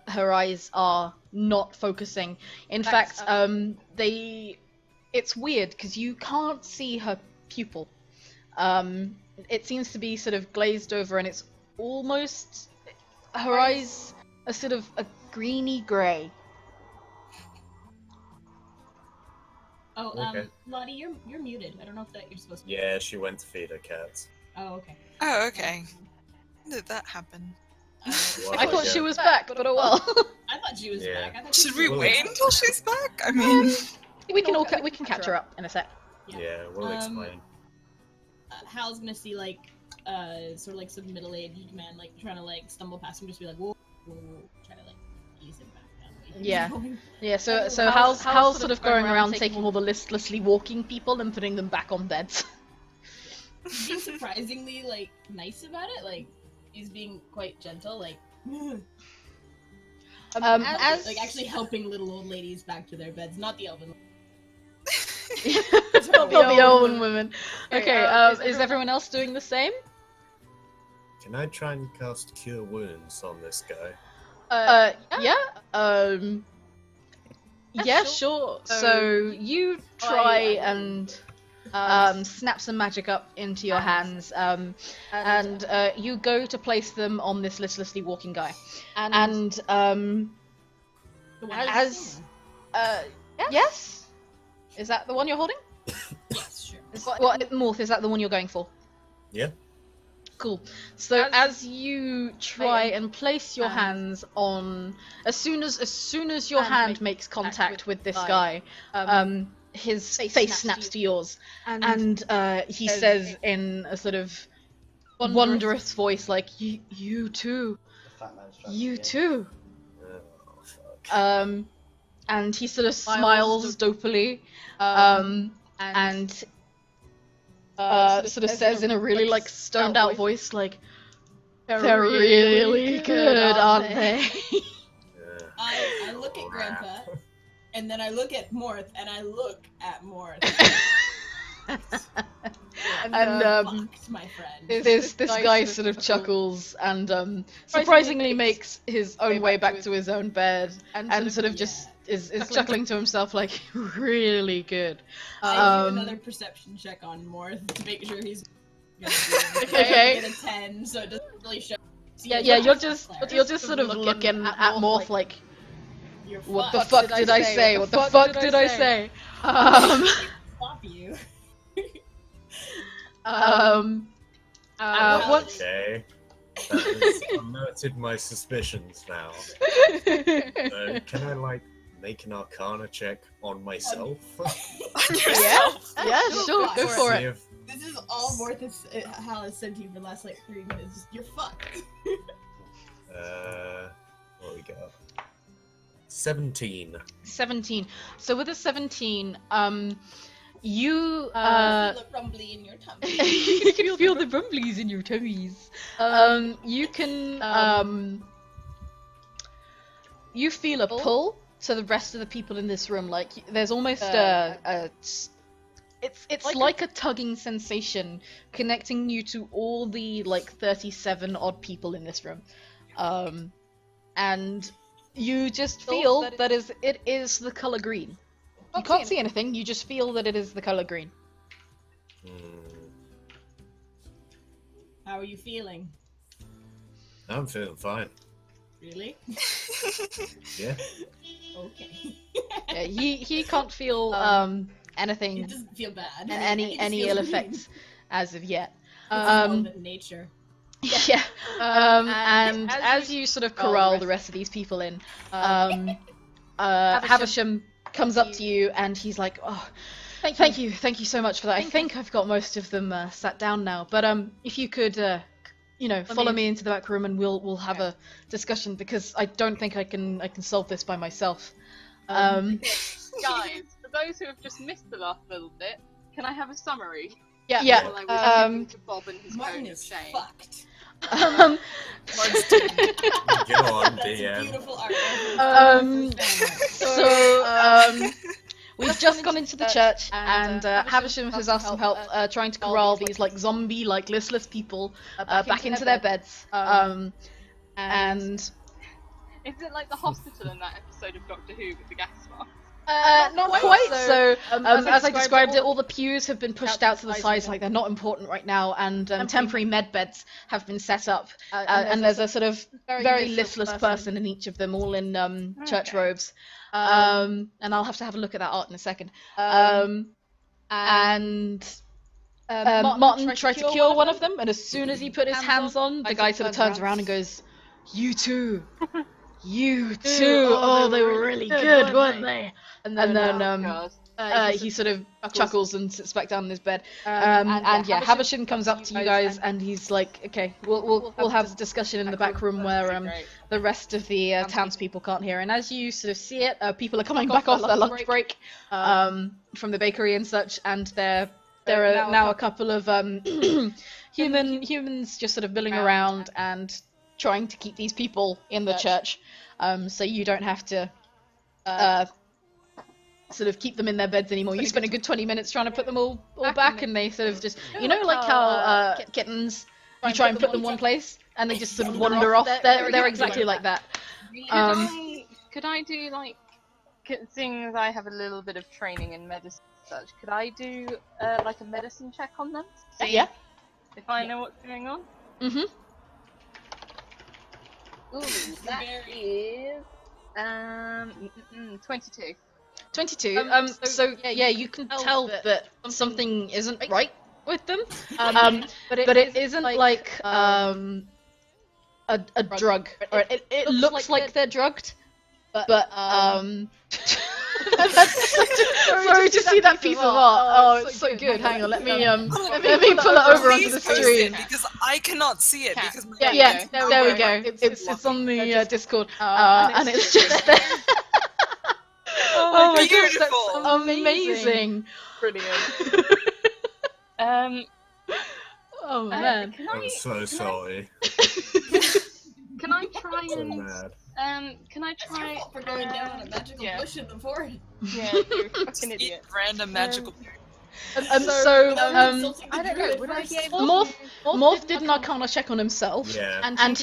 her eyes are not focusing. In fact, they it's weird because you can't see her pupil. It seems to be sort of glazed over, and it's almost her eyes are sort of a greeny grey. Oh, Okay. Lottie, you're muted. I don't know if that you're supposed to. Yeah, she went to feed her cats. Oh, okay. Oh, okay. When did that happen? What I do thought get? she was back, but oh well. I thought she was Yeah. back. I thought she Should was we Well, wait it's- until she's back? I mean, we can catch her up in a sec. Yeah, we'll explain. Hal's gonna see like sort of like some middle-aged man like trying to like stumble past him, just be like, whoa, try to like ease him back down. Yeah. Going. Yeah, so Hal's sort of going around taking all the listlessly walking people and putting them back on beds. He's being surprisingly like nice about it. Like he's being quite gentle. Like As like actually helping little old ladies back to their beds, not the elven. not the elven women. Okay, is everyone else doing the same? Can I try and cast Cure Wounds on this guy? Yeah, sure. So you try and snap some magic up into your hands, and you go to place them on this listlessly walking guy. And The one as yes, is that the one you're holding? yes, sure. What Morth, is that the one you're going for? Yeah. Cool. So as you try and place your hands on, as soon as your hand makes contact with this guy, his face snaps to yours, and he says in a sort of wondrous voice, like, "You too, The fat man's trying you to get too." Oh, fuck. And he sort of smiles dopily, and sort of says in a really like stoned out voice, like, "They're really good, aren't they?" Yeah. I look at Grandpa, and then I look at Morth, and I look at Morth. And Fucked, my friend. this guy sort of chuckles and surprisingly makes his own way back to his own bed and sort of just is chuckling to himself like, "Really good." I do another perception check on Morth to make sure he's gonna do it. Okay. I get a 10, so it doesn't really show. Yeah, you're just sort of looking at Morth like, You're "What the fucked. fuck did I say? What the fuck did I say?" Stop you. Once Okay. That has alerted my suspicions now. So can I, like, make an Arcana check on myself? yeah, sure, go for See it. if- This is all Morth Hal has sent you for the last like 3 minutes. You're fucked. What we got? 17. 17. So with a 17, you Feel the rumbly in your tummy. you can feel the rumblies in your tummies. You can you feel a pull to the rest of the people in this room. Like there's almost it's like a tugging sensation connecting you to all the like 37 odd people in this room, and you just feel that it is the color green. You can't see anything. You just feel that it is the color green. How are you feeling? I'm feeling fine. Really? Yeah. Okay. Yeah, he can't feel It anything, doesn't feel bad. any It just feels ill green. effects as of yet. It's relevant nature. Yeah. And as you sort of corral the rest of these people in, Havisham comes up to you and he's like, "Oh, thank you so much for that. I think I've got most of them sat down now. But if you could, follow me into the back room and we'll have a discussion because I don't think I can solve this by myself." Guys, for those who have just missed the last little bit, can I have a summary? Yeah. While I was giving to Bob and his Martin cone of is shame. fucked. Go on, That's a DM. beautiful art. We've just gone into the church, and Havisham has asked some help trying to corral these like zombie, like listless people back into their beds. And Is it like the hospital in that episode of Doctor Who with the gas mask? Not quite. So, as I described it, all the pews have been pushed out to the sides, like they're not important right now, and temporary med beds have been set up, and there's a sort of very listless person in each of them, all in church robes. And I'll have to have a look at that art in a second. And Martin tried to cure one of them, and as soon as he put his hands on, the guy sort of turns around and goes, "You too." You too. Oh, they were really good, weren't they? And then he sort of chuckles and sits back down in his bed. And yeah, Havisham comes up to you guys, and he's like, "Okay, we'll have a discussion in the back room where the rest of the townspeople can't hear." And as you sort of see it, people are coming back off their lunch break from the bakery and such, and there are now a couple of humans just sort of milling around and trying to keep these people in the church, so you don't have to sort of keep them in their beds anymore. You spend a good 20 minutes trying to put them all back, and they sort of just, you know, like how kittens, you try and put them one place, and they just sort of wander off. They're exactly like that. Could I do, like, seeing as I have a little bit of training in medicine and such, could I do, like, a medicine check on them? Yeah. If I know what's going on? Mm-hmm. Ooh, that is 22. 22. So yeah, you can tell that something isn't right with them. But it isn't like a drug. Or it looks like they're drugged. But sorry to see that piece of art. Oh, it's so good. Hang on, let me pull it over onto the screen. Because I cannot see it. Because Yeah, there we go. It's on the Discord, and it's just there. Oh my gosh, that's amazing! Brilliant. Oh man. I'm so sorry. Can I try So and mad. can I try For going down a magical bush in the forest. Yeah, you're a fucking idiot. Random magical. I don't know. Would I be able Morth did an Arcana check on himself, Yeah. and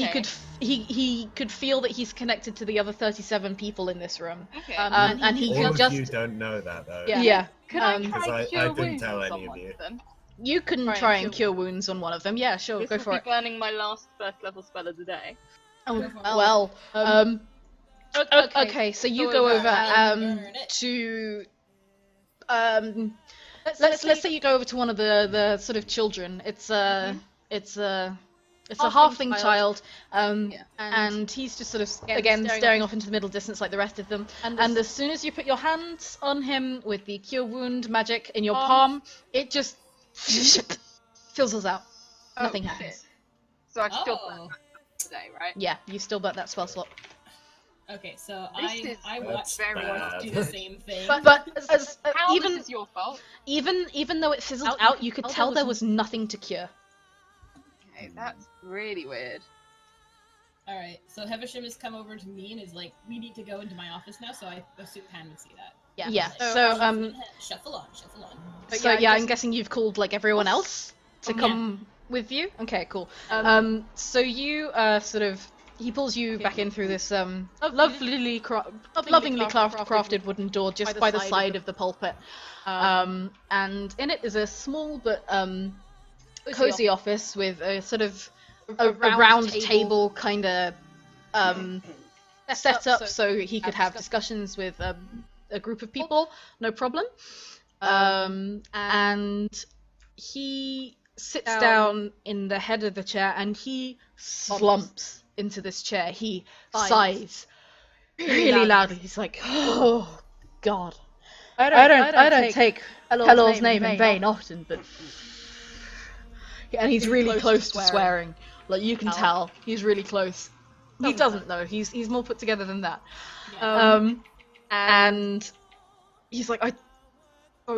he could feel that he's connected to the other 37 people in this room. Okay. And he All could of just you don't know that though. yeah. Could I Because try I cure didn't wounds tell on any of one you. them? You can try and cure wounds on one of them. Yeah, sure, This go will for be it. burning my last first level spell of the day. Oh, well, okay, so you go over to let's say you go over to one of the sort of children. It's a halfling child, and he's just sort of again staring off into the middle distance like the rest of them. And as soon as you put your hands on him with the cure wound magic in your palm, it just fizzles out. Nothing happens. So I've still burnt that today, right? Yeah, you still burnt that spell slot. Okay, so This I is watched very everyone bad. do the same thing. But as How even this is your fault? even though it fizzled out, you could tell there was nothing to cure. Okay, that's really weird. Alright, so Havisham has come over to me and is like, we need to go into my office now, so I assume Pan would see that. Yeah. So Shuffle on. So I'm guessing you've called like everyone else to come with you. Okay, cool. So you sort of he pulls you back in through this lovingly crafted wooden door just by the side of the pulpit, and in it is a small but cozy office with a sort of a round table kind of set up so he could have discussions with a group of people, no problem. And he sits down in the head of the chair and he slumps into this chair. He sighs really loudly. He's like, "Oh God, I don't take Pelor's name in vain often, but." And he's really close to swearing. Like you can tell, he's really close. He doesn't know. He's more put together than that. And he's like, I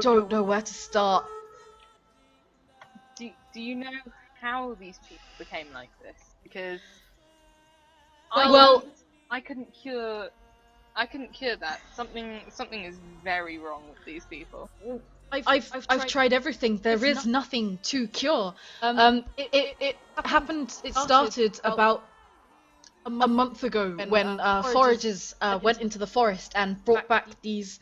don't know where to start. Do you know how these people became like this? Because I couldn't cure that. Something is very wrong with these people. I've tried everything. There is nothing to cure. It happened. It started about a month ago when foragers went into the forest and brought back these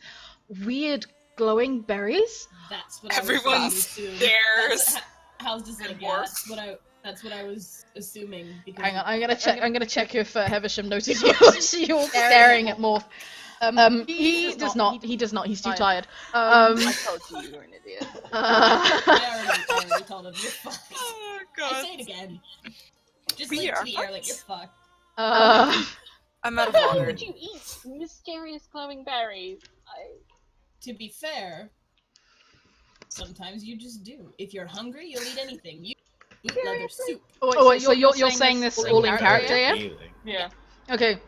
weird glowing berries. That's what Everyone I was assumed. stares. How's just like, And yeah, Morth. that's what I was assuming. Because Hang on, I'm gonna check if Heversham noticed you're staring at Morth. He does not. He does not. He's too tired. I told you you were an idiot. I already told him you're fucked. Oh I god. say it again. Just We like are to the air, like fucked. you're fucked. I'm out of Why water. would you eat mysterious glowing berries? To be fair, sometimes you just do. If you're hungry, you'll eat anything. You eat leather soup. Oh, wait, so you're saying this all in character, yeah? Yeah. Okay.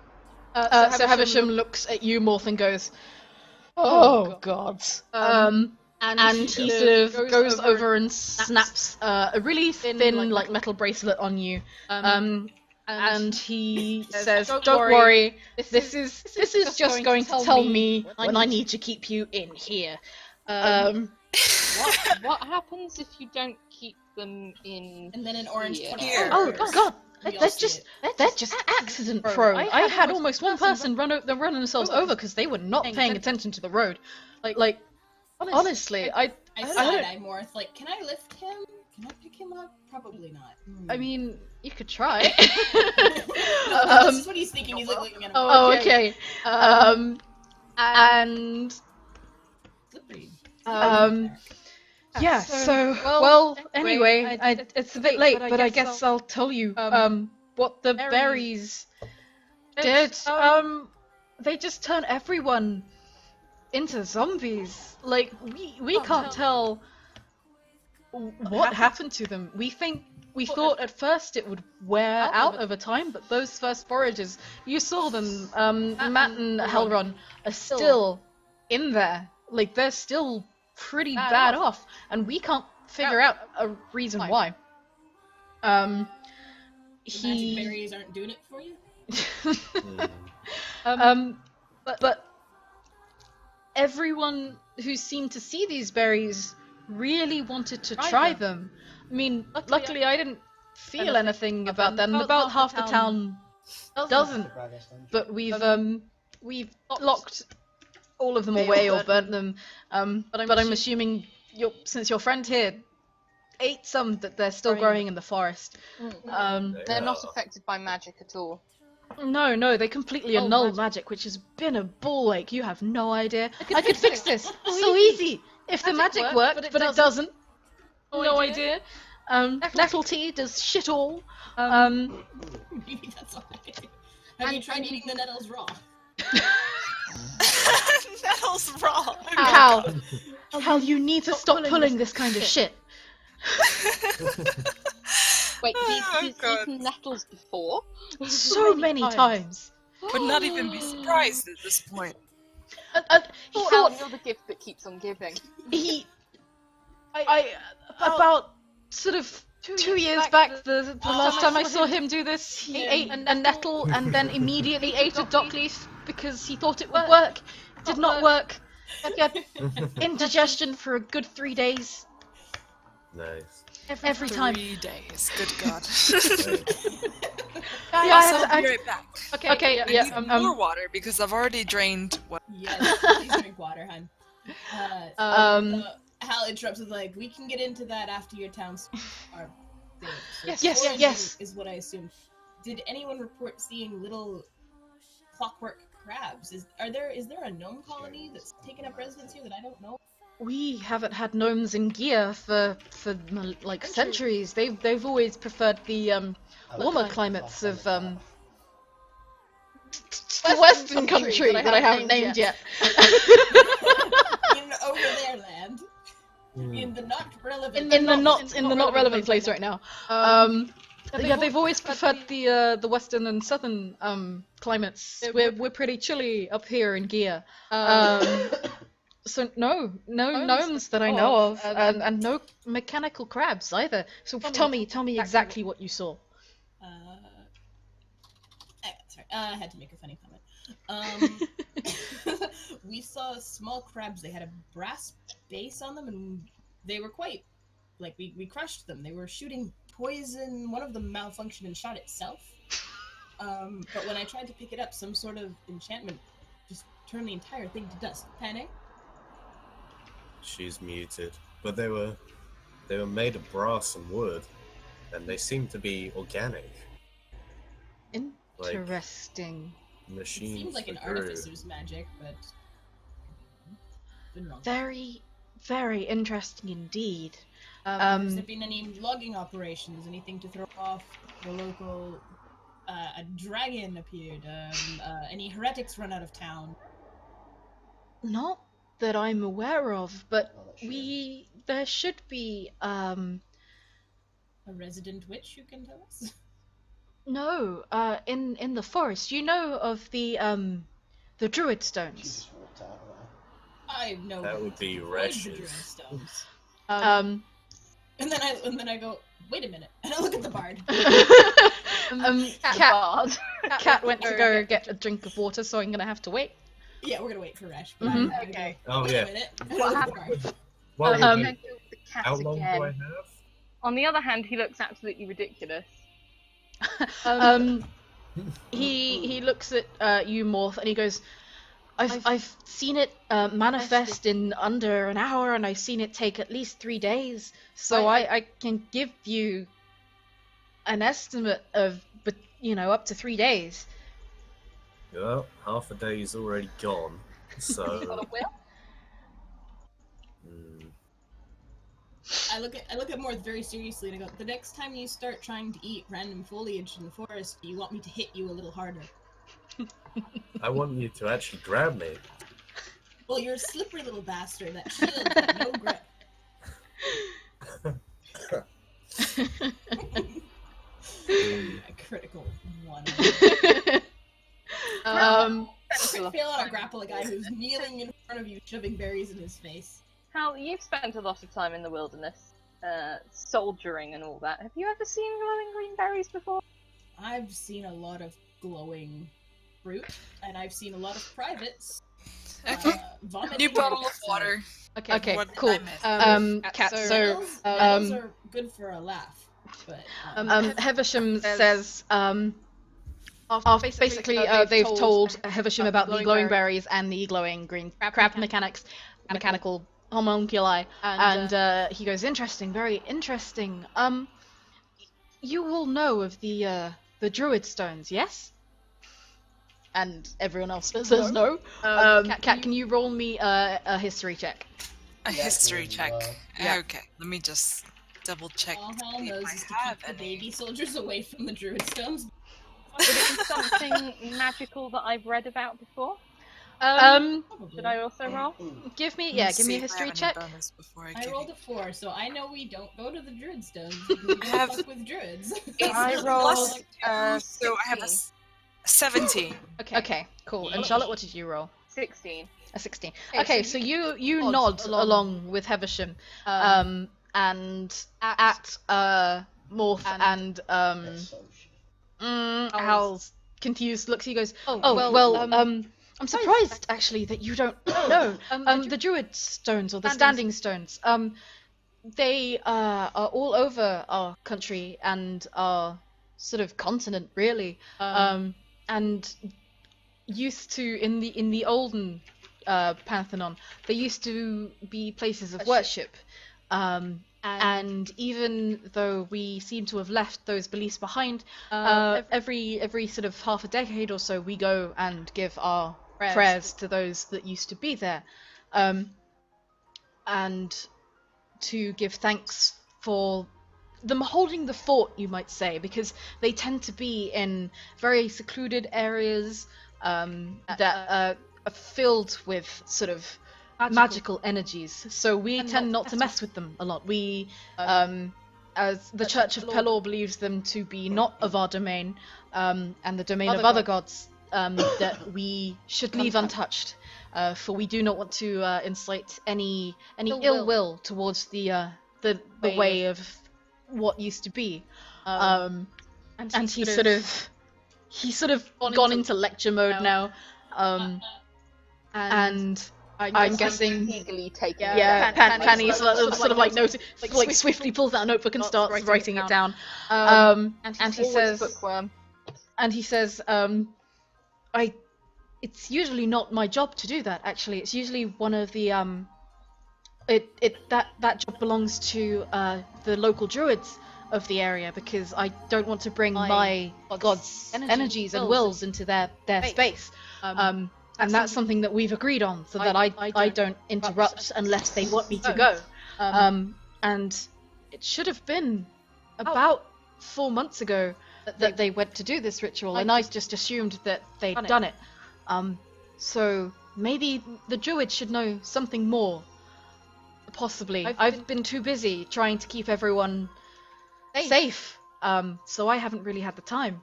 So Havisham looks at you, Morth, and goes, "Oh God." And he sort of goes over and snaps a really thin, like metal bracelet on you. And he says, "Don't worry. This is just going to tell me when I need to keep you in here." What happens if you don't keep them in? And then an orange here? 24. Oh God. We all They're see just accident prone. I had almost one person run themselves over because they were not paying attention to the road. Like honestly, I side-eye Morth, like, can I lift him? Can I pick him up? Probably not. I mean, you could try. No, this is what he's thinking. He's like looking at him. Oh, okay. And Slippery. yeah. So well, anyway, it's a bit late, but I guess I'll tell you what the berries did. They just turn everyone into zombies. Like we can't tell what happened to them. We thought at first it would wear out over time, but those first forages, you saw them. Matt and Helron are still in there. Like they're still pretty bad off, and we can't figure out a reason why. The magic berries aren't doing it for you? But everyone who seemed to see these berries really wanted to try them. I mean, luckily I didn't feel anything about them. About half the town doesn't. But we've locked all of them away or burnt them. But I'm assuming since your friend here ate some, that they're still growing in the forest. They're not affected by magic at all. No, they completely annul magic, which has been a ball ache. You have no idea. I could fix this so easy if the magic worked, but it doesn't. No idea. Nettle tea does shit all. Maybe that's why. Have you tried eating the nettles raw? Nettles raw. Hal, you need to stop pulling this kind of shit. Wait, he's eaten nettles before? So many times. Would not even be surprised at this point. He thought you're the gift that keeps on giving. About sort of 2 years back, the last time I saw him do this, he ate a nettle and then immediately ate a dock leaf because he thought it would work. It did not work. He had indigestion for a good 3 days. Nice. Every time. 3 days. Good God. I'll be right back. Okay, I need more water because I've already drained. Yes, please drink water, hun. Hal interrupts with like, we can get into that after your towns are big. So Yes. Is what I assumed. Did anyone report seeing little clockwork crabs? Is there a gnome colony that's taken up residence here that I don't know? We haven't had gnomes in Gia for like centuries. They've always preferred the warmer climates of the Western country that I haven't named yet. In over there land. In the not relevant. In the not relevant place right now. Yeah, they've always preferred the western and southern climates. We're pretty chilly up here in Gia. So no gnomes that I know of, and no mechanical crabs either. So tell me exactly what you saw. Sorry, I had to make a funny comment. We saw small crabs. They had a brass base on them, and they were quite like we crushed them. They were shooting poison. One of them malfunctioned and shot itself. But when I tried to pick it up, some sort of enchantment just turned the entire thing to dust. Panic. She's muted, but they were made of brass and wood, and they seem to be organic. Interesting. Machines. It seems like an that grew. artificer's magic, but been wrong. Very, very interesting indeed. Has there been any logging operations? Anything to throw off the local? A dragon appeared. Any heretics run out of town? Not that I'm aware of, but Oh, that's there should be A resident witch, you can tell us? no, in the forest. You know of the druid She stones. just walked out of I know. That would be avoid the wretched. druid stones. Um, And then I go, wait a minute, and I look at the bard. Cat went to go get a drink of water, so I'm gonna have to wait. Yeah, we're gonna wait for Resh. But Mhm. I'm gonna Okay. go, Oh wait yeah. a minute. And I look at the bard. Well, Um, wait, The cat how long again. do I have? On the other hand, he looks absolutely ridiculous. He looks at you, Morth, and he goes, I've seen it manifest in under an hour, and I've seen it take at least 3 days. So I can give you an estimate of, but up to 3 days. Well, half a day is already gone, so. Hmm. I look at Morth very seriously and I go, the next time you start trying to eat random foliage in the forest, you want me to hit you a little harder. I want you to actually grab me. Well, you're a slippery little bastard. That shield got no grip. A critical one. I fail on a grapple a guy who's kneeling in front of you, shoving berries in his face. Hal, you've spent a lot of time in the wilderness, soldiering and all that. Have you ever seen glowing green berries before? I've seen a lot of glowing fruit, and I've seen a lot of privates. Okay. Vomit. New bottle of water. Okay, What did cool. I miss? Cat. So Medals are good for a laugh, but Heversham says after basically they've told Heversham about the glowing berries and the glowing green crab mechanical homunculi, and he goes, interesting, very interesting. You all know of the druid stones, yes? And everyone else says no. Cat, can you roll me a history check? A Yeah, history check. Yeah. Okay, let me just double check. all to Hal see if knows I is to have keep the any. baby soldiers away from the druid stones. Would it be something magical that I've read about before? Um, Probably. Should I also roll? give me Let's give me a see if I history have any check. bonus before I I give rolled you- a 4, so I know we don't go to the druid stones. We don't Have- fuck with druids. I Plus, rolled so I have a 17. Okay, cool. And Charlotte, what did you roll? 16. A 16. Okay, Okay, so so you nod along with Heversham, and at Morth and That's so shit. Hal's confused looks. He goes, I'm surprised actually that you don't know the druid stones or the standing stones. They are all over our country and our sort of continent, really. And used to in the olden Pantheon, they used to be places of worship. And even though we seem to have left those beliefs behind, every sort of half a decade or so, we go and give our prayers to those that used to be there, and to give thanks for them holding the fort, you might say, because they tend to be in very secluded areas that are filled with sort of magical energies. So we tend not to mess with them a lot. We, as the Church of Pelor believes them to be not of our domain, and the domain of other gods, that we should leave untouched. For we do not want to incite any ill will towards the way of what used to be. And he's sort of gone into lecture mode now. And I'm guessing, Eagerly taking Penny's sort of like notice, like swiftly pulls out a notebook and starts writing it down. And he says, bookworm. it's usually not my job to do that. Actually, it's usually one of the that job belongs to the local druids of the area, because I don't want to bring my god's energies and wills into their space. And that's something that we've agreed on, so that I don't interrupt unless they want me to go. And it should have been about 4 months ago that they went to do this ritual, and I just assumed that they'd done it. So maybe the druid should know something more. Possibly. I've been too busy trying to keep everyone safe. So I haven't really had the time.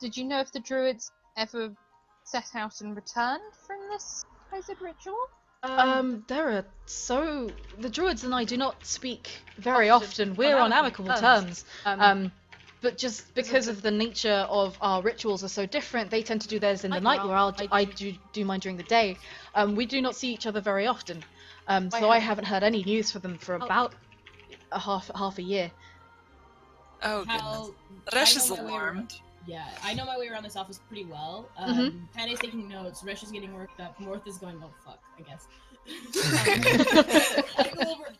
Did you know if the druids ever set out and returned from this supposed ritual? The druids and I do not speak very often. We're on amicable terms. But just because of the nature of our rituals are so different, they tend to do theirs in the night, where I do mine during the day. We do not see each other very often. So I haven't heard any news from them for about half a year. Oh, goodness. Resh is alarmed. Yeah, I know my way around this office pretty well. Patty's taking notes, Resh is getting worked up, Morth is going, oh fuck, I guess.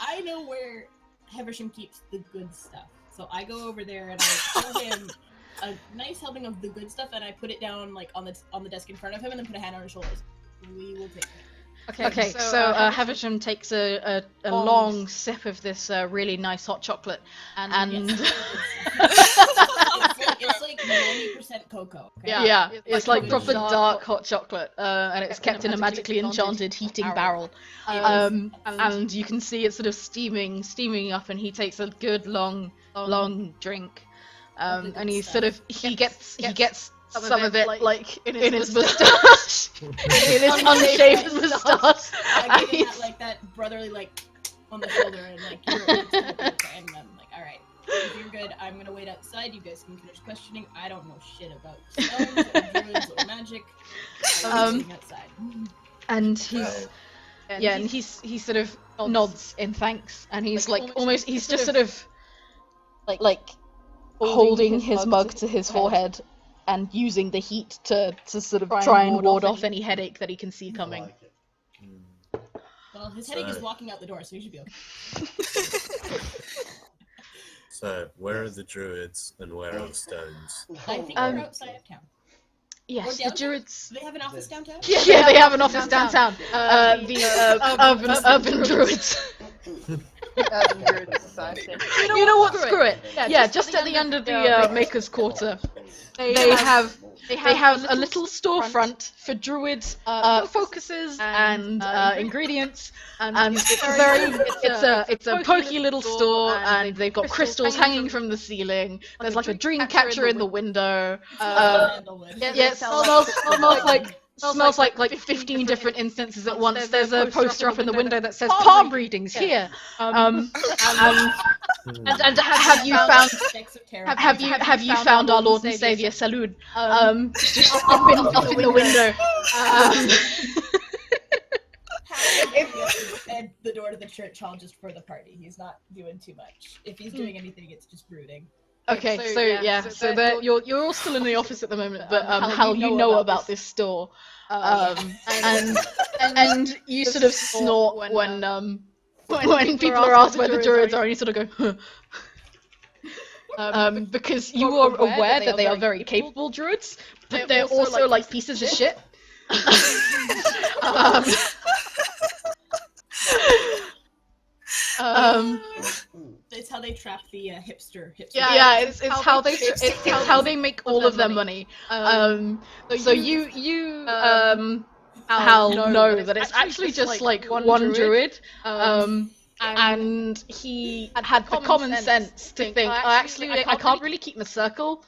I know where Heversham keeps the good stuff. So I go over there and I tell him a nice helping of the good stuff, and I put it down like on the desk in front of him, and then put a hand on his shoulders. We will take it. Okay, so Havisham takes a long sip of this really nice hot chocolate, and it's like 90% cocoa. Okay? Yeah, it's like proper dark hot chocolate, and it's kept in a magically enchanted heating barrel. And you can see it sort of steaming up, and he takes a good long drink, and he gets some of it like in his moustache, in his unshaven moustache. I give him that brotherly on the shoulder, and and I'm like, all right, if you're good, I'm gonna wait outside. You guys can finish questioning. I don't know shit about stones or druids or magic. I'm sitting outside. And he sort of nods in thanks, and he's he's just sort of like holding his mug to his forehead and using the heat to sort of try and ward off any headache that he can see coming. I like it. Well, his headache is walking out the door, so he should be okay. So, where are the druids and where are the stones? I think they're outside of town. Yes, the druids. Do they have an office downtown? Yeah, they have an office downtown. The urban druids. Urban Druid Society. You know what? Screw it. Yeah, just at the end of the Maker's Quarter, they have a little storefront for druids focuses and ingredients, and it's a pokey little store, and they've got crystals hanging from the ceiling. There's like a dream catcher in the window. It smells like 15 different instances at once. There's a poster up in the window that says palm readings here. And have you found our Lord and Savior Salud? Just up in the window. And the door to the church hall just for the party. He's not doing too much. If he's doing anything, it's just brooding. Okay, so you're all still in the office at the moment, but Hal, you know about this store, and you sort of snort when people are asked where the druids are, and you sort of go, huh. Because you are aware that they are very capable druids, but they're also like pieces of shit. It's how they trap the hipster. Yeah, it's how they make all of their money. So you Hal know that it's actually just like one druid. And he had the common sense to think, I can't really keep my circle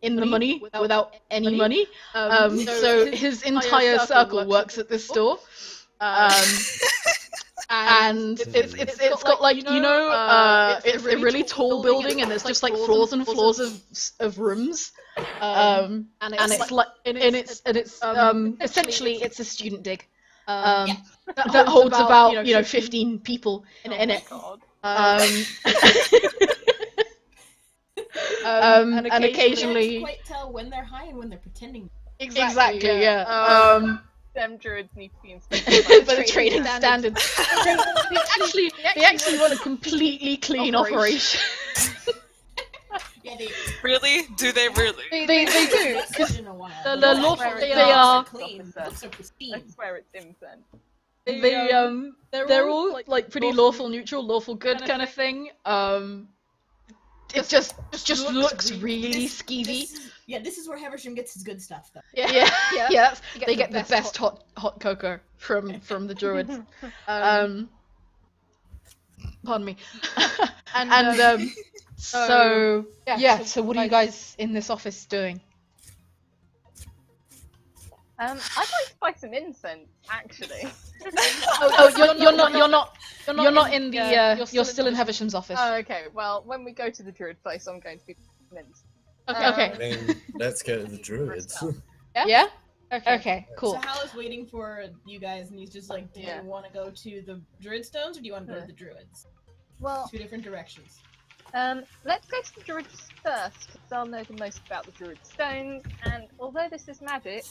in the money without any money. So his entire circle works at this store. And it's got it's a really tall building, and there's just like floors and floors of rooms, and it's essentially it's a student dig that holds about 15 people in it. And occasionally you can't quite tell when they're high and when they're pretending. Exactly, yeah. Them druids need to be inspected by the trading standards. They actually run a completely clean operation. Yeah, they Really? Do they really? They do. because in a while. the lawful- they are- clean. They look so pristine. I swear it's incense. They're all like pretty lawful neutral, lawful good kind of thing. It just looks really skeevy. This is where Haversham gets his good stuff, though. Yeah. They get the best hot cocoa from the druids. Pardon me. So what are you guys in this office doing? I'd like to buy some incense, actually. You're not in the you're still in Haversham's office. Oh, okay. Well, when we go to the druid place, I'm going to be convinced. Okay. I mean, let's go to the druids. Yeah? Okay, cool. So Hal is waiting for you guys, and he's just like, do you want to go to the druid stones, or do you want to go to the druids? Well, Two different directions. let's go to the druids first, because they'll know the most about the druid stones, and although this is magic,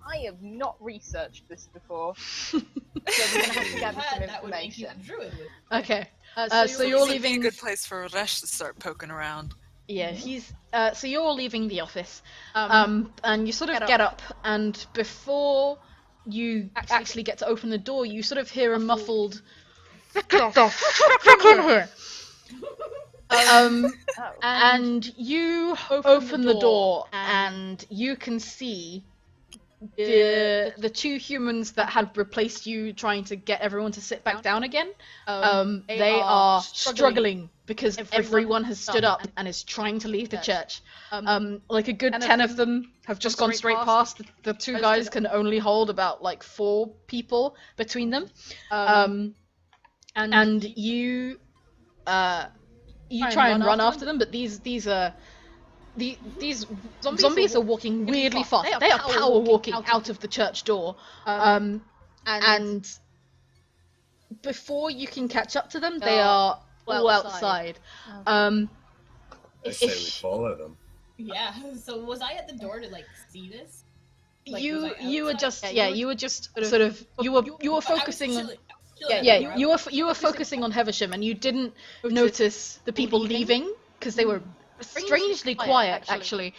I have not researched this before, so we're going to have to gather some That would make you a information. druid with. Okay. So This you're would be leaving. a good place for Resh to start poking around. Yeah, he's. So you're all leaving the office, and you sort of get up, and before you actually get to open the door, you sort of hear a muffled. And you open the door, and you can see the two humans that had replaced you, trying to get everyone to sit back down again. They are struggling because everyone has stood up and is trying to leave the church. Like a good 10 of them have just gone straight past. The two guys can only hold about like 4 people between them. And you try and run after them, but these zombies are walking weirdly fast. They are power walking out of the church door. And before you can catch up to them, they are all outside. I say we follow them. Yeah. So was I at the door to like see this? Like, you were outside? just sort of you were focusing on. You were focusing on Heversham, and you didn't notice the people leaving because they were strangely quiet. Actually,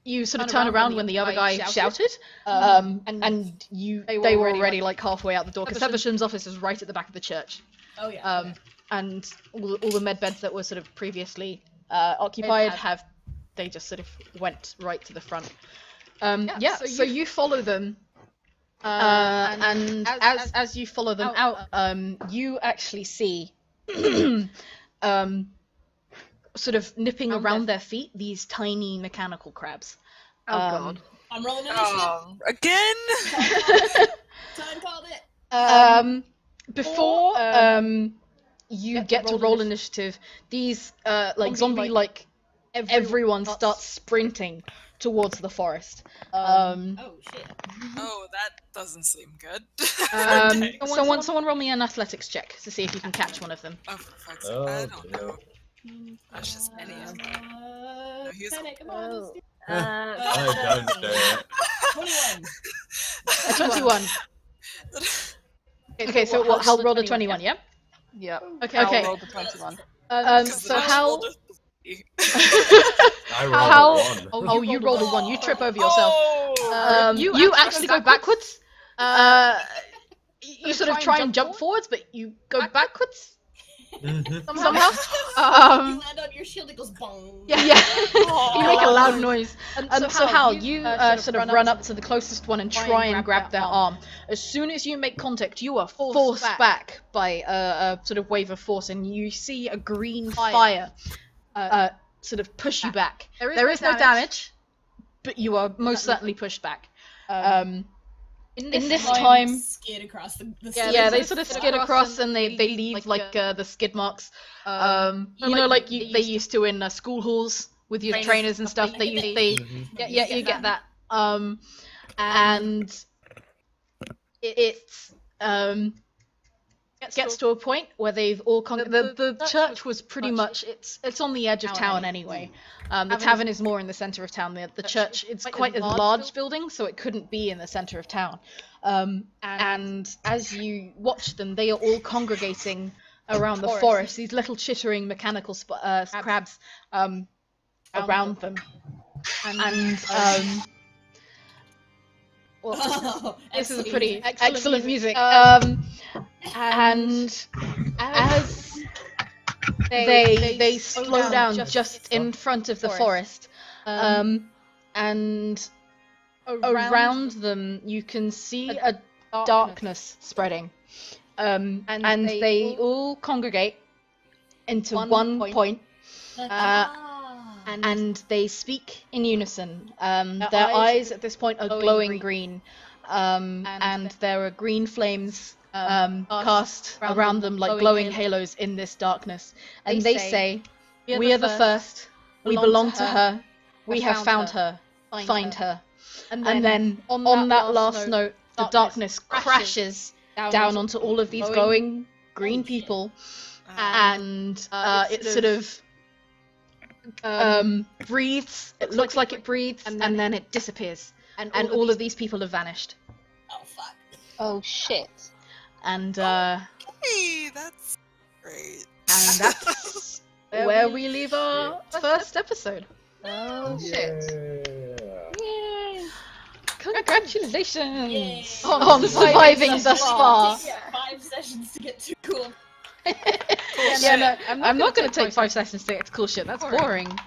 you sort of turn around when the other guy shouted, and they were already like halfway out the door because Heversham's office is right at the back of the church. Oh yeah. Okay. And all the med beds that were sort of previously occupied they just sort of went right to the front. So you follow them. And as you follow them out, you actually see, sort of nipping around their feet, these tiny mechanical crabs. Oh god. I'm rolling initiative. Again? Time called it. Before you get to roll initiative, these like zombie like everyone starts sprinting towards the forest. Oh shit. Oh, that doesn't seem good. Okay. Someone roll me an athletics check to see if you can catch one of them. Oh, for fuck's sake, I don't know. That's just any of them. He's Panic, come on, let's do it. I don't do it. 21. 21. Okay, so what? Hal rolled a 21, yeah? Yeah. Okay. I'll roll the 21. So Hal. I rolled a 1. Oh, you rolled a 1. You trip over yourself. Oh! You actually go backwards. You sort of try and jump forwards, but you go backwards somehow. You land on your shield, it goes bong. Yeah. You make a loud noise. And so Hal, you sort of run up to the closest one and try and grab their arm. As soon as you make contact, you are forced back by a sort of wave of force, and you see a green fire sort of push you back. There is no damage, but you are most certainly pushed back. In this time, skid across the they sort of skid across, and they leave like the skid marks. Like they used to in school halls with your trainers and stuff. You get that. And it's gets to a point where they've all the church was pretty much it's on the edge of town anyway. The tavern is more in the center of town. The church, it's quite a large building, so it couldn't be in the center of town. And as you watch them, they are all congregating around the forest. These little chittering mechanical crabs around them, and well, this is a pretty excellent music. And as they slow down just in front of the forest, and around them you can see a darkness spreading, and they all congregate into one point. And they speak in unison. Their eyes at this point are glowing green, and there are green flames cast around them like glowing halos in this darkness. And they say, "We are the first. We belong to her. We have found her. Find her." And then on that last note, the darkness crashes down onto all of these glowing green people, and it sort of breathes. It looks like it breathes, and then it disappears, and all of these people have vanished. Oh fuck. Oh shit. And Hey, that's great. and that's where we leave our first episode. Oh shit. Yeah. Congratulations Yay. on surviving thus far. Takes 5 sessions to get to cool. Yeah, no, I'm not going to take 5 sessions to get to cool shit. That's boring.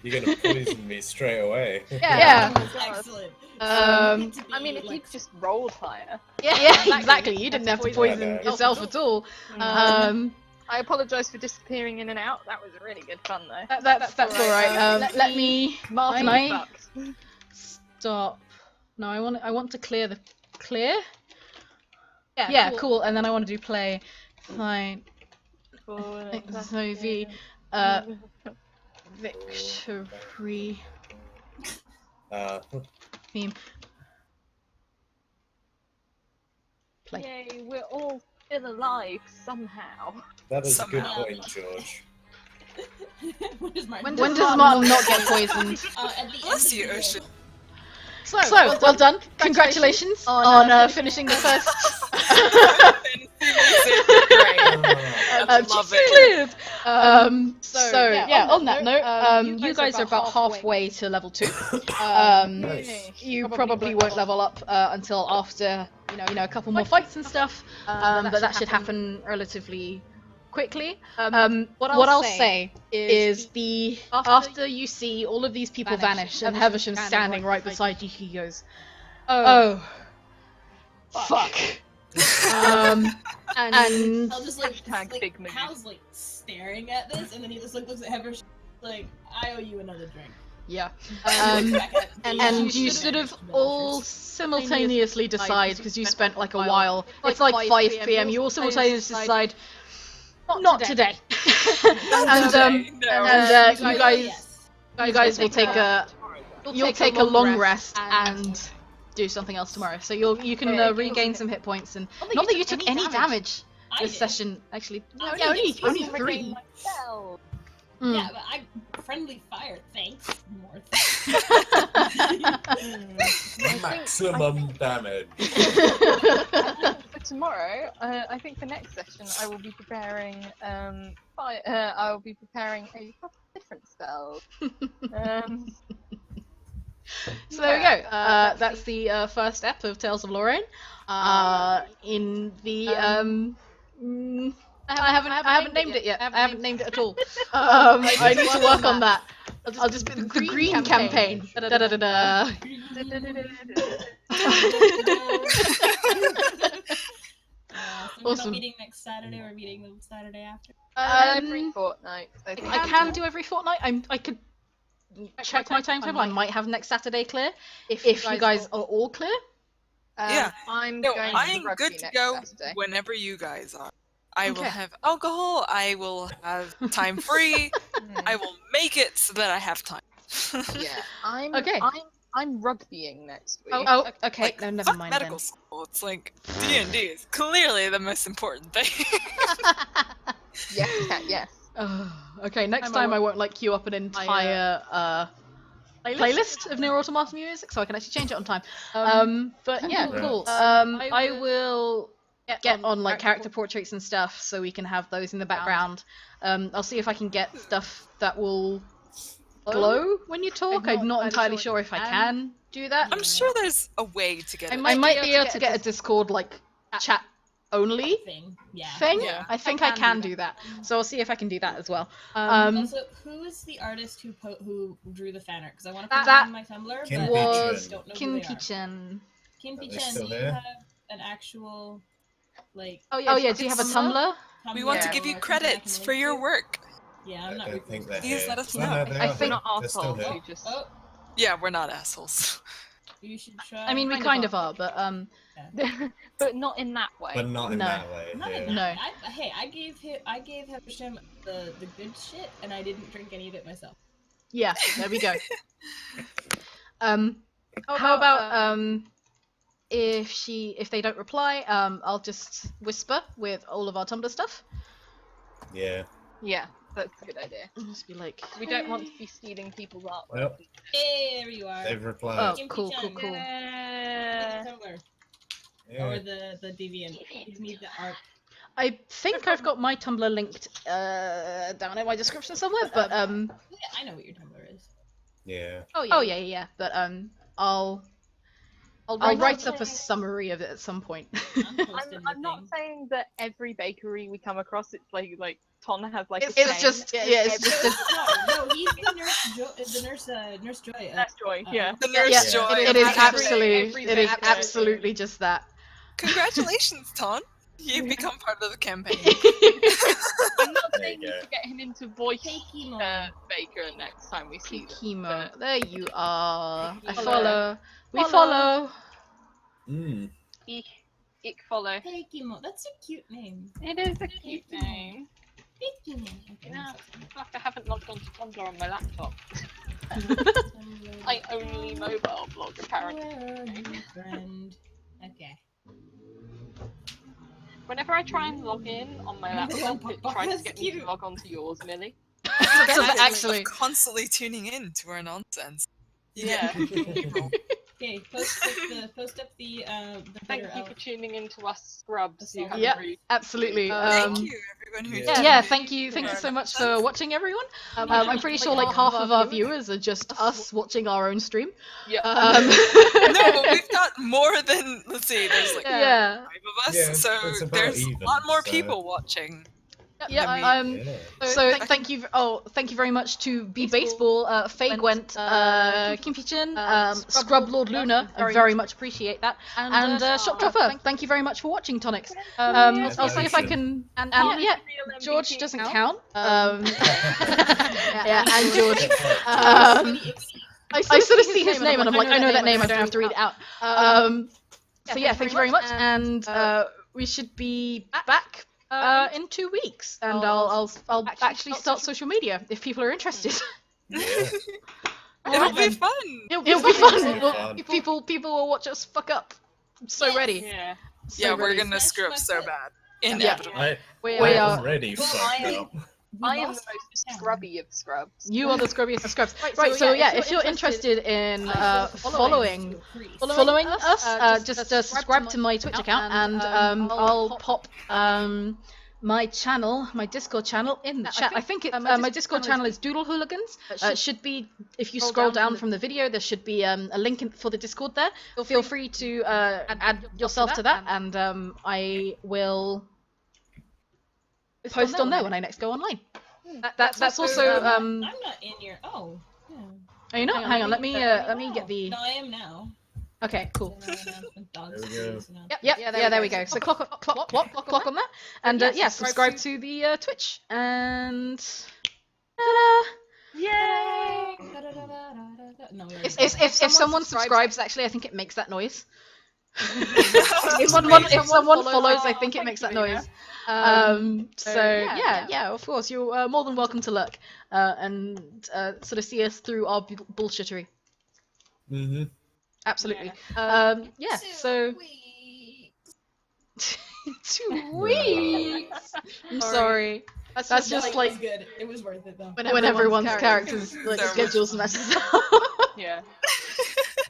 You're gonna poison me straight away. Yeah. Excellent. I mean, if you just rolled higher. Yeah, exactly. You didn't have to poison yourself at all. I apologise for disappearing in and out. That was really good fun, though. That's all right. Let me. Martin, Can I fucked. stop? No, I want to clear. Yeah, cool. And then I want to do play. Fine. So V. Victory theme. Play. Yay, we're all still alive somehow. that is a good Somehow. point, George. When does Martin? When does Martin not get poisoned? At the Bless end you, of the Ocean. game. So, well done. Congratulations on finishing the first. Love it. Cleared. So yeah, on that note, you guys are about halfway to level 2. Nice. You probably won't level up until after a couple more fights and stuff, but that should happen relatively quickly. What I'll say is after you see all of these people vanish and Havisham standing right beside you, he goes, "Oh, fuck." And I'll just like big movie. Hal's like staring at this, and then he just like looks at Heather, like, "I owe you another drink." yeah, Back at and you sort of all simultaneously decide, because you spent like a while. It's like 5 p.m. You all simultaneously decide, not today. And you guys will take a long rest and do something else tomorrow. So you can regain some hit points, and not that you took any damage I this did. session. Actually, I no, did. only 3. Yeah, but I friendly fire. Thanks, Morth. Maximum damage. For tomorrow, I think for next session, I will be preparing. I will be preparing a couple of different spells. So there we go. That's the first ep of Tales of Elorien. In the I haven't named it yet. I haven't named it at all. I need to work on that. I'll just put the green campaign. Da da da da da. So we're Awesome. not meeting next Saturday. We're meeting the Saturday after. Every fortnight. I can do every fortnight. I could check my timetable. I might have next Saturday clear. If you guys are all clear. Yeah. I'm No, going I'm to rugby good to next go Saturday. whenever you guys are. I will Okay. have alcohol. I will have time free. I will make it so that I have time. Yeah, I'm Okay. I'm I'm rugbying next week. Oh, okay. Like, No, never fuck mind medical then. school. It's like D&D is clearly the most important thing. Yes, cat, yes. Okay, next time I won't like queue up an entire playlist of Near Automata music, so I can actually change it on time. But yeah, Right. cool. I will get on like character portraits and stuff, so we can have those in the background. I'll see if I can get stuff that will glow when you talk. I'm not entirely sure if I can do that. I'm sure there's a way to get it. I might be able to get a Discord like chat only Thing. thing. Yeah. I think I can do that. So I'll see if I can do that as well. Also, who is the artist who drew the fan art? Because I want to put That that on my Tumblr, Kim but I was just don't know who they are. Kinki-chan. Kim Are they Chen, still do you there? have an actual like? Oh yeah, do you have a Tumblr? We want to Tumblr give you or something I can credits link for your to? work. Yeah, I'm I not. don't think they're Please here. let us Oh, know. no, they I are think- here. Not They're still assholes, here. we just... Oh, Yeah, we're not assholes. you should try. I mean, we kind of are, but but not in that way. But not in No. that way. Not in yeah. that No. way. Hey, I gave Havisham the good shit, and I didn't drink any of it myself. yeah, there we go. How about if they don't reply, I'll just whisper with all of our Tumblr stuff. Yeah. Yeah, that's a good idea. I'll just be like, We don't want to be stealing people's artwork. Well, There you are. they've replied. oh, Kim cool, Ki-chan. cool, cool. Yeah. Tumblr Yeah. or the Deviant. Give me the art. I think I've got my Tumblr linked down in my description somewhere, but Yeah, I know what your Tumblr is. Yeah. oh yeah, but I'll write up a summary of it at some point. I'm not saying that every bakery we come across, it's like Ton has like It's a chain. just it's just No, he's the nurse Joy. That's Joy, yeah. The nurse yeah, joy. it of is the campaign. absolutely absolutely just that. Congratulations, Ton. You've become part of the campaign. I'm not There saying you you go. to get him into voice Kikimo. Baker next time we see them. Chemo, there you are. I Follow. follow. We Follow. follow. Mm. Ik follow. Kikimo. That's a cute name. It is a cute name. Kikimo. Okay, Yeah. Fuck, I haven't logged onto Tumblr on my laptop. Tumblr. I only mobile blog apparently. Where are you, friend? Okay. Whenever I try and log in on my Number laptop, one it pop-up, tries to that's get me to cute. log on to yours, Millie. Actually, Constantly tuning in to our nonsense. You Yeah. get- Okay, post up the Thank better you for tuning in to us scrubs. You Yeah. hungry. absolutely. Thank you, everyone who Yeah. tuned Yeah, in thank you to our so much for nonsense. watching, everyone. I'm pretty sure like half of our viewers are just us watching our own stream. Yeah. No, but we've got more than, let's see, there's like Yeah. 5 of us, Yeah, so it's about there's even, a lot more so- people watching. Yeah. I mean, Yeah. So thank you. Oh, thank you very much to B Baseball, Faye Gwent, Kim Chin, Scrub Lord Luna. I very much appreciate that. And Shop Dropper. Thank you very much for watching, Tonics. I'll see if I can. And yeah, George doesn't count. Yeah, and George. I sort of see his name and I'm like, I know that name. I don't have to read it out. So yeah, thank you very much, and we should be back in 2 weeks, and I'll actually start social media if people are interested. Yeah. It'll be fun. It'll be fun. It'll be fun. People will watch us fuck up. I'm so ready. Yeah. So Yeah, we're ready. gonna screw up so Smash bad. Yeah. Inevitably. We I are. already Well, fucked I- up. I am the most scrubby of scrubs. You are the scrubbiest of scrubs. Right. So yeah, if you're interested in following us, just subscribe to my Twitch account, and I'll pop my channel, my Discord channel, in the chat. I think my Discord channel is Doodle Hooligans. It should be, if you scroll down from the video, there should be a link for the Discord there. Feel free to add yourself to that, and I will post on there when I next go online. That's also I'm not in your. Oh. Yeah. Are you not? Hang on, let me get the. No, I am now. Okay, cool. Dogs There we go. Yep, there we go. So clock on that, and yeah, subscribe to the Twitch, and Yay! No, if someone subscribes, actually, I think it makes that noise. If someone follows, I think it makes that noise. So yeah, of course, you're more than welcome to look and sort of see us through our bullshittery. Mm-hmm. Absolutely. Yeah. Yeah. So 2 weeks. I'm sorry. That's just It like was good. It was worth it though. when everyone's characters like So schedules much messes up. Yeah.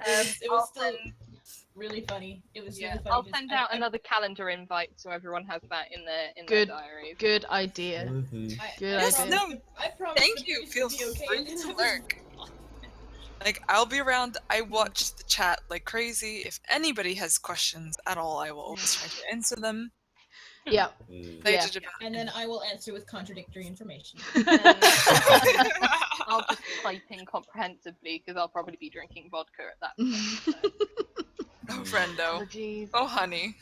It was still really funny. It was Yeah. really funny. I'll just- send I- out I- another calendar invite so everyone has that in their Good. diaries. Good idea. Mm-hmm. Good Yes, idea. no, I promised thank the you. priest Feel to be okay, free and then to I was- lurk. Like, I'll be around. I watch the chat like crazy. If anybody has questions at all, I will always try to answer them. Yeah. Mm. Yeah. Excited about And then I will answer with contradictory information. I'll just type incomprehensibly because I'll probably be drinking vodka at that point. Oh, friendo. Oh, jeez. Oh, honey.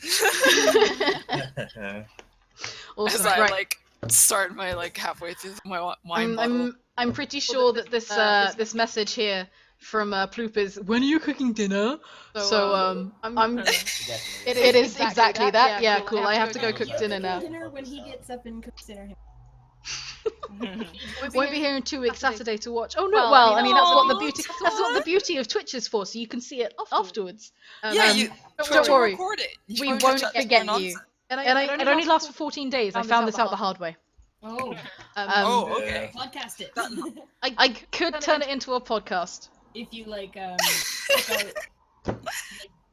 Awesome. As I Right. like start my like halfway through my wine bottle. I'm pretty sure that this this message here from Ploop is, when are you cooking dinner? So I'm it is exactly that. Yeah, cool. I have to go cook You're dinner cooking now. dinner when he gets up and cooks dinner. Won't be here in 2 weeks Saturday to watch. Oh no, Well, well, I I mean, mean that's what the oh, beauty that's what the beauty of Twitch is for, so you can see it afterwards. Yeah, you don't worry. record it. You We can won't catch up forget on you. nonsense. And it only lasts for 14 days. I found this out the hard way. Oh, Oh, okay. podcast it. I could turn it into a podcast. If you like, like,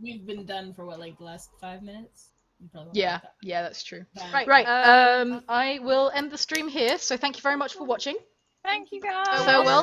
we've been done for what, like the last 5 minutes? You probably won't Yeah, like that. yeah, that's true. Right. Right, I will end the stream here, so thank you very much for watching. Thank you guys. Farewell.